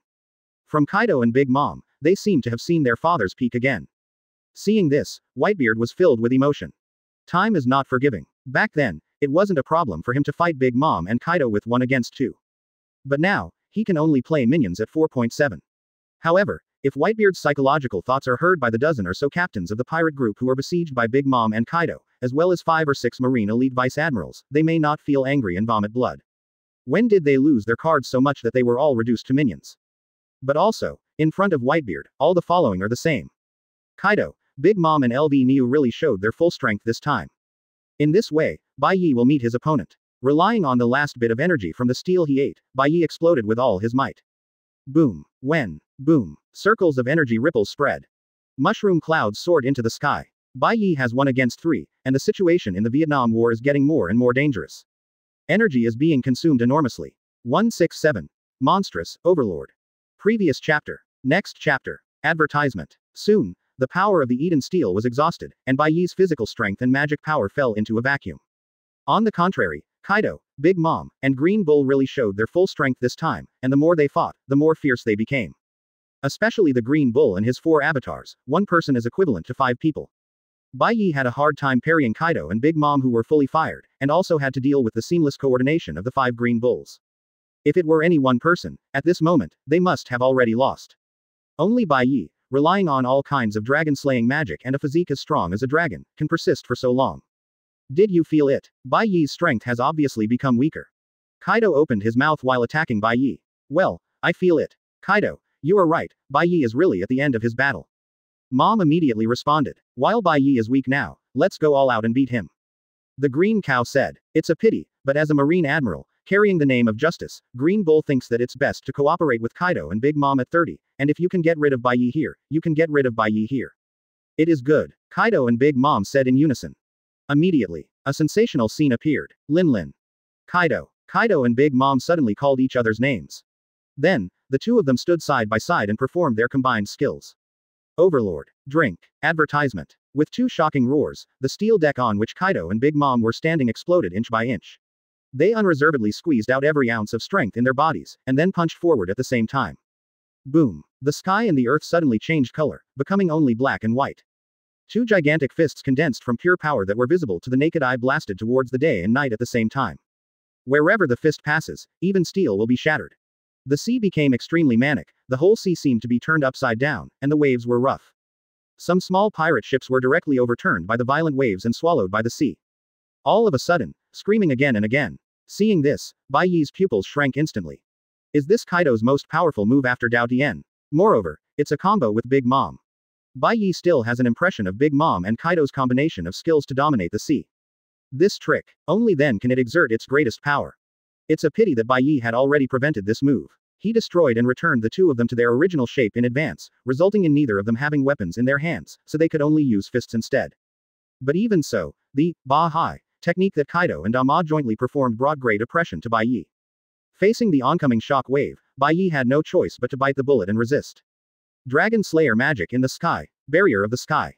Speaker 1: From Kaido and Big Mom, they seemed to have seen their father's peak again. Seeing this, Whitebeard was filled with emotion. Time is not forgiving. Back then, it wasn't a problem for him to fight Big Mom and Kaido with 1 against 2. But now, he can only play minions at 4.7. However, if Whitebeard's psychological thoughts are heard by the dozen or so captains of the pirate group who are besieged by Big Mom and Kaido, as well as 5 or 6 Marine elite vice admirals, they may not feel angry and vomit blood. When did they lose their cards so much that they were all reduced to minions? But also, in front of Whitebeard, all the following are the same. Kaido, Big Mom and LV Niu really showed their full strength this time. In this way, Bai Ye will meet his opponent. Relying on the last bit of energy from the steel he ate, Bai Ye exploded with all his might. Boom. When. Boom. Circles of energy ripples spread. Mushroom clouds soared into the sky. Bai Ye has 1 against 3, and the situation in the Vietnam War is getting more and more dangerous. Energy is being consumed enormously. 167. Monstrous, Overlord. Previous chapter. Next chapter. Advertisement. Soon, the power of the Eden steel was exhausted, and Bai Ye's physical strength and magic power fell into a vacuum. On the contrary, Kaido, Big Mom, and Green Bull really showed their full strength this time, and the more they fought, the more fierce they became. Especially the Green Bull and his 4 avatars, 1 person is equivalent to 5 people. Bai Ye had a hard time parrying Kaido and Big Mom, who were fully fired, and also had to deal with the seamless coordination of the 5 Green Bulls. If it were any one person, at this moment, they must have already lost. Only Bai Ye, relying on all kinds of dragon-slaying magic and a physique as strong as a dragon, can persist for so long. Did you feel it? Bai Ye's strength has obviously become weaker. Kaido opened his mouth while attacking Bai Ye. Well, I feel it. Kaido, you are right, Bai Ye is really at the end of his battle. Mom immediately responded. While Bai Ye is weak now, let's go all out and beat him. The Green Cow said. It's a pity, but as a Marine Admiral, carrying the name of Justice, Green Bull thinks that it's best to cooperate with Kaido and Big Mom at 30, and if you can get rid of Bai Ye here, you can get rid of Bai Ye here. It is good, Kaido and Big Mom said in unison. Immediately, a sensational scene appeared. Lin. Kaido and Big Mom suddenly called each other's names. Then, the two of them stood side by side and performed their combined skills. Overlord. Drink. Advertisement. With 2 shocking roars, the steel deck on which Kaido and Big Mom were standing exploded inch by inch. They unreservedly squeezed out every ounce of strength in their bodies, and then punched forward at the same time. Boom. The sky and the earth suddenly changed color, becoming only black and white. 2 gigantic fists condensed from pure power that were visible to the naked eye blasted towards the day and night at the same time. Wherever the fist passes, even steel will be shattered. The sea became extremely manic, the whole sea seemed to be turned upside down, and the waves were rough. Some small pirate ships were directly overturned by the violent waves and swallowed by the sea. All of a sudden, screaming again and again. Seeing this, Bai Ye's pupils shrank instantly. Is this Kaido's most powerful move after Dao Tien? Moreover, it's a combo with Big Mom. Bai Ye still has an impression of Big Mom and Kaido's combination of skills to dominate the sea. This trick, only then can it exert its greatest power. It's a pity that Bai Ye had already prevented this move. He destroyed and returned the 2 of them to their original shape in advance, resulting in neither of them having weapons in their hands, so they could only use fists instead. But even so, the Bai Ye technique that Kaido and Dama jointly performed brought great oppression to Bai Ye. Facing the oncoming shock wave, Bai Ye had no choice but to bite the bullet and resist. Dragon Slayer magic in the sky. Barrier of the sky.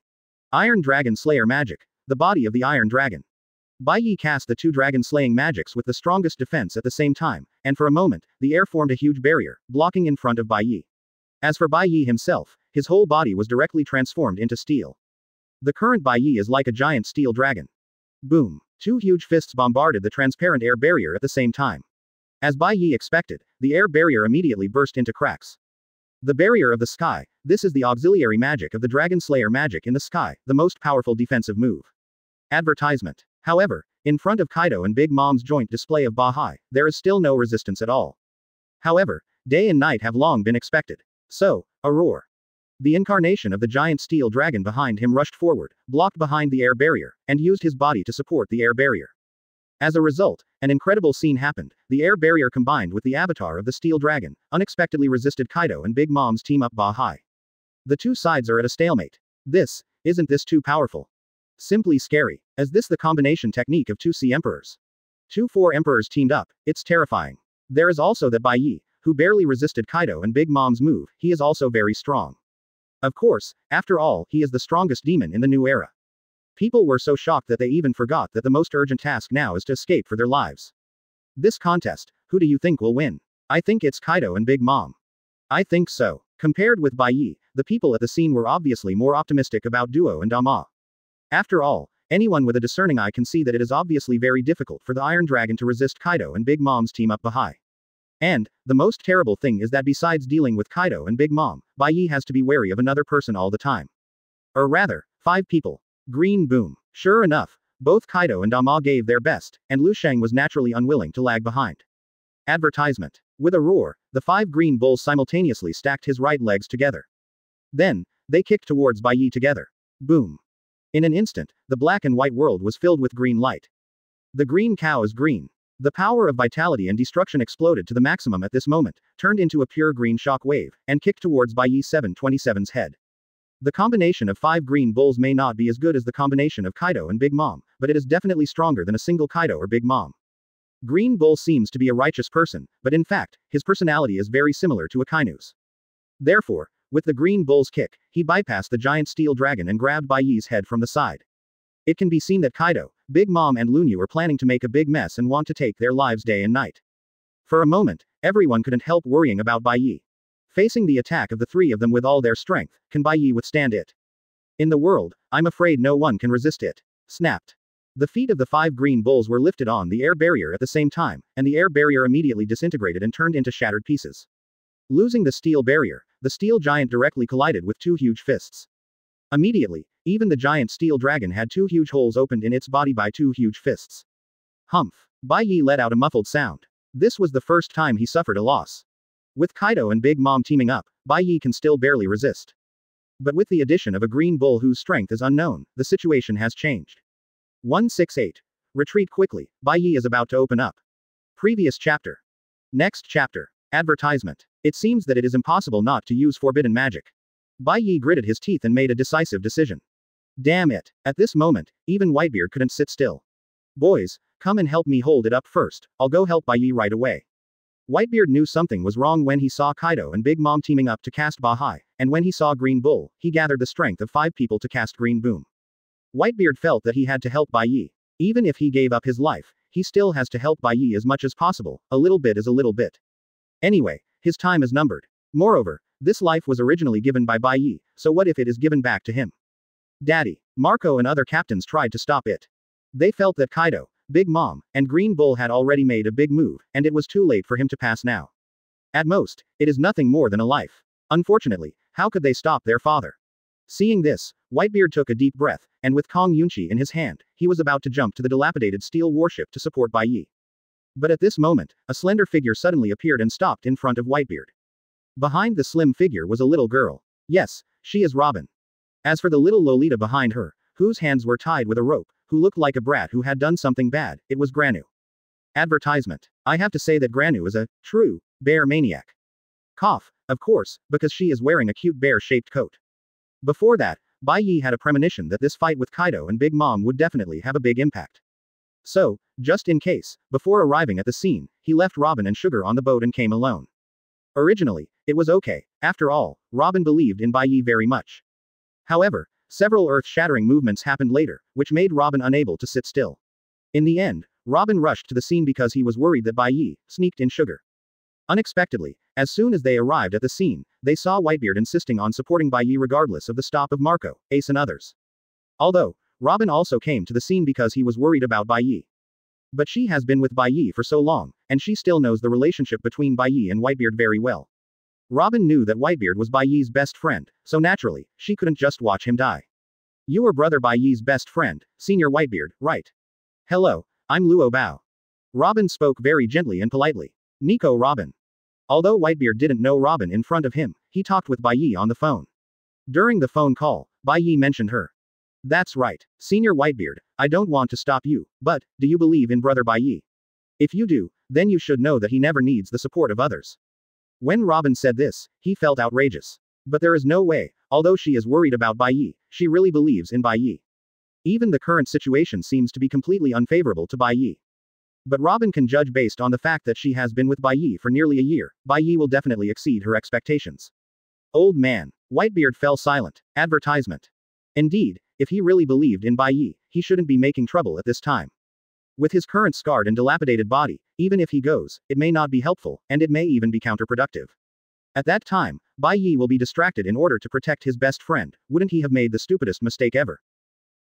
Speaker 1: Iron Dragon Slayer magic. The body of the Iron Dragon. Bai Ye cast the 2 dragon-slaying magics with the strongest defense at the same time, and for a moment, the air formed a huge barrier, blocking in front of Bai Ye. As for Bai Ye himself, his whole body was directly transformed into steel. The current Bai Ye is like a giant steel dragon. Boom. 2 huge fists bombarded the transparent air barrier at the same time. As Bai Ye expected, the air barrier immediately burst into cracks. The barrier of the sky. This is the auxiliary magic of the Dragon Slayer magic in the sky, the most powerful defensive move. Advertisement. However, in front of Kaido and Big Mom's joint display of Bai Ye, there is still no resistance at all. However, day and night have long been expected. So, a roar. The incarnation of the giant steel dragon behind him rushed forward, blocked behind the air barrier, and used his body to support the air barrier. As a result, an incredible scene happened. The air barrier combined with the avatar of the steel dragon, unexpectedly resisted Kaido and Big Mom's team-up Bai Ye. The 2 sides are at a stalemate. Isn't this too powerful? Simply scary. Is this the combination technique of 2 Sea Emperors? 2 4 Emperors teamed up, it's terrifying. There is also that Bai Ye, who barely resisted Kaido and Big Mom's move, he is also very strong. Of course, after all, he is the strongest demon in the new era. People were so shocked that they even forgot that the most urgent task now is to escape for their lives. This contest, who do you think will win? I think it's Kaido and Big Mom. I think so. Compared with Bai Ye, the people at the scene were obviously more optimistic about Duo and Dama. After all, anyone with a discerning eye can see that it is obviously very difficult for the Iron Dragon to resist Kaido and Big Mom's team-up Bai Ye. And, the most terrible thing is that besides dealing with Kaido and Big Mom, Bai Ye has to be wary of another person all the time. Or rather, 5 people. Green boom. Sure enough, both Kaido and Dama gave their best, and Lu Sheng was naturally unwilling to lag behind. Advertisement. With a roar, the 5 green bulls simultaneously stacked his right legs together. Then, they kicked towards Bai Ye together. Boom. In an instant, the black and white world was filled with green light. The green cow is green. The power of vitality and destruction exploded to the maximum at this moment, turned into a pure green shock wave, and kicked towards Bai Ye 727's head. The combination of 5 green bulls may not be as good as the combination of Kaido and Big Mom, but it is definitely stronger than a single Kaido or Big Mom. Green Bull seems to be a righteous person, but in fact, his personality is very similar to Akainu's. Therefore, with the Green Bull's kick, he bypassed the giant steel dragon and grabbed Bai Ye's head from the side. It can be seen that Kaido, Big Mom and Lunyu are planning to make a big mess and want to take their lives day and night. For a moment, everyone couldn't help worrying about Bai Ye. Facing the attack of the 3 of them with all their strength, can Bai Ye withstand it? In the world, I'm afraid no one can resist it. Snapped. The feet of the 5 green bulls were lifted on the air barrier at the same time, and the air barrier immediately disintegrated and turned into shattered pieces. Losing the steel barrier, the steel giant directly collided with 2 huge fists. Immediately, even the giant steel dragon had 2 huge holes opened in its body by 2 huge fists. Humph. Bai Ye let out a muffled sound. This was the first time he suffered a loss. With Kaido and Big Mom teaming up, Bai Ye can still barely resist. But with the addition of a green bull whose strength is unknown, the situation has changed. 168. Retreat quickly, Bai Ye is about to open up. Previous chapter. Next chapter. Advertisement. It seems that it is impossible not to use forbidden magic. Bai Ye gritted his teeth and made a decisive decision. Damn it. At this moment, even Whitebeard couldn't sit still. Boys, come and help me hold it up first, I'll go help Bai Ye right away. Whitebeard knew something was wrong when he saw Kaido and Big Mom teaming up to cast Bahai, and when he saw Green Bull, he gathered the strength of 5 people to cast Green Boom. Whitebeard felt that he had to help Bai Ye. Even if he gave up his life, he still has to help Bai Ye as much as possible, a little bit is a little bit. Anyway, his time is numbered. Moreover, this life was originally given by Bai Ye, so what if it is given back to him? Daddy. Marco and other captains tried to stop it. They felt that Kaido, Big Mom, and Green Bull had already made a big move, and it was too late for him to pass now. At most, it is nothing more than a life. Unfortunately, how could they stop their father? Seeing this, Whitebeard took a deep breath, and with Kong Yunchi in his hand, he was about to jump to the dilapidated steel warship to support Bai Ye. But at this moment, a slender figure suddenly appeared and stopped in front of Whitebeard. Behind the slim figure was a little girl. Yes, she is Robin. As for the little Lolita behind her, whose hands were tied with a rope, who looked like a brat who had done something bad, it was Granu. Advertisement. I have to say that Granu is a true bear maniac. Cough, of course, because she is wearing a cute bear-shaped coat. Before that, Bai Ye had a premonition that this fight with Kaido and Big Mom would definitely have a big impact. So, just in case, before arriving at the scene, he left Robin and Sugar on the boat and came alone. Originally, it was okay. After all, Robin believed in Bai Ye very much. However, several earth-shattering movements happened later, which made Robin unable to sit still. In the end, Robin rushed to the scene because he was worried that Bai Ye sneaked in Sugar. Unexpectedly, as soon as they arrived at the scene, they saw Whitebeard insisting on supporting Bai Ye regardless of the stop of Marco, Ace and others. Although, Robin also came to the scene because he was worried about Bai Ye. But she has been with Bai Ye for so long, and she still knows the relationship between Bai Ye and Whitebeard very well. Robin knew that Whitebeard was Bai Ye's best friend, so naturally, she couldn't just watch him die. You are brother Bai Ye's best friend, Senior Whitebeard, right? Hello, I'm Luo Bao. Robin spoke very gently and politely. Nico Robin. Although Whitebeard didn't know Robin in front of him, he talked with Bai Ye on the phone. During the phone call, Bai Ye mentioned her. That's right, Senior Whitebeard, I don't want to stop you, but, do you believe in brother Bai Ye? If you do, then you should know that he never needs the support of others. When Robin said this, he felt outrageous. But there is no way, although she is worried about Bai Ye, she really believes in Bai Ye. Even the current situation seems to be completely unfavorable to Bai Ye. But Robin can judge based on the fact that she has been with Bai Ye for nearly a year, Bai Ye will definitely exceed her expectations. Old man. Whitebeard fell silent. Advertisement. Indeed, if he really believed in Bai Ye, he shouldn't be making trouble at this time. With his current scarred and dilapidated body, even if he goes, it may not be helpful, and it may even be counterproductive. At that time, Bai Ye will be distracted in order to protect his best friend, wouldn't he have made the stupidest mistake ever?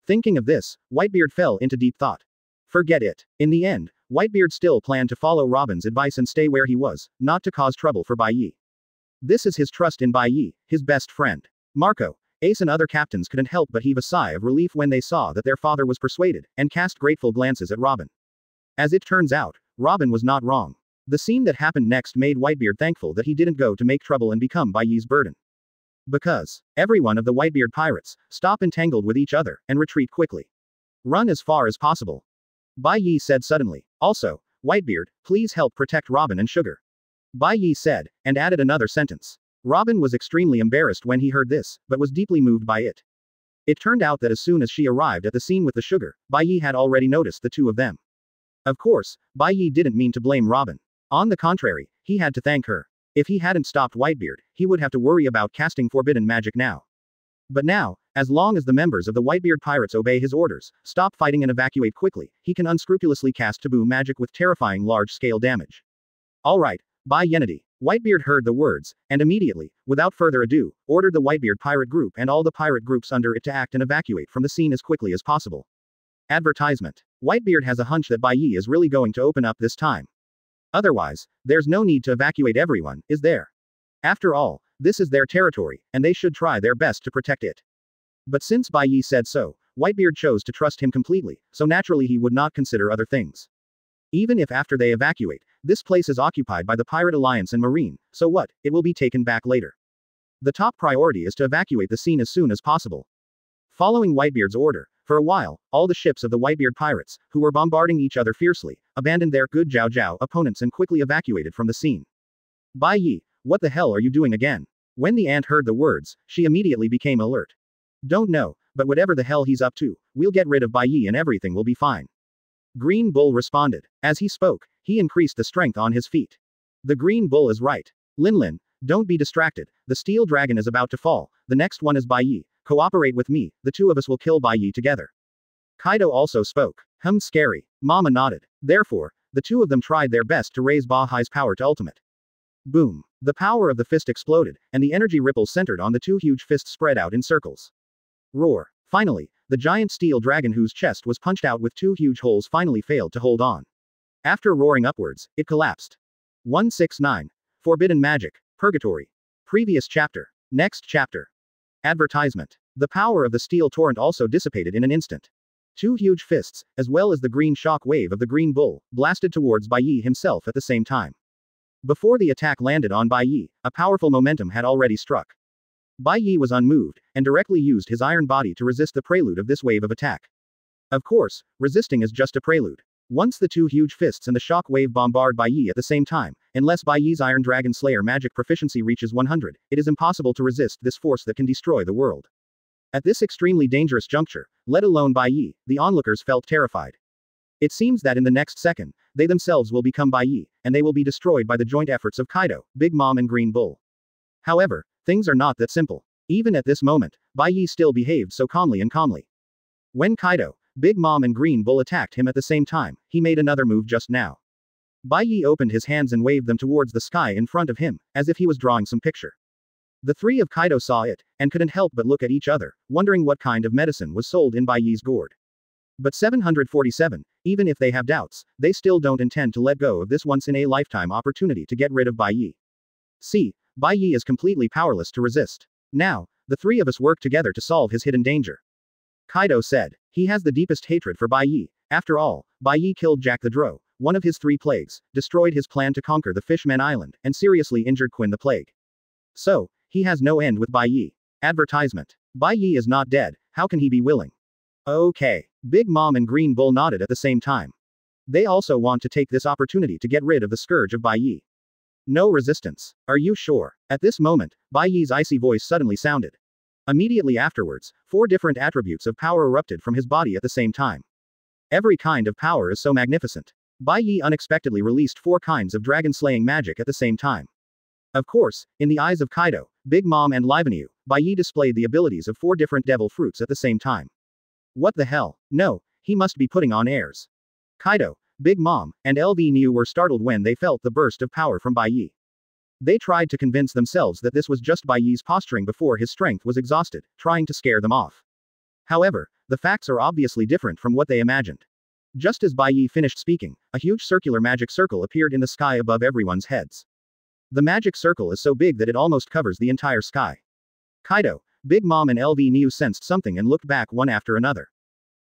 Speaker 1: Thinking of this, Whitebeard fell into deep thought. Forget it. In the end, Whitebeard still planned to follow Robin's advice and stay where he was, not to cause trouble for Bai Ye. This is his trust in Bai Ye, his best friend. Marco, Ace and other captains couldn't help but heave a sigh of relief when they saw that their father was persuaded, and cast grateful glances at Robin. As it turns out, Robin was not wrong. The scene that happened next made Whitebeard thankful that he didn't go to make trouble and become Bai Ye's burden. Because every one of the Whitebeard pirates stop entangled with each other and retreat quickly. Run as far as possible. Bai Ye said suddenly. Also, Whitebeard, please help protect Robin and Sugar. Bai Ye said, and added another sentence. Robin was extremely embarrassed when he heard this, but was deeply moved by it. It turned out that as soon as she arrived at the scene with the sugar, Bai Ye had already noticed the two of them. Of course, Bai Ye didn't mean to blame Robin. On the contrary, he had to thank her. If he hadn't stopped Whitebeard, he would have to worry about casting forbidden magic now. But now, as long as the members of the Whitebeard Pirates obey his orders, stop fighting and evacuate quickly, he can unscrupulously cast taboo magic with terrifying large-scale damage. Alright, Bai Ye. Whitebeard heard the words, and immediately, without further ado, ordered the Whitebeard pirate group and all the pirate groups under it to act and evacuate from the scene as quickly as possible. Advertisement. Whitebeard has a hunch that Bai Ye is really going to open up this time. Otherwise, there's no need to evacuate everyone, is there? After all, this is their territory, and they should try their best to protect it. But since Bai Ye said so, Whitebeard chose to trust him completely, so naturally he would not consider other things. Even if after they evacuate, this place is occupied by the Pirate Alliance and Marine, so what, it will be taken back later. The top priority is to evacuate the scene as soon as possible. Following Whitebeard's order, for a while, all the ships of the Whitebeard Pirates, who were bombarding each other fiercely, abandoned their good Jiao Jiao opponents and quickly evacuated from the scene. Bai Ye, what the hell are you doing again? When the ant heard the words, she immediately became alert. Don't know, but whatever the hell he's up to, we'll get rid of Bai Ye and everything will be fine. Green Bull responded. As he spoke, he increased the strength on his feet. The Green Bull is right. Lin, don't be distracted, the Steel Dragon is about to fall, the next one is Bai Ye, cooperate with me, the two of us will kill Bai Ye together. Kaido also spoke. Scary. Mama nodded. Therefore, the two of them tried their best to raise Bai Ye's power to ultimate. Boom. The power of the fist exploded, and the energy ripples centered on the two huge fists spread out in circles. Roar. Finally, the giant steel dragon whose chest was punched out with two huge holes finally failed to hold on. After roaring upwards, it collapsed. 169. Forbidden Magic. Purgatory. Previous chapter. Next chapter. Advertisement. The power of the steel torrent also dissipated in an instant. Two huge fists, as well as the green shock wave of the Green Bull, blasted towards Bai Ye himself at the same time. Before the attack landed on Bai Ye, a powerful momentum had already struck. Bai Ye was unmoved, and directly used his iron body to resist the prelude of this wave of attack. Of course, resisting is just a prelude. Once the two huge fists and the shock wave bombard Bai Ye at the same time, unless Bai Ye's Iron Dragon Slayer magic proficiency reaches 100, it is impossible to resist this force that can destroy the world. At this extremely dangerous juncture, let alone Bai Ye, the onlookers felt terrified. It seems that in the next second, they themselves will become Bai Ye, and they will be destroyed by the joint efforts of Kaido, Big Mom and Green Bull. However, things are not that simple. Even at this moment, Bai Ye still behaved so calmly. When Kaido, Big Mom and Green Bull attacked him at the same time, he made another move just now. Bai Ye opened his hands and waved them towards the sky in front of him, as if he was drawing some picture. The three of Kaido saw it, and couldn't help but look at each other, wondering what kind of medicine was sold in Bai Ye's gourd. But 747, even if they have doubts, they still don't intend to let go of this once-in-a-lifetime opportunity to get rid of Bai Ye. See, Bai Ye is completely powerless to resist. Now, the three of us work together to solve his hidden danger. Kaido said. He has the deepest hatred for Bai Ye. After all, Bai Ye killed Jack the Drow, one of his 3 plagues, destroyed his plan to conquer the Fishman Island, and seriously injured Quinn the Plague. So, he has no end with Bai Ye. Advertisement. Bai Ye is not dead, how can he be willing? Okay. Big Mom and Green Bull nodded at the same time. They also want to take this opportunity to get rid of the scourge of Bai Ye. No resistance. Are you sure? At this moment, Bai Ye's icy voice suddenly sounded. Immediately afterwards, 4 different attributes of power erupted from his body at the same time. Every kind of power is so magnificent. Bai Ye unexpectedly released 4 kinds of dragon-slaying magic at the same time. Of course, in the eyes of Kaido, Big Mom and Livenue, Bai Ye displayed the abilities of 4 different devil fruits at the same time. What the hell? No, he must be putting on airs. Kaido, Big Mom, and LV were startled when they felt the burst of power from Bai Ye. They tried to convince themselves that this was just Bai Ye's posturing before his strength was exhausted, trying to scare them off. However, the facts are obviously different from what they imagined. Just as Bai Ye finished speaking, a huge circular magic circle appeared in the sky above everyone's heads. The magic circle is so big that it almost covers the entire sky. Kaido, Big Mom and LV sensed something and looked back one after another.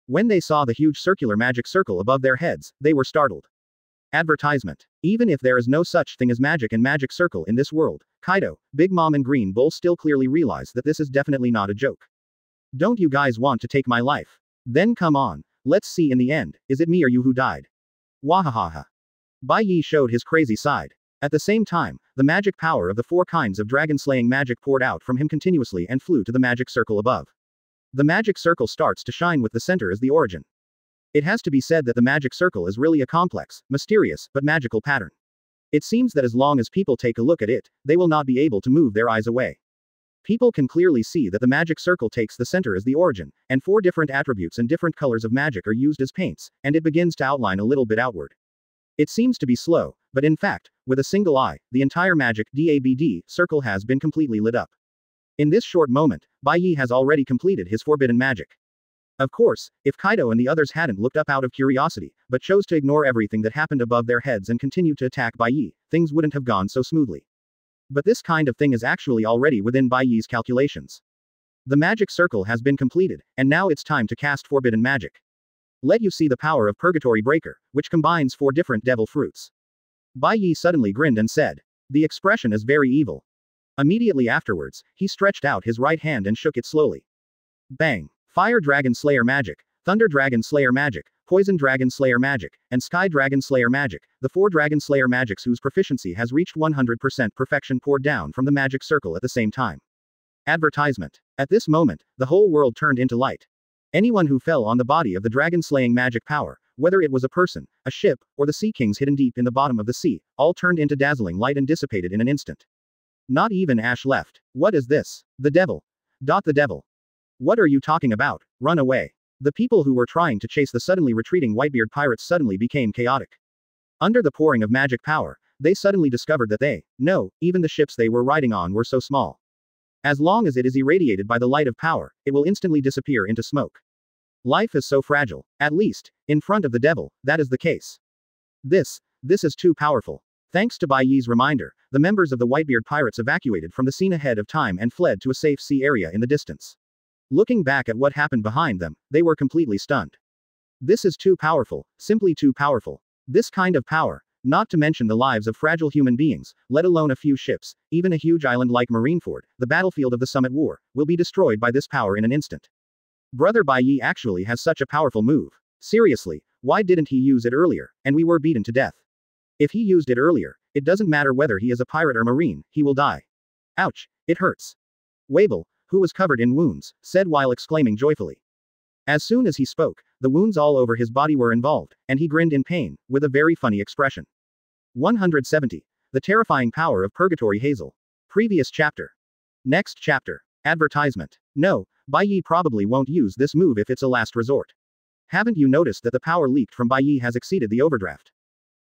Speaker 1: When they saw the huge circular magic circle above their heads, they were startled. Advertisement. Even if there is no such thing as magic and magic circle in this world, Kaido, Big Mom and Green Bull still clearly realize that this is definitely not a joke. Don't you guys want to take my life? Then come on. Let's see in the end, is it me or you who died? Wahahaha. Bai Ye showed his crazy side. At the same time, the magic power of the 4 kinds of dragon-slaying magic poured out from him continuously and flew to the magic circle above. The magic circle starts to shine with the center as the origin. It has to be said that the magic circle is really a complex, mysterious, but magical pattern. It seems that as long as people take a look at it, they will not be able to move their eyes away. People can clearly see that the magic circle takes the center as the origin, and 4 different attributes and different colors of magic are used as paints, and it begins to outline a little bit outward. It seems to be slow, but in fact, with a single eye, the entire magic DABD circle has been completely lit up. In this short moment, Bai Ye has already completed his forbidden magic. Of course, if Kaido and the others hadn't looked up out of curiosity, but chose to ignore everything that happened above their heads and continue to attack Bai Ye, things wouldn't have gone so smoothly. But this kind of thing is actually already within Bai Ye's calculations. The magic circle has been completed, and now it's time to cast forbidden magic. Let you see the power of Purgatory Breaker, which combines 4 different devil fruits. Bai Ye suddenly grinned and said. The expression is very evil. Immediately afterwards, he stretched out his right hand and shook it slowly. Bang! Fire Dragon Slayer Magic, Thunder Dragon Slayer Magic, Poison Dragon Slayer Magic, and Sky Dragon Slayer Magic, the 4 Dragon Slayer magics whose proficiency has reached 100% perfection poured down from the magic circle at the same time. Advertisement. At this moment, the whole world turned into light. Anyone who fell on the body of the dragon-slaying magic power, whether it was a person, a ship, or the sea kings hidden deep in the bottom of the sea, all turned into dazzling light and dissipated in an instant. Not even ash left. What is this? The devil. The devil. What are you talking about? Run away. The people who were trying to chase the suddenly retreating Whitebeard pirates suddenly became chaotic. Under the pouring of magic power, they suddenly discovered that even the ships they were riding on were so small. As long as it is irradiated by the light of power, it will instantly disappear into smoke. Life is so fragile. At least, in front of the devil, that is the case. This is too powerful. Thanks to Bai Ye's reminder, the members of the Whitebeard Pirates evacuated from the scene ahead of time and fled to a safe sea area in the distance. Looking back at what happened behind them, they were completely stunned. This is too powerful, simply too powerful. This kind of power, not to mention the lives of fragile human beings, let alone a few ships, even a huge island like Marineford, the battlefield of the Summit War, will be destroyed by this power in an instant. Brother Bai Ye actually has such a powerful move. Seriously, why didn't he use it earlier, and we were beaten to death? If he used it earlier, it doesn't matter whether he is a pirate or marine, he will die. Ouch, it hurts. Wabel, who was covered in wounds, said while exclaiming joyfully. As soon as he spoke, the wounds all over his body were involved, and he grinned in pain, with a very funny expression. 170. The terrifying power of Purgatory Hazel. Previous chapter. Next chapter. Advertisement. No, Bai Ye probably won't use this move if it's a last resort. Haven't you noticed that the power leaked from Bai Ye has exceeded the overdraft?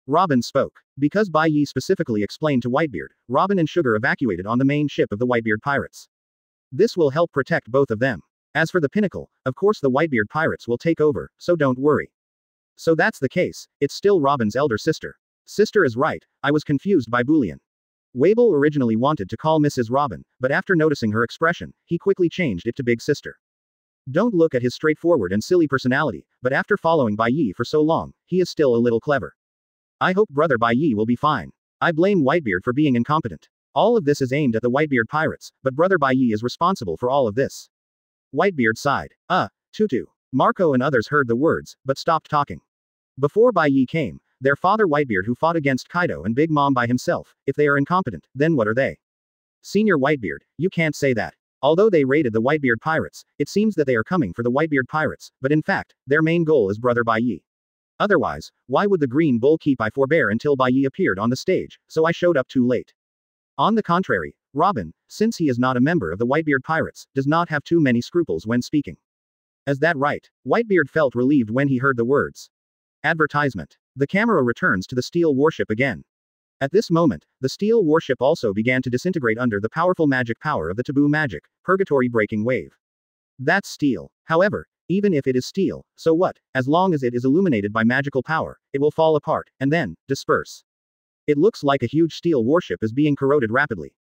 Speaker 1: Robin spoke. Because Bai Ye specifically explained to Whitebeard, Robin and Sugar evacuated on the main ship of the Whitebeard Pirates. This will help protect both of them. As for the pinnacle, of course the Whitebeard Pirates will take over, so don't worry. So that's the case, it's still Robin's elder sister. Sister is right, I was confused by Boolean. Wabel originally wanted to call Mrs. Robin, but after noticing her expression, he quickly changed it to Big Sister. Don't look at his straightforward and silly personality, but after following Bai Ye for so long, he is still a little clever. I hope brother Bai Ye will be fine. I blame Whitebeard for being incompetent. All of this is aimed at the Whitebeard Pirates, but brother Bai Ye is responsible for all of this. Whitebeard sighed. Tutu. Marco and others heard the words, but stopped talking. Before Bai Ye came, their father Whitebeard who fought against Kaido and Big Mom by himself, if they are incompetent, then what are they? Senior Whitebeard, you can't say that. Although they raided the Whitebeard Pirates, it seems that they are coming for the Whitebeard Pirates, but in fact, their main goal is brother Bai Ye. Otherwise, why would the Green Bull keep I forbear until Bai Ye appeared on the stage, so I showed up too late. On the contrary, Robin, since he is not a member of the Whitebeard Pirates, does not have too many scruples when speaking. Is that right? Whitebeard felt relieved when he heard the words. Advertisement. The camera returns to the steel warship again. At this moment, the steel warship also began to disintegrate under the powerful magic power of the taboo magic, Purgatory Breaking Wave. That's steel. However, even if it is steel, so what, as long as it is illuminated by magical power, it will fall apart, and then, disperse. It looks like a huge steel warship is being corroded rapidly.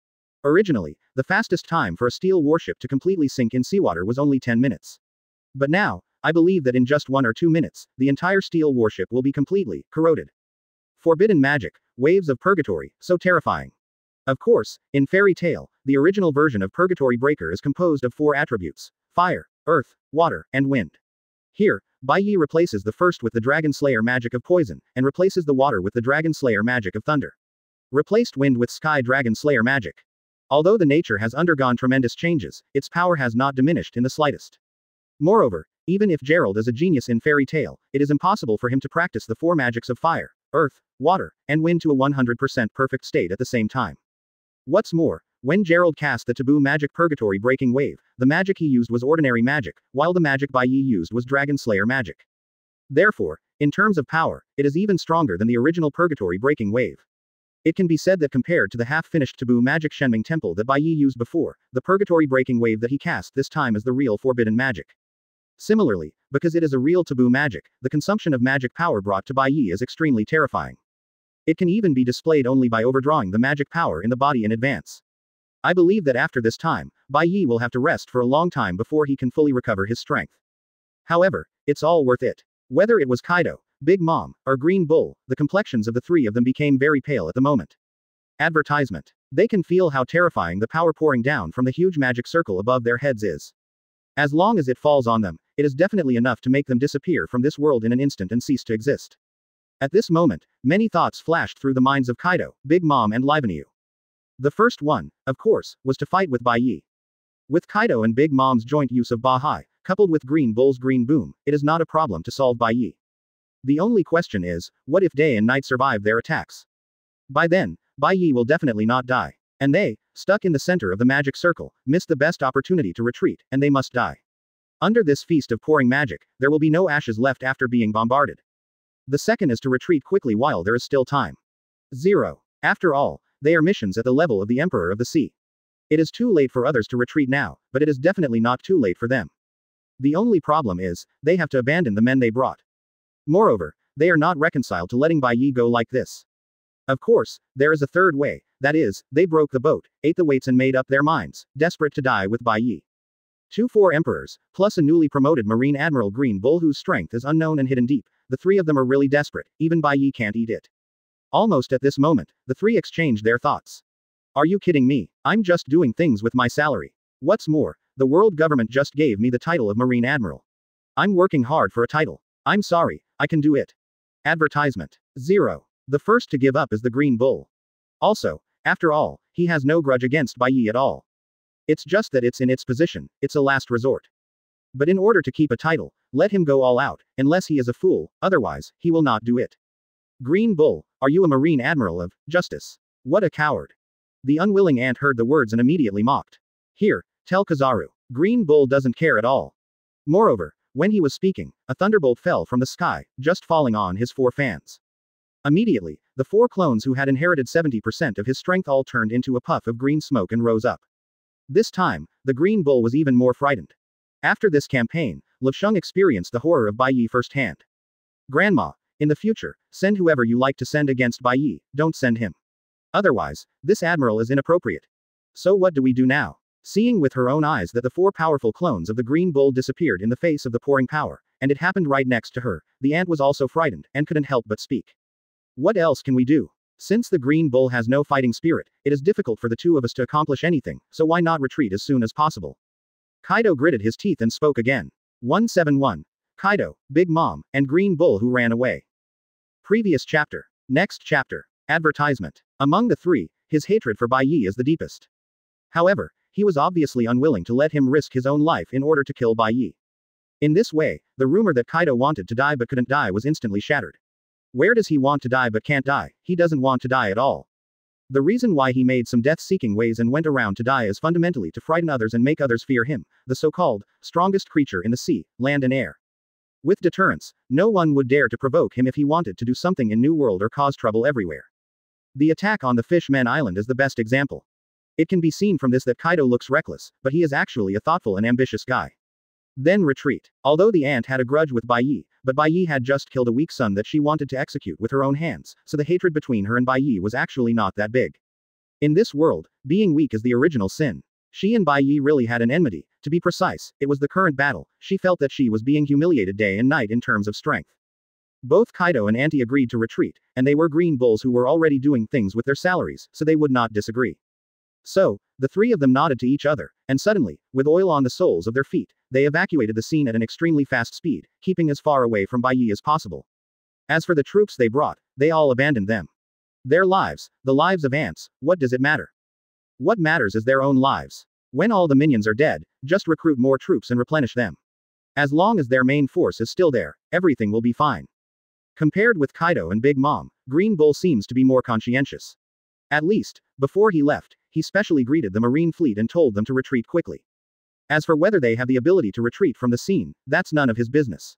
Speaker 1: Originally, the fastest time for a steel warship to completely sink in seawater was only 10 minutes. But now, I believe that in just 1 or 2 minutes, the entire steel warship will be completely corroded. Forbidden magic, waves of purgatory, so terrifying. Of course, in Fairy Tale, the original version of Purgatory Breaker is composed of 4 attributes: fire, earth, water, and wind. Here, Bai Ye replaces the first with the Dragon Slayer magic of poison, and replaces the water with the Dragon Slayer magic of thunder. Replaced wind with Sky Dragon Slayer magic. Although the nature has undergone tremendous changes, its power has not diminished in the slightest. Moreover, even if Gerald is a genius in fairy tale, it is impossible for him to practice the four magics of fire, earth, water, and wind to a 100% perfect state at the same time. What's more, when Gerald cast the taboo magic Purgatory Breaking Wave, the magic he used was ordinary magic, while the magic Bai Ye used was Dragon Slayer magic. Therefore, in terms of power, it is even stronger than the original Purgatory Breaking Wave. It can be said that compared to the half-finished taboo magic Shenming Temple that Bai Ye used before, the Purgatory Breaking Wave that he cast this time is the real forbidden magic. Similarly, because it is a real taboo magic, the consumption of magic power brought to Bai Ye is extremely terrifying. It can even be displayed only by overdrawing the magic power in the body in advance. I believe that after this time, Bai Ye will have to rest for a long time before he can fully recover his strength. However, it's all worth it. Whether it was Kaido, Big Mom, or Green Bull, the complexions of the three of them became very pale at the moment. Advertisement. They can feel how terrifying the power pouring down from the huge magic circle above their heads is. As long as it falls on them, it is definitely enough to make them disappear from this world in an instant and cease to exist. At this moment, many thoughts flashed through the minds of Kaido, Big Mom and Livenue. The first one, of course, was to fight with Bai Ye. With Kaido and Big Mom's joint use of Bahai, coupled with Green Bull's Green Boom, it is not a problem to solve Bai Ye. The only question is, what if day and night survive their attacks? By then, Bai Ye will definitely not die. And they, stuck in the center of the magic circle, miss the best opportunity to retreat, and they must die. Under this feast of pouring magic, there will be no ashes left after being bombarded. The second is to retreat quickly while there is still time. 0. After all, they are missions at the level of the Emperor of the Sea. It is too late for others to retreat now, but it is definitely not too late for them. The only problem is, they have to abandon the men they brought. Moreover, they are not reconciled to letting Bai Ye go like this. Of course, there is a third way, that is, they broke the boat, ate the weights and made up their minds, desperate to die with Bai Ye. 4 emperors, plus a newly promoted Marine Admiral Green Bull whose strength is unknown and hidden deep, the three of them are really desperate, even Bai Ye can't eat it. Almost at this moment, the three exchanged their thoughts. Are you kidding me? I'm just doing things with my salary. What's more, the world government just gave me the title of Marine Admiral. I'm working hard for a title. I'm sorry, I can do it. Advertisement. 0. The first to give up is the Green Bull. Also, after all, he has no grudge against Bai Ye at all. It's just that it's in its position, it's a last resort. But in order to keep a title, let him go all out, unless he is a fool, otherwise, he will not do it. Green Bull, are you a Marine Admiral of justice? What a coward. The unwilling ant heard the words and immediately mocked. Here, tell Kizaru. Green Bull doesn't care at all. Moreover, when he was speaking, a thunderbolt fell from the sky, just falling on his 4 fans. Immediately, the 4 clones who had inherited 70% of his strength all turned into a puff of green smoke and rose up. This time, the Green Bull was even more frightened. After this campaign, Lifsheng experienced the horror of Bai Ye firsthand. Grandma, in the future, send whoever you like to send against Bai Ye, don't send him. Otherwise, this admiral is inappropriate. So what do we do now? Seeing with her own eyes that the 4 powerful clones of the Green Bull disappeared in the face of the pouring power, and it happened right next to her, the ant was also frightened, and couldn't help but speak. What else can we do? Since the Green Bull has no fighting spirit, it is difficult for the 2 of us to accomplish anything, so why not retreat as soon as possible? Kaido gritted his teeth and spoke again. 171. Kaido, Big Mom, and Green Bull who ran away. Previous chapter. Next chapter. Advertisement. Among the 3, his hatred for Bai Ye is the deepest. However, he was obviously unwilling to let him risk his own life in order to kill Bai Ye. In this way, the rumor that Kaido wanted to die but couldn't die was instantly shattered. Where does he want to die but can't die? He doesn't want to die at all. The reason why he made some death-seeking ways and went around to die is fundamentally to frighten others and make others fear him, the so-called strongest creature in the sea, land and air. With deterrence, no one would dare to provoke him if he wanted to do something in New World or cause trouble everywhere. The attack on the Fishmen Island is the best example. It can be seen from this that Kaido looks reckless, but he is actually a thoughtful and ambitious guy. Then retreat. Although the ant had a grudge with Bai Ye, but Bai Ye had just killed a weak son that she wanted to execute with her own hands, so the hatred between her and Bai Ye was actually not that big. In this world, being weak is the original sin. She and Bai Ye really had an enmity. To be precise, it was the current battle. She felt that she was being humiliated day and night in terms of strength. Both Kaido and Auntie agreed to retreat, and they were Green Bulls who were already doing things with their salaries, so they would not disagree. So, the 3 of them nodded to each other, and suddenly, with oil on the soles of their feet, they evacuated the scene at an extremely fast speed, keeping as far away from Bai Ye as possible. As for the troops they brought, they all abandoned them. Their lives, the lives of ants, what does it matter? What matters is their own lives. When all the minions are dead, just recruit more troops and replenish them. As long as their main force is still there, everything will be fine. Compared with Kaido and Big Mom, Green Bull seems to be more conscientious. At least, before he left, he specially greeted the Marine fleet and told them to retreat quickly. As for whether they have the ability to retreat from the scene, that's none of his business.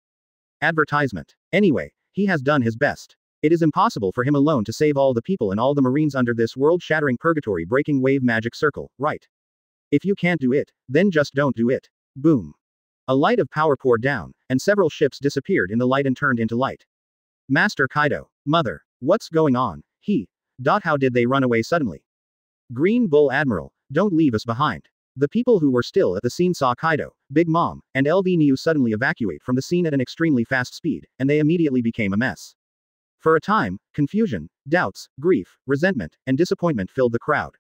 Speaker 1: Advertisement. Anyway, he has done his best. It is impossible for him alone to save all the people and all the Marines under this world-shattering purgatory breaking wave magic circle, right? If you can't do it, then just don't do it. Boom. A light of power poured down, and several ships disappeared in the light and turned into light. Master Kaido. Mother. What's going on? How did they run away suddenly? Green Bull Admiral, don't leave us behind. The people who were still at the scene saw Kaido, Big Mom, and LV Niu suddenly evacuate from the scene at an extremely fast speed, and they immediately became a mess. For a time, confusion, doubts, grief, resentment, and disappointment filled the crowd.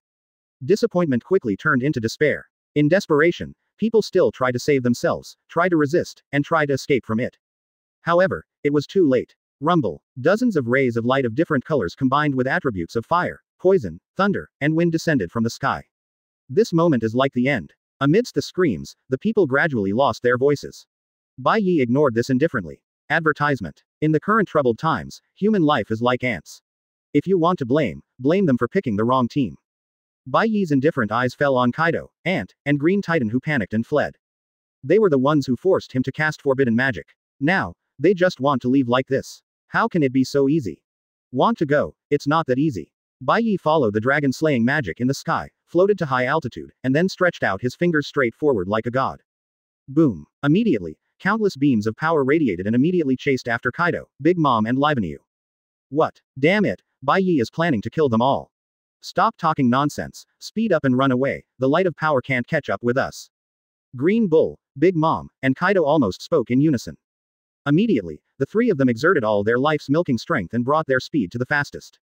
Speaker 1: Disappointment quickly turned into despair. In desperation, people still try to save themselves, try to resist, and try to escape from it. However, it was too late. Rumble. Dozens of rays of light of different colors combined with attributes of fire, poison, thunder, and wind descended from the sky. This moment is like the end. Amidst the screams, the people gradually lost their voices. Bai Ye ignored this indifferently. Advertisement. In the current troubled times, human life is like ants. If you want to blame them for picking the wrong team. Bai Ye's indifferent eyes fell on Kaido, Ant, and Green Titan who panicked and fled. They were the ones who forced him to cast forbidden magic. Now, they just want to leave like this. How can it be so easy? Want to go? It's not that easy. Bai Ye followed the dragon-slaying magic in the sky, floated to high altitude, and then stretched out his fingers straight forward like a god. Boom. Immediately, countless beams of power radiated and immediately chased after Kaido, Big Mom and Livenue. What? Damn it, Bai Ye is planning to kill them all. Stop talking nonsense, speed up and run away, the light of power can't catch up with us. Green Bull, Big Mom, and Kaido almost spoke in unison. Immediately, the three of them exerted all their life's milking strength and brought their speed to the fastest.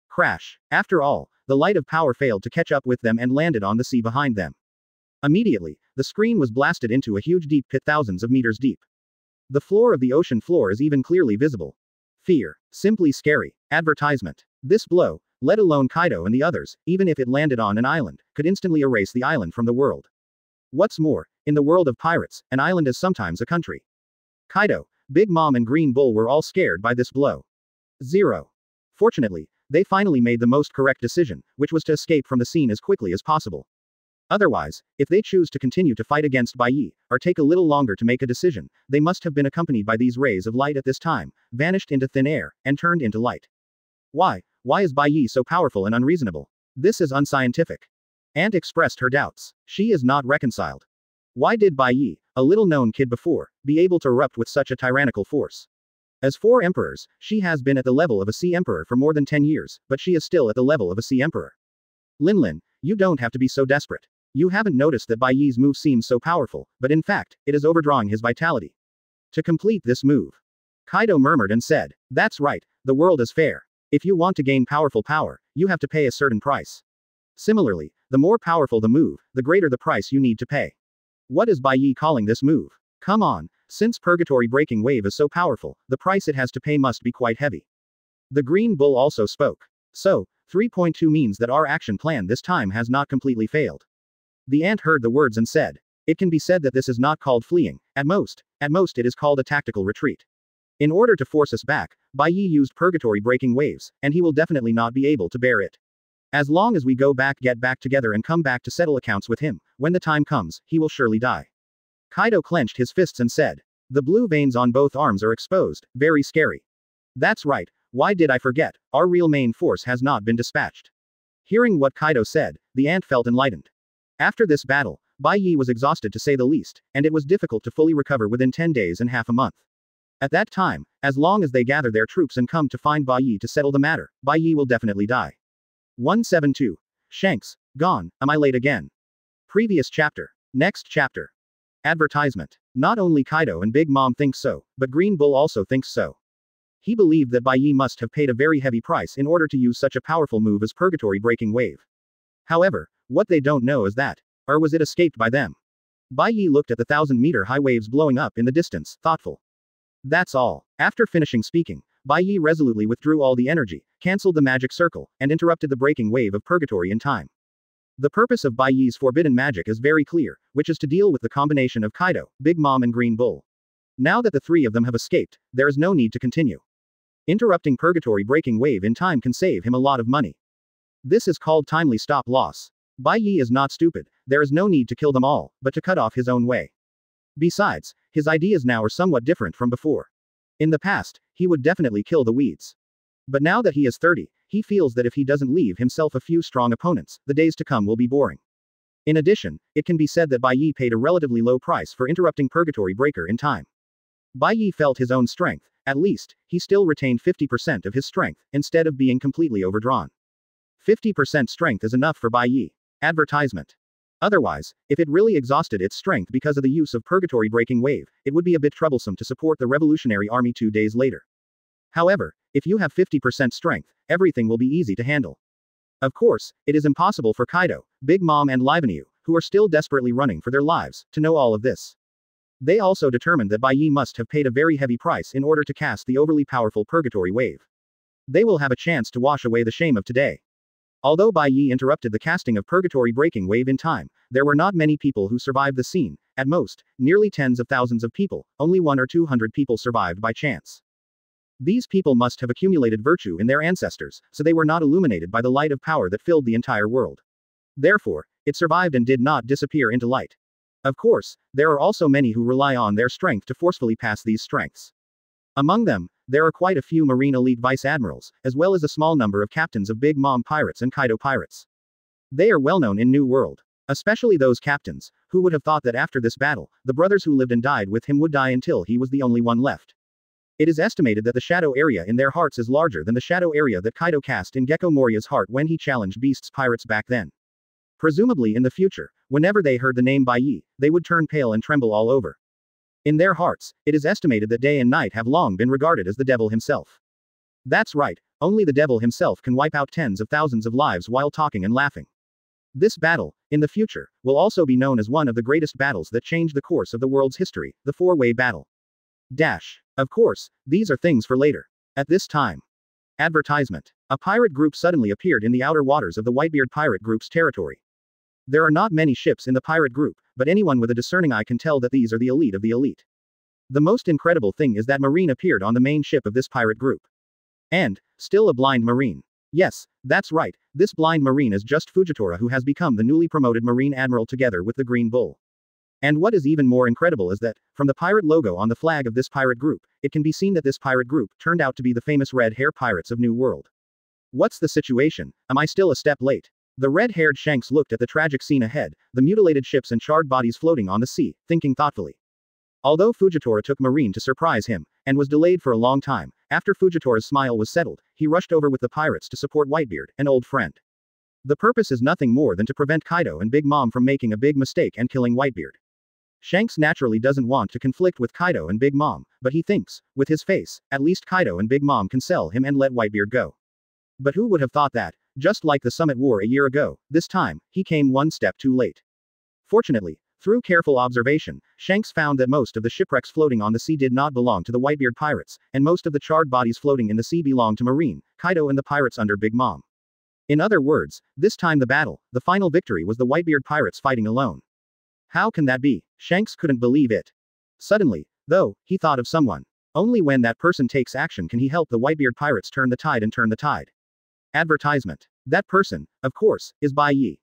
Speaker 1: Crash. After all, the light of power failed to catch up with them and landed on the sea behind them. Immediately, the screen was blasted into a huge deep pit thousands of meters deep. The floor of the ocean floor is even clearly visible. Fear. Simply scary. Advertisement. This blow, let alone Kaido and the others, even if it landed on an island, could instantly erase the island from the world. What's more, in the world of pirates, an island is sometimes a country. Kaido, Big Mom and Green Bull were all scared by this blow. 0. Fortunately, they finally made the most correct decision, which was to escape from the scene as quickly as possible. Otherwise, if they choose to continue to fight against Bai Ye, or take a little longer to make a decision, they must have been accompanied by these rays of light at this time, vanished into thin air, and turned into light. Why is Bai Ye so powerful and unreasonable? This is unscientific. Ant expressed her doubts. She is not reconciled. Why did Bai Ye, a little-known kid before, be able to erupt with such a tyrannical force? As for emperors, she has been at the level of a sea emperor for more than 10 years, but she is still at the level of a sea emperor. Lin, you don't have to be so desperate. You haven't noticed that Bai Ye's move seems so powerful, but in fact, it is overdrawing his vitality. To complete this move. Kaido murmured and said, that's right, the world is fair. If you want to gain powerful power, you have to pay a certain price. Similarly, the more powerful the move, the greater the price you need to pay. What is Bai Ye calling this move? Come on, since Purgatory Breaking Wave is so powerful, the price it has to pay must be quite heavy. The Green Bull also spoke. So, 3.2 means that our action plan this time has not completely failed. The ant heard the words and said, it can be said that this is not called fleeing, at most it is called a tactical retreat. In order to force us back, Bai Ye used Purgatory Breaking Waves, and he will definitely not be able to bear it. As long as we get back together and come back to settle accounts with him, when the time comes, he will surely die. Kaido clenched his fists and said, the blue veins on both arms are exposed, very scary. That's right, why did I forget, our real main force has not been dispatched. Hearing what Kaido said, the ant felt enlightened. After this battle, Bai Ye was exhausted to say the least, and it was difficult to fully recover within 10 days and half a month. At that time, as long as they gather their troops and come to find Bai Ye to settle the matter, Bai Ye will definitely die. 172. Shanks, gone, am I late again? Previous chapter. Next chapter. Advertisement. Not only Kaido and Big Mom think so, but Green Bull also thinks so. He believed that Bai Ye must have paid a very heavy price in order to use such a powerful move as Purgatory Breaking Wave. However, what they don't know is that, or was it escaped by them? Bai Ye looked at the 1,000-meter-high waves blowing up in the distance, thoughtful. That's all. After finishing speaking, Bai Ye resolutely withdrew all the energy, cancelled the magic circle, and interrupted the breaking wave of purgatory in time. The purpose of Bai Ye's forbidden magic is very clear, which is to deal with the combination of Kaido, Big Mom and Green Bull. Now that the three of them have escaped, there is no need to continue. Interrupting purgatory breaking wave in time can save him a lot of money. This is called timely stop loss. Bai Ye is not stupid, there is no need to kill them all, but to cut off his own way. Besides, his ideas now are somewhat different from before. In the past, he would definitely kill the weeds. But now that he is 30, he feels that if he doesn't leave himself a few strong opponents, the days to come will be boring. In addition, it can be said that Bai Ye paid a relatively low price for interrupting purgatory breaker in time. Bai Ye felt his own strength, at least, he still retained 50% of his strength, instead of being completely overdrawn. 50% strength is enough for Bai Ye. Advertisement. Otherwise, if it really exhausted its strength because of the use of purgatory breaking wave, it would be a bit troublesome to support the Revolutionary Army 2 days later. However, if you have 50% strength, everything will be easy to handle. Of course, it is impossible for Kaido, Big Mom and Livenue, who are still desperately running for their lives, to know all of this. They also determined that Bai Ye must have paid a very heavy price in order to cast the overly powerful purgatory wave. They will have a chance to wash away the shame of today. Although Bai Ye interrupted the casting of purgatory breaking wave in time, there were not many people who survived the scene, at most, nearly tens of thousands of people, only 100 or 200 people survived by chance. These people must have accumulated virtue in their ancestors, so they were not illuminated by the light of power that filled the entire world. Therefore, it survived and did not disappear into light. Of course, there are also many who rely on their strength to forcefully pass these strengths. Among them, there are quite a few Marine elite vice admirals, as well as a small number of captains of Big Mom Pirates and Kaido Pirates. They are well known in New World. Especially those captains, who would have thought that after this battle, the brothers who lived and died with him would die until he was the only one left. It is estimated that the shadow area in their hearts is larger than the shadow area that Kaido cast in Gecko Moria's heart when he challenged Beast's pirates back then. Presumably in the future, whenever they heard the name Bai Ye, they would turn pale and tremble all over. In their hearts, it is estimated that day and night have long been regarded as the devil himself. That's right, only the devil himself can wipe out tens of thousands of lives while talking and laughing. This battle, in the future, will also be known as one of the greatest battles that changed the course of the world's history, the four-way battle. Of course, these are things for later. At this time. Advertisement. A pirate group suddenly appeared in the outer waters of the Whitebeard Pirate Group's territory. There are not many ships in the pirate group, but anyone with a discerning eye can tell that these are the elite of the elite. The most incredible thing is that Marine appeared on the main ship of this pirate group. And, still a blind Marine. Yes, that's right, this blind Marine is just Fujitora, who has become the newly promoted Marine Admiral together with the Green Bull. And what is even more incredible is that, from the pirate logo on the flag of this pirate group, it can be seen that this pirate group turned out to be the famous Red Hair Pirates of New World. What's the situation? Am I still a step late? The red-haired Shanks looked at the tragic scene ahead, the mutilated ships and charred bodies floating on the sea, thinking thoughtfully. Although Fujitora took Marine to surprise him, and was delayed for a long time, after Fujitora's smile was settled, he rushed over with the pirates to support Whitebeard, an old friend. The purpose is nothing more than to prevent Kaido and Big Mom from making a big mistake and killing Whitebeard. Shanks naturally doesn't want to conflict with Kaido and Big Mom, but he thinks, with his face, at least Kaido and Big Mom can sell him and let Whitebeard go. But who would have thought that, just like the Summit War a year ago, this time, he came one step too late. Fortunately, through careful observation, Shanks found that most of the shipwrecks floating on the sea did not belong to the Whitebeard Pirates, and most of the charred bodies floating in the sea belonged to Marine, Kaido and the pirates under Big Mom. In other words, this time the battle, the final victory was the Whitebeard Pirates fighting alone. How can that be? Shanks couldn't believe it. Suddenly, though, he thought of someone. Only when that person takes action can he help the Whitebeard Pirates turn the tide and turn the tide. Advertisement. That person, of course, is Bai Ye.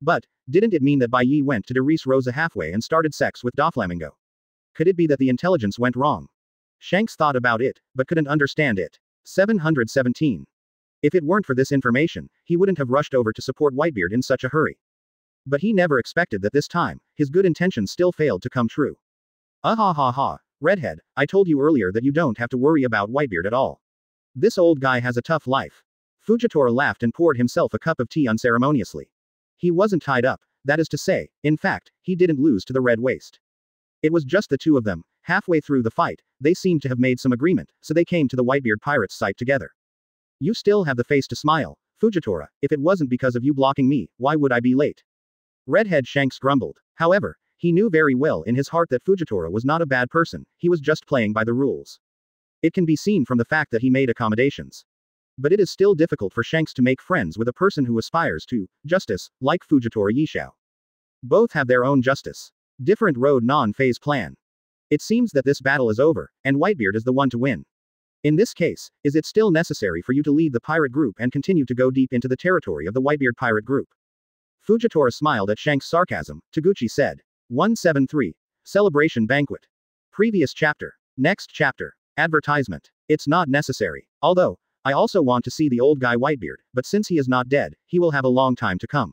Speaker 1: But, didn't it mean that Bai Ye went to Derice Rosa halfway and started sex with Doflamingo? Could it be that the intelligence went wrong? Shanks thought about it, but couldn't understand it. 717. If it weren't for this information, he wouldn't have rushed over to support Whitebeard in such a hurry. But he never expected that this time, his good intentions still failed to come true. Ha. Redhead, I told you earlier that you don't have to worry about Whitebeard at all. This old guy has a tough life. Fujitora laughed and poured himself a cup of tea unceremoniously. He wasn't tied up, that is to say, in fact, he didn't lose to the Red Waist. It was just the two of them. Halfway through the fight, they seemed to have made some agreement, so they came to the Whitebeard Pirates' site together. You still have the face to smile, Fujitora. If it wasn't because of you blocking me, why would I be late? Redhead Shanks grumbled. However, He knew very well in his heart that Fujitora was not a bad person, he was just playing by the rules. It can be seen from the fact that he made accommodations. But it is still difficult for Shanks to make friends with a person who aspires to justice, like Fujitora Yishao. Both have their own justice. Different road non-phase plan. It seems that this battle is over, and Whitebeard is the one to win. In this case, is it still necessary for you to lead the pirate group and continue to go deep into the territory of the Whitebeard pirate group? Fujitora smiled at Shanks' sarcasm. Taguchi said. 173. Celebration Banquet. Previous chapter. Next chapter. Advertisement. It's not necessary. Although, I also want to see the old guy Whitebeard, but since he is not dead, he will have a long time to come.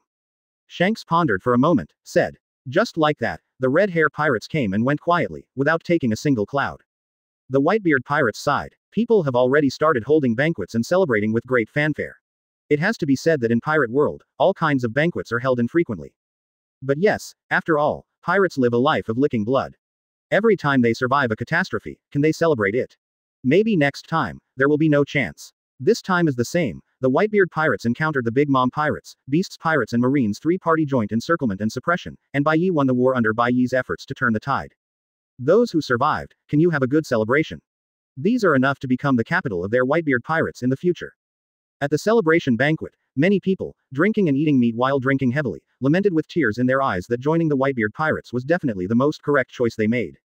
Speaker 1: Shanks pondered for a moment, said. Just like that, the red hair pirates came and went quietly, without taking a single cloud. The Whitebeard pirates sighed. People have already started holding banquets and celebrating with great fanfare. It has to be said that in pirate world, all kinds of banquets are held infrequently. But yes, after all, pirates live a life of licking blood. Every time they survive a catastrophe, can they celebrate it? Maybe next time, there will be no chance. This time is the same. The Whitebeard pirates encountered the Big Mom pirates, Beasts pirates and Marines three-party joint encirclement and suppression, and Bai Ye won the war under Bai Ye's efforts to turn the tide. Those who survived, can you have a good celebration? These are enough to become the capital of their Whitebeard pirates in the future. At the celebration banquet, many people, drinking and eating meat while drinking heavily, lamented with tears in their eyes that joining the Whitebeard pirates was definitely the most correct choice they made.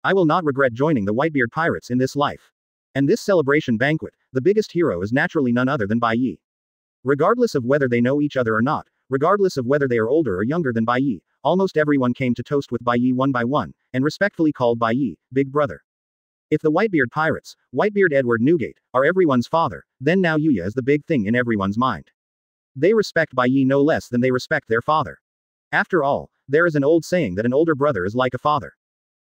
Speaker 1: I will not regret joining the Whitebeard pirates in this life. And this celebration banquet, the biggest hero is naturally none other than Bai Ye. Regardless of whether they know each other or not, regardless of whether they are older or younger than Bai Ye, almost everyone came to toast with Bai Ye one by one, and respectfully called Bai Ye, Big Brother. If the Whitebeard pirates, Whitebeard Edward Newgate, are everyone's father, then now Yuya is the big thing in everyone's mind. They respect Bai Ye no less than they respect their father. After all, there is an old saying that an older brother is like a father.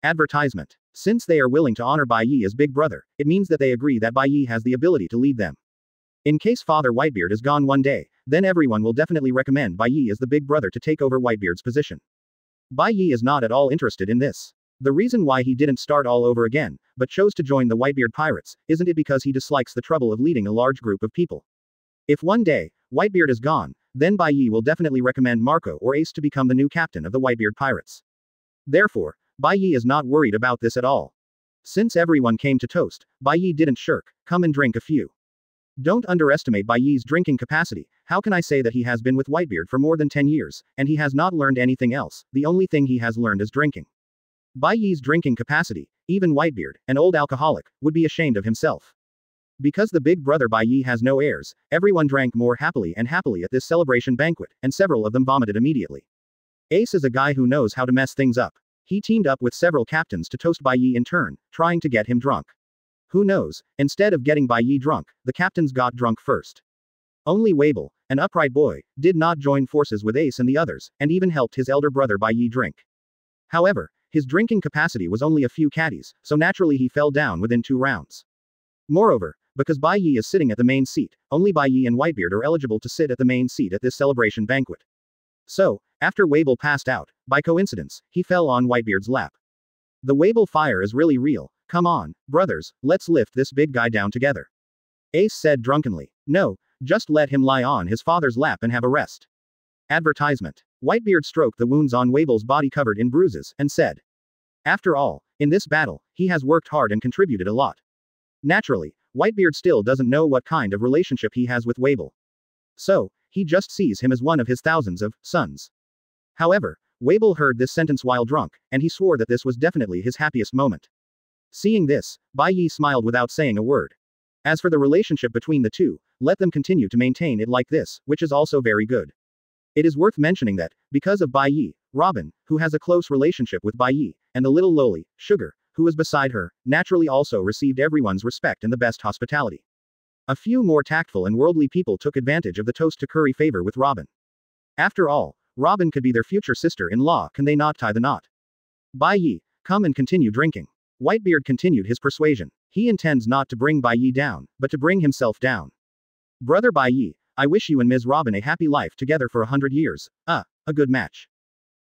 Speaker 1: Advertisement. Since they are willing to honor Bai Ye as Big Brother, it means that they agree that Bai Ye has the ability to lead them. In case Father Whitebeard is gone one day, then everyone will definitely recommend Bai Ye as the Big Brother to take over Whitebeard's position. Bai Ye is not at all interested in this. The reason why he didn't start all over again, but chose to join the Whitebeard pirates, isn't it because he dislikes the trouble of leading a large group of people? If one day, Whitebeard is gone, then Bai Ye will definitely recommend Marco or Ace to become the new captain of the Whitebeard pirates. Therefore, Bai Ye is not worried about this at all. Since everyone came to toast, Bai Ye didn't shirk. Come and drink a few. Don't underestimate Bai Ye's drinking capacity. How can I say that he has been with Whitebeard for more than 10 years, and he has not learned anything else? The only thing he has learned is drinking. Bai Ye's drinking capacity, even Whitebeard, an old alcoholic, would be ashamed of himself. Because the big brother Bai Ye has no heirs, everyone drank more happily and happily at this celebration banquet, and several of them vomited immediately. Ace is a guy who knows how to mess things up. He teamed up with several captains to toast Bai Ye in turn, trying to get him drunk. Who knows, instead of getting Bai Ye drunk, the captains got drunk first. Only Wabel, an upright boy, did not join forces with Ace and the others, and even helped his elder brother Bai Ye drink. However, his drinking capacity was only a few caddies, so naturally he fell down within 2 rounds. Moreover, because Bai Ye is sitting at the main seat, only Bai Ye and Whitebeard are eligible to sit at the main seat at this celebration banquet. So, after Wabel passed out, by coincidence, he fell on Whitebeard's lap. The Wabel fire is really real. Come on, brothers, let's lift this big guy down together. Ace said drunkenly. No, just let him lie on his father's lap and have a rest. Advertisement. Whitebeard stroked the wounds on Wabel's body covered in bruises, and said. After all, in this battle, he has worked hard and contributed a lot. Naturally, Whitebeard still doesn't know what kind of relationship he has with Wabel. So, he just sees him as one of his thousands of sons. However, Wabel heard this sentence while drunk, and he swore that this was definitely his happiest moment. Seeing this, Bai Ye smiled without saying a word. As for the relationship between the two, let them continue to maintain it like this, which is also very good. It is worth mentioning that, because of Bai Ye, Robin, who has a close relationship with Bai Ye, and the little lowly, Sugar, who is beside her, naturally also received everyone's respect and the best hospitality. A few more tactful and worldly people took advantage of the toast to curry favor with Robin. After all, Robin could be their future sister-in-law, can they not tie the knot? Bai Ye, come and continue drinking. Whitebeard continued his persuasion. He intends not to bring Bai Ye down, but to bring himself down. Brother Bai Ye, I wish you and Ms. Robin a happy life together for 100 years. A good match.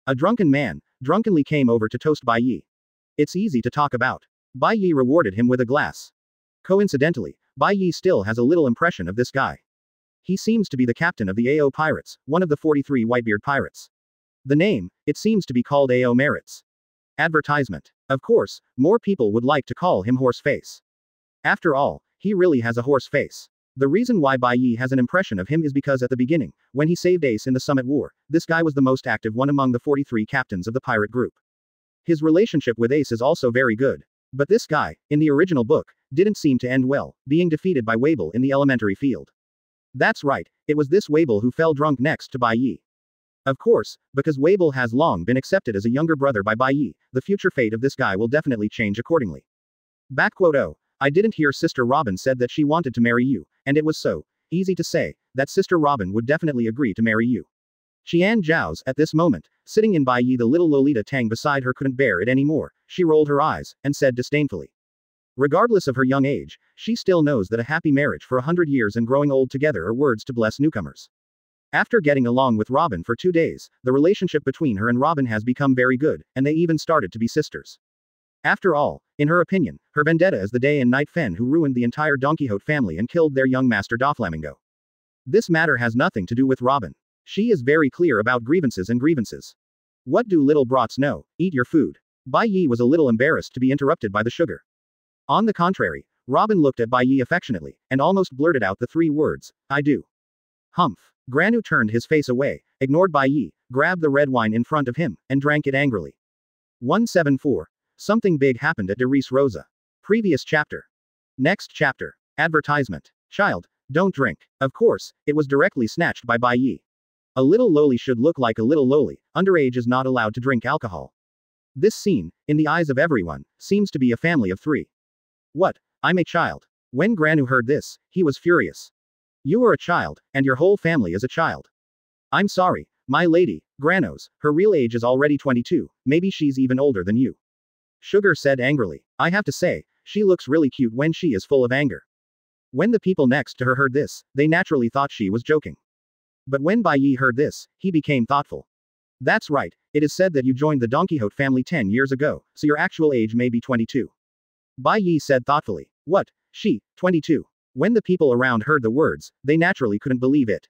Speaker 1: A drunken man, drunkenly came over to toast Bai Ye. It's easy to talk about. Bai Ye rewarded him with a glass. Coincidentally, Bai Ye still has a little impression of this guy. He seems to be the captain of the AO Pirates, one of the 43 Whitebeard Pirates. The name, it seems to be called AO Merits. Advertisement. Of course, more people would like to call him Horseface. After all, he really has a horse face. The reason why Bai Ye has an impression of him is because at the beginning, when he saved Ace in the Summit War, this guy was the most active one among the 43 captains of the pirate group. His relationship with Ace is also very good. But this guy, in the original book, didn't seem to end well, being defeated by Wable in the elementary field. That's right, it was this Wable who fell drunk next to Bai Ye. Of course, because Wable has long been accepted as a younger brother by Bai Ye, the future fate of this guy will definitely change accordingly. Oh, I didn't hear Sister Robin said that she wanted to marry you, and it was so easy to say that Sister Robin would definitely agree to marry you. Qian Zhao's, at this moment, sitting in Bai Ye, the little Lolita Tang beside her couldn't bear it anymore. She rolled her eyes, and said disdainfully. Regardless of her young age, she still knows that a happy marriage for 100 years and growing old together are words to bless newcomers. After getting along with Robin for 2 days, the relationship between her and Robin has become very good, and they even started to be sisters. After all, in her opinion, her vendetta is the day and night Fen who ruined the entire Don Quixote family and killed their young master Doflamingo. This matter has nothing to do with Robin. She is very clear about grievances. What do little brats know? Eat your food. Bai Ye was a little embarrassed to be interrupted by the sugar. On the contrary, Robin looked at Bai Ye affectionately, and almost blurted out the 3 words, I do. Humph. Granu turned his face away, ignored Bai Ye, grabbed the red wine in front of him, and drank it angrily. 174. Something big happened at De Ries Rosa. Previous chapter. Next chapter. Advertisement. Child, don't drink. Of course, it was directly snatched by Bai Ye. A little loli should look like a little loli. Underage is not allowed to drink alcohol. This scene, in the eyes of everyone, seems to be a family of 3. What? I'm a child. When Granu heard this, he was furious. You are a child, and your whole family is a child. I'm sorry, my lady, Granos, her real age is already 22, maybe she's even older than you. Sugar said angrily. I have to say, she looks really cute when she is full of anger. When the people next to her heard this, they naturally thought she was joking. But when Bai Ye heard this, he became thoughtful. That's right, it is said that you joined the Don Quixote family 10 years ago, so your actual age may be 22. Bai Ye said thoughtfully. What? She, 22. When the people around heard the words, they naturally couldn't believe it.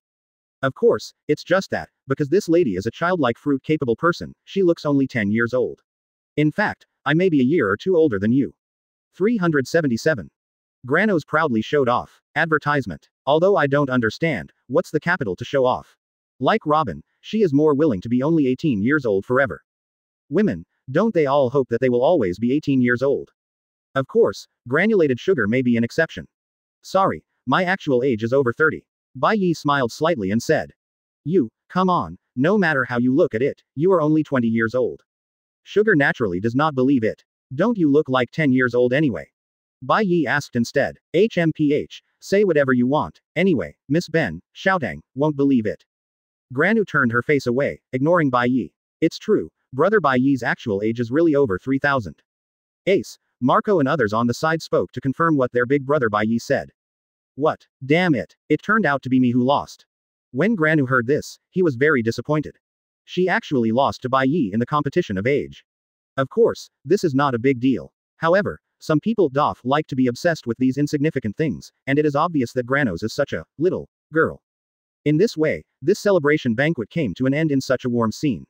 Speaker 1: Of course, it's just that, because this lady is a childlike fruit-capable person, she looks only 10 years old. In fact, I may be a year or 2 older than you. 377. Granos proudly showed off. Advertisement. Although I don't understand, what's the capital to show off? Like Robin, she is more willing to be only 18 years old forever. Women, don't they all hope that they will always be 18 years old? Of course, granulated sugar may be an exception. Sorry, my actual age is over 30. Bai Ye smiled slightly and said. You, come on, no matter how you look at it, you are only 20 years old. Sugar naturally does not believe it. Don't you look like 10 years old anyway? Bai Ye asked instead. HMPH, say whatever you want. Anyway, Miss Ben, Shoutang, won't believe it. Granu turned her face away, ignoring Bai Ye. It's true, brother Bai Ye's actual age is really over 3,000. Ace, Marco and others on the side spoke to confirm what their big brother Bai Ye said. What? Damn it. It turned out to be me who lost. When Granu heard this, he was very disappointed. She actually lost to Bai Ye in the competition of age. Of course, this is not a big deal. However, some people like to be obsessed with these insignificant things, and it is obvious that Granos is such a little girl. In this way, this celebration banquet came to an end in such a warm scene.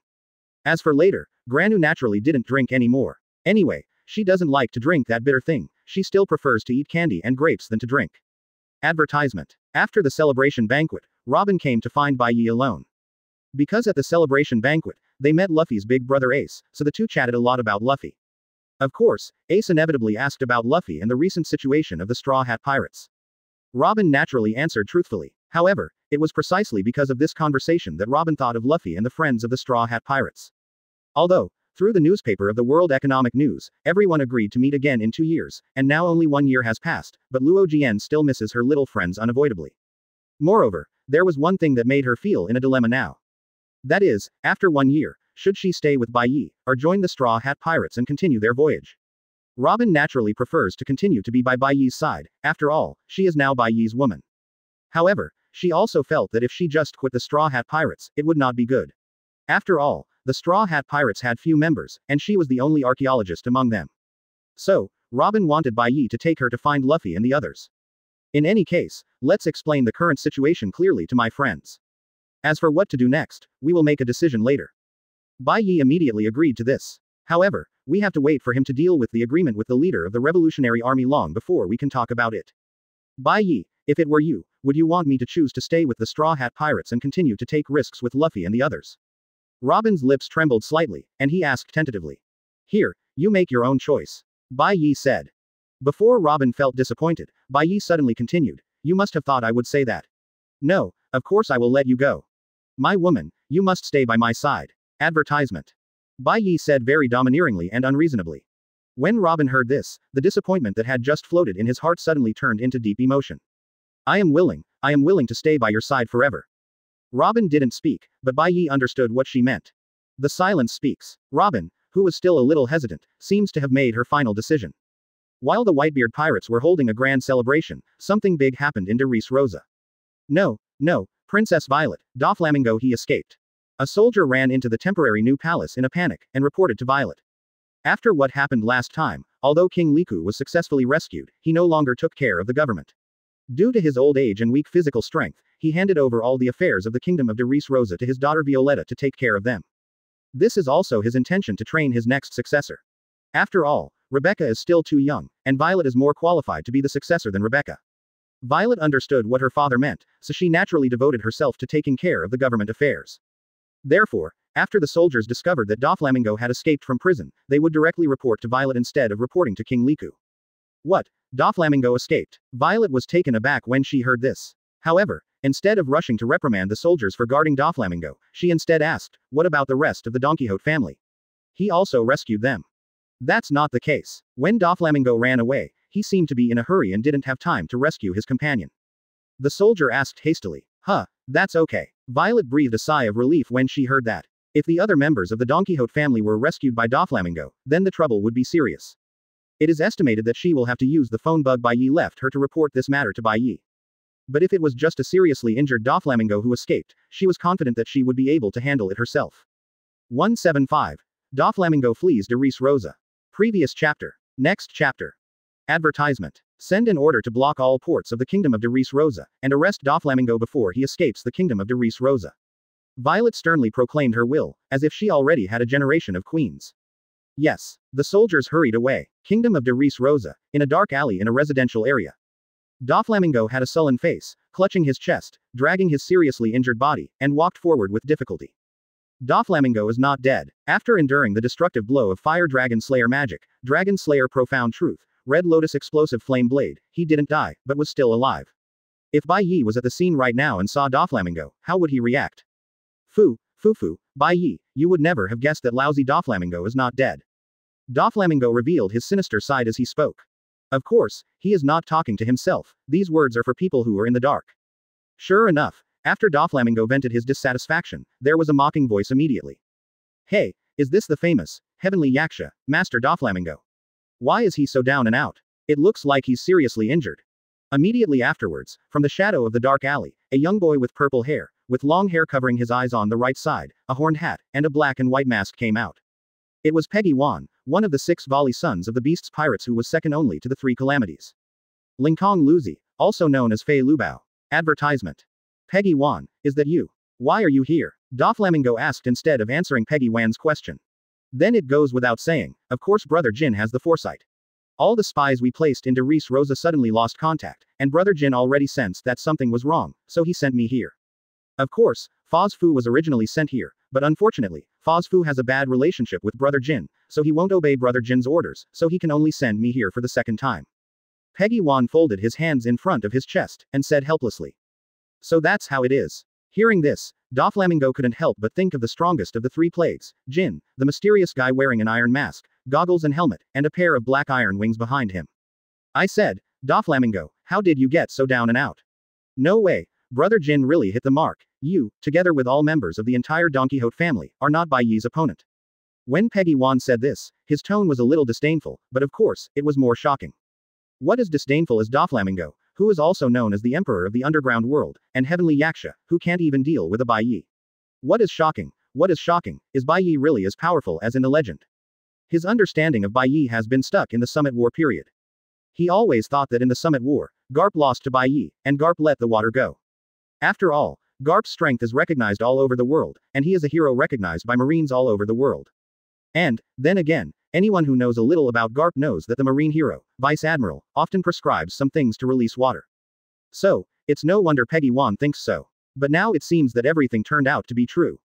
Speaker 1: As for later, Granu naturally didn't drink anymore. Anyway, she doesn't like to drink that bitter thing, she still prefers to eat candy and grapes than to drink. Advertisement. After the celebration banquet, Robin came to find Bai Ye alone. Because at the celebration banquet, they met Luffy's big brother Ace, so the two chatted a lot about Luffy. Of course, Ace inevitably asked about Luffy and the recent situation of the Straw Hat Pirates. Robin naturally answered truthfully. However, it was precisely because of this conversation that Robin thought of Luffy and the friends of the Straw Hat Pirates. Although, through the newspaper of the World Economic News, everyone agreed to meet again in 2 years, and now only 1 year has passed, but Luo Jian still misses her little friends unavoidably. Moreover, there was one thing that made her feel in a dilemma now. That is, after 1 year, should she stay with Bai Ye, or join the Straw Hat Pirates and continue their voyage? Robin naturally prefers to continue to be by Bai Ye's side, after all, she is now Bai Ye's woman. However, she also felt that if she just quit the Straw Hat Pirates, it would not be good. After all, the Straw Hat Pirates had few members, and she was the only archaeologist among them. So, Robin wanted Bai Ye to take her to find Luffy and the others. In any case, let's explain the current situation clearly to my friends. As for what to do next, we will make a decision later. Bai Ye immediately agreed to this. However, we have to wait for him to deal with the agreement with the leader of the Revolutionary Army long before we can talk about it. Bai Ye, if it were you, would you want me to choose to stay with the Straw Hat Pirates and continue to take risks with Luffy and the others? Robin's lips trembled slightly, and he asked tentatively. Here, you make your own choice. Bai Ye said. Before Robin felt disappointed, Bai Ye suddenly continued, you must have thought I would say that. No, of course I will let you go. My woman, you must stay by my side. Advertisement. Bai Ye said very domineeringly and unreasonably. When Robin heard this, the disappointment that had just floated in his heart suddenly turned into deep emotion. I am willing to stay by your side forever. Robin didn't speak, but Bai Ye understood what she meant. The silence speaks. Robin, who was still a little hesitant, seems to have made her final decision. While the Whitebeard Pirates were holding a grand celebration, something big happened in Dressrosa. No, Princess Violet, Doflamingo he escaped. A soldier ran into the temporary new palace in a panic, and reported to Violet. After what happened last time, although King Liku was successfully rescued, he no longer took care of the government. Due to his old age and weak physical strength, he handed over all the affairs of the kingdom of Dressrosa to his daughter Violetta to take care of them. This is also his intention to train his next successor. After all, Rebecca is still too young, and Violet is more qualified to be the successor than Rebecca. Violet understood what her father meant, so she naturally devoted herself to taking care of the government affairs. Therefore, after the soldiers discovered that Doflamingo had escaped from prison, they would directly report to Violet instead of reporting to King Liku. What? Doflamingo escaped? Violet was taken aback when she heard this. However, instead of rushing to reprimand the soldiers for guarding Doflamingo, she instead asked, what about the rest of the Don Quixote family? He also rescued them. That's not the case. When Doflamingo ran away, he seemed to be in a hurry and didn't have time to rescue his companion. The soldier asked hastily. That's okay. Violet breathed a sigh of relief when she heard that. If the other members of the Don Quixote family were rescued by Doflamingo, then the trouble would be serious. It is estimated that she will have to use the phone Bug Bai Ye left her to report this matter to Bai Ye. But if it was just a seriously injured Doflamingo who escaped, she was confident that she would be able to handle it herself. 175. Doflamingo flees Dressrosa. Previous chapter. Next chapter. Advertisement. Send an order to block all ports of the kingdom of Dressrosa, and arrest Doflamingo before he escapes the kingdom of Dressrosa. Violet sternly proclaimed her will, as if she already had a generation of queens. Yes. The soldiers hurried away. Kingdom of Dressrosa, in a dark alley in a residential area. Doflamingo had a sullen face, clutching his chest, dragging his seriously injured body, and walked forward with difficulty. Doflamingo is not dead. After enduring the destructive blow of Fire Dragon Slayer magic, Dragon Slayer Profound Truth, Red Lotus Explosive Flame Blade, he didn't die, but was still alive. If Bai Ye was at the scene right now and saw Doflamingo, how would he react? Foo, Bai Ye, you would never have guessed that lousy Doflamingo is not dead. Doflamingo revealed his sinister side as he spoke. Of course, he is not talking to himself, these words are for people who are in the dark. Sure enough, after Doflamingo vented his dissatisfaction, there was a mocking voice immediately. Hey, is this the famous, heavenly Yaksha, Master Doflamingo? Why is he so down and out? It looks like he's seriously injured. Immediately afterwards, from the shadow of the dark alley, a young boy with purple hair, with long hair covering his eyes on the right side, a horned hat, and a black and white mask came out. It was Peggy Wan, one of the 6 Volley sons of the Beast's pirates who was second only to the 3 calamities. Lingkong Luzi, also known as Fei Lubao. Advertisement. Peggy Wan, is that you? Why are you here? Doflamingo asked instead of answering Peggy Wan's question. Then it goes without saying, of course Brother Jin has the foresight. All the spies we placed in Dressrosa suddenly lost contact, and Brother Jin already sensed that something was wrong, so he sent me here. Of course, Foz Fu was originally sent here, but unfortunately, Foz Fu has a bad relationship with Brother Jin, so he won't obey Brother Jin's orders, so he can only send me here for the second time. Peggy Wan folded his hands in front of his chest, and said helplessly. So that's how it is. Hearing this, Doflamingo couldn't help but think of the strongest of the 3 plagues, Jin, the mysterious guy wearing an iron mask, goggles and helmet, and a pair of black iron wings behind him. I said, Doflamingo, how did you get so down and out? No way, Brother Jin really hit the mark. You, together with all members of the entire Don Quixote family, are not Bai Ye's opponent. When Peggy Wan said this, his tone was a little disdainful, but of course, it was more shocking. What is disdainful is Doflamingo, who is also known as the Emperor of the Underground World, and Heavenly Yaksha, who can't even deal with a Bai Ye. What is shocking, is Bai Ye really as powerful as in the legend? His understanding of Bai Ye has been stuck in the Summit War period. He always thought that in the Summit War, Garp lost to Bai Ye, and Garp let the water go. After all, Garp's strength is recognized all over the world, and he is a hero recognized by Marines all over the world. And, then again, anyone who knows a little about Garp knows that the Marine hero, Vice Admiral, often prescribes some things to release water. So, it's no wonder Peggy Wan thinks so. But now it seems that everything turned out to be true.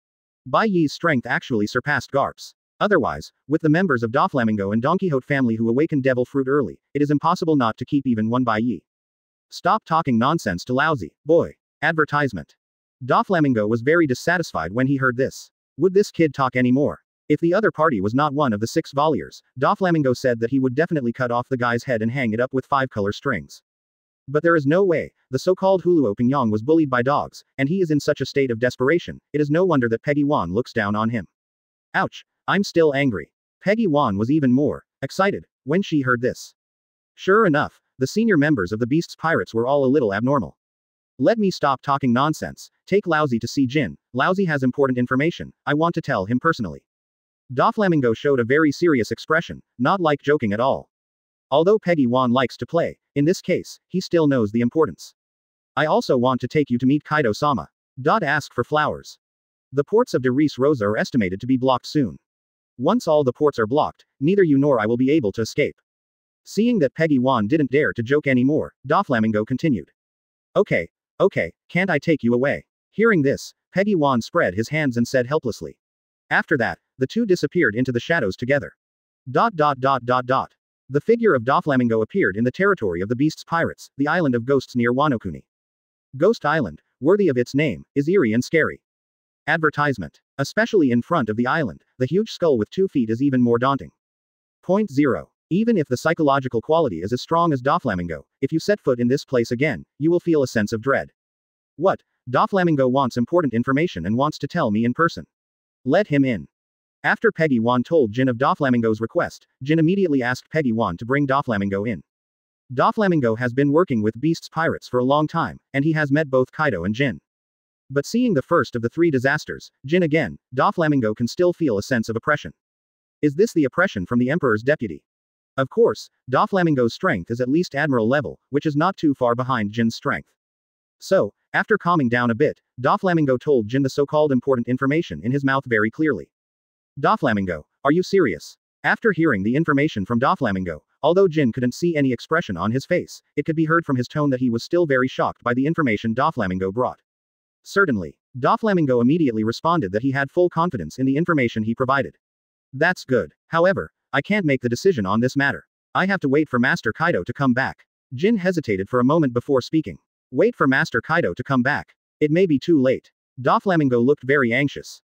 Speaker 1: Bai Ye's strength actually surpassed Garp's. Otherwise, with the members of Doflamingo and Don Quixote family who awakened Devil Fruit early, it is impossible not to keep even one Bai Ye. Stop talking nonsense to lousy boy. Advertisement. Doflamingo was very dissatisfied when he heard this. Would this kid talk anymore? If the other party was not one of the 6 volleyers, Doflamingo said that he would definitely cut off the guy's head and hang it up with 5-color strings. But there is no way. The so-called Huluo Pingyang was bullied by dogs, and he is in such a state of desperation. It is no wonder that Peggy Wan looks down on him. Ouch. I'm still angry. Peggy Wan was even more excited when she heard this. Sure enough, the senior members of the Beast's Pirates were all a little abnormal. Let me stop talking nonsense. Take Lousy to see Jin. Lousy has important information. I want to tell him personally. Doflamingo showed a very serious expression, not like joking at all. Although Peggy Wan likes to play, in this case, he still knows the importance. I also want to take you to meet Kaido-sama. Ask for flowers. The ports of de Res Rosa are estimated to be blocked soon. Once all the ports are blocked, neither you nor I will be able to escape. Seeing that Peggy Wan didn't dare to joke anymore, Doflamingo continued. Okay, can't I take you away? Hearing this, Peggy Wan spread his hands and said helplessly. After that, the two disappeared into the shadows together. The figure of Doflamingo appeared in the territory of the Beast's Pirates, the island of ghosts near Wano-kuni. Ghost Island, worthy of its name, is eerie and scary. Advertisement. Especially in front of the island, the huge skull with 2 feet is even more daunting. Point 0. Even if the psychological quality is as strong as Doflamingo, if you set foot in this place again, you will feel a sense of dread. What? Doflamingo wants important information and wants to tell me in person. Let him in. After Peggy Wan told Jin of Doflamingo's request, Jin immediately asked Peggy Wan to bring Doflamingo in. Doflamingo has been working with Beast's Pirates for a long time, and he has met both Kaido and Jin. But seeing the first of the 3 disasters, Jin again, Doflamingo can still feel a sense of oppression. Is this the oppression from the Emperor's deputy? Of course, Doflamingo's strength is at least Admiral level, which is not too far behind Jin's strength. So, after calming down a bit, Doflamingo told Jin the so-called important information in his mouth very clearly. Doflamingo, are you serious? After hearing the information from Doflamingo, although Jin couldn't see any expression on his face, it could be heard from his tone that he was still very shocked by the information Doflamingo brought. Certainly. Doflamingo immediately responded that he had full confidence in the information he provided. That's good. However, I can't make the decision on this matter. I have to wait for Master Kaido to come back. Jin hesitated for a moment before speaking. Wait for Master Kaido to come back. It may be too late. Doflamingo looked very anxious.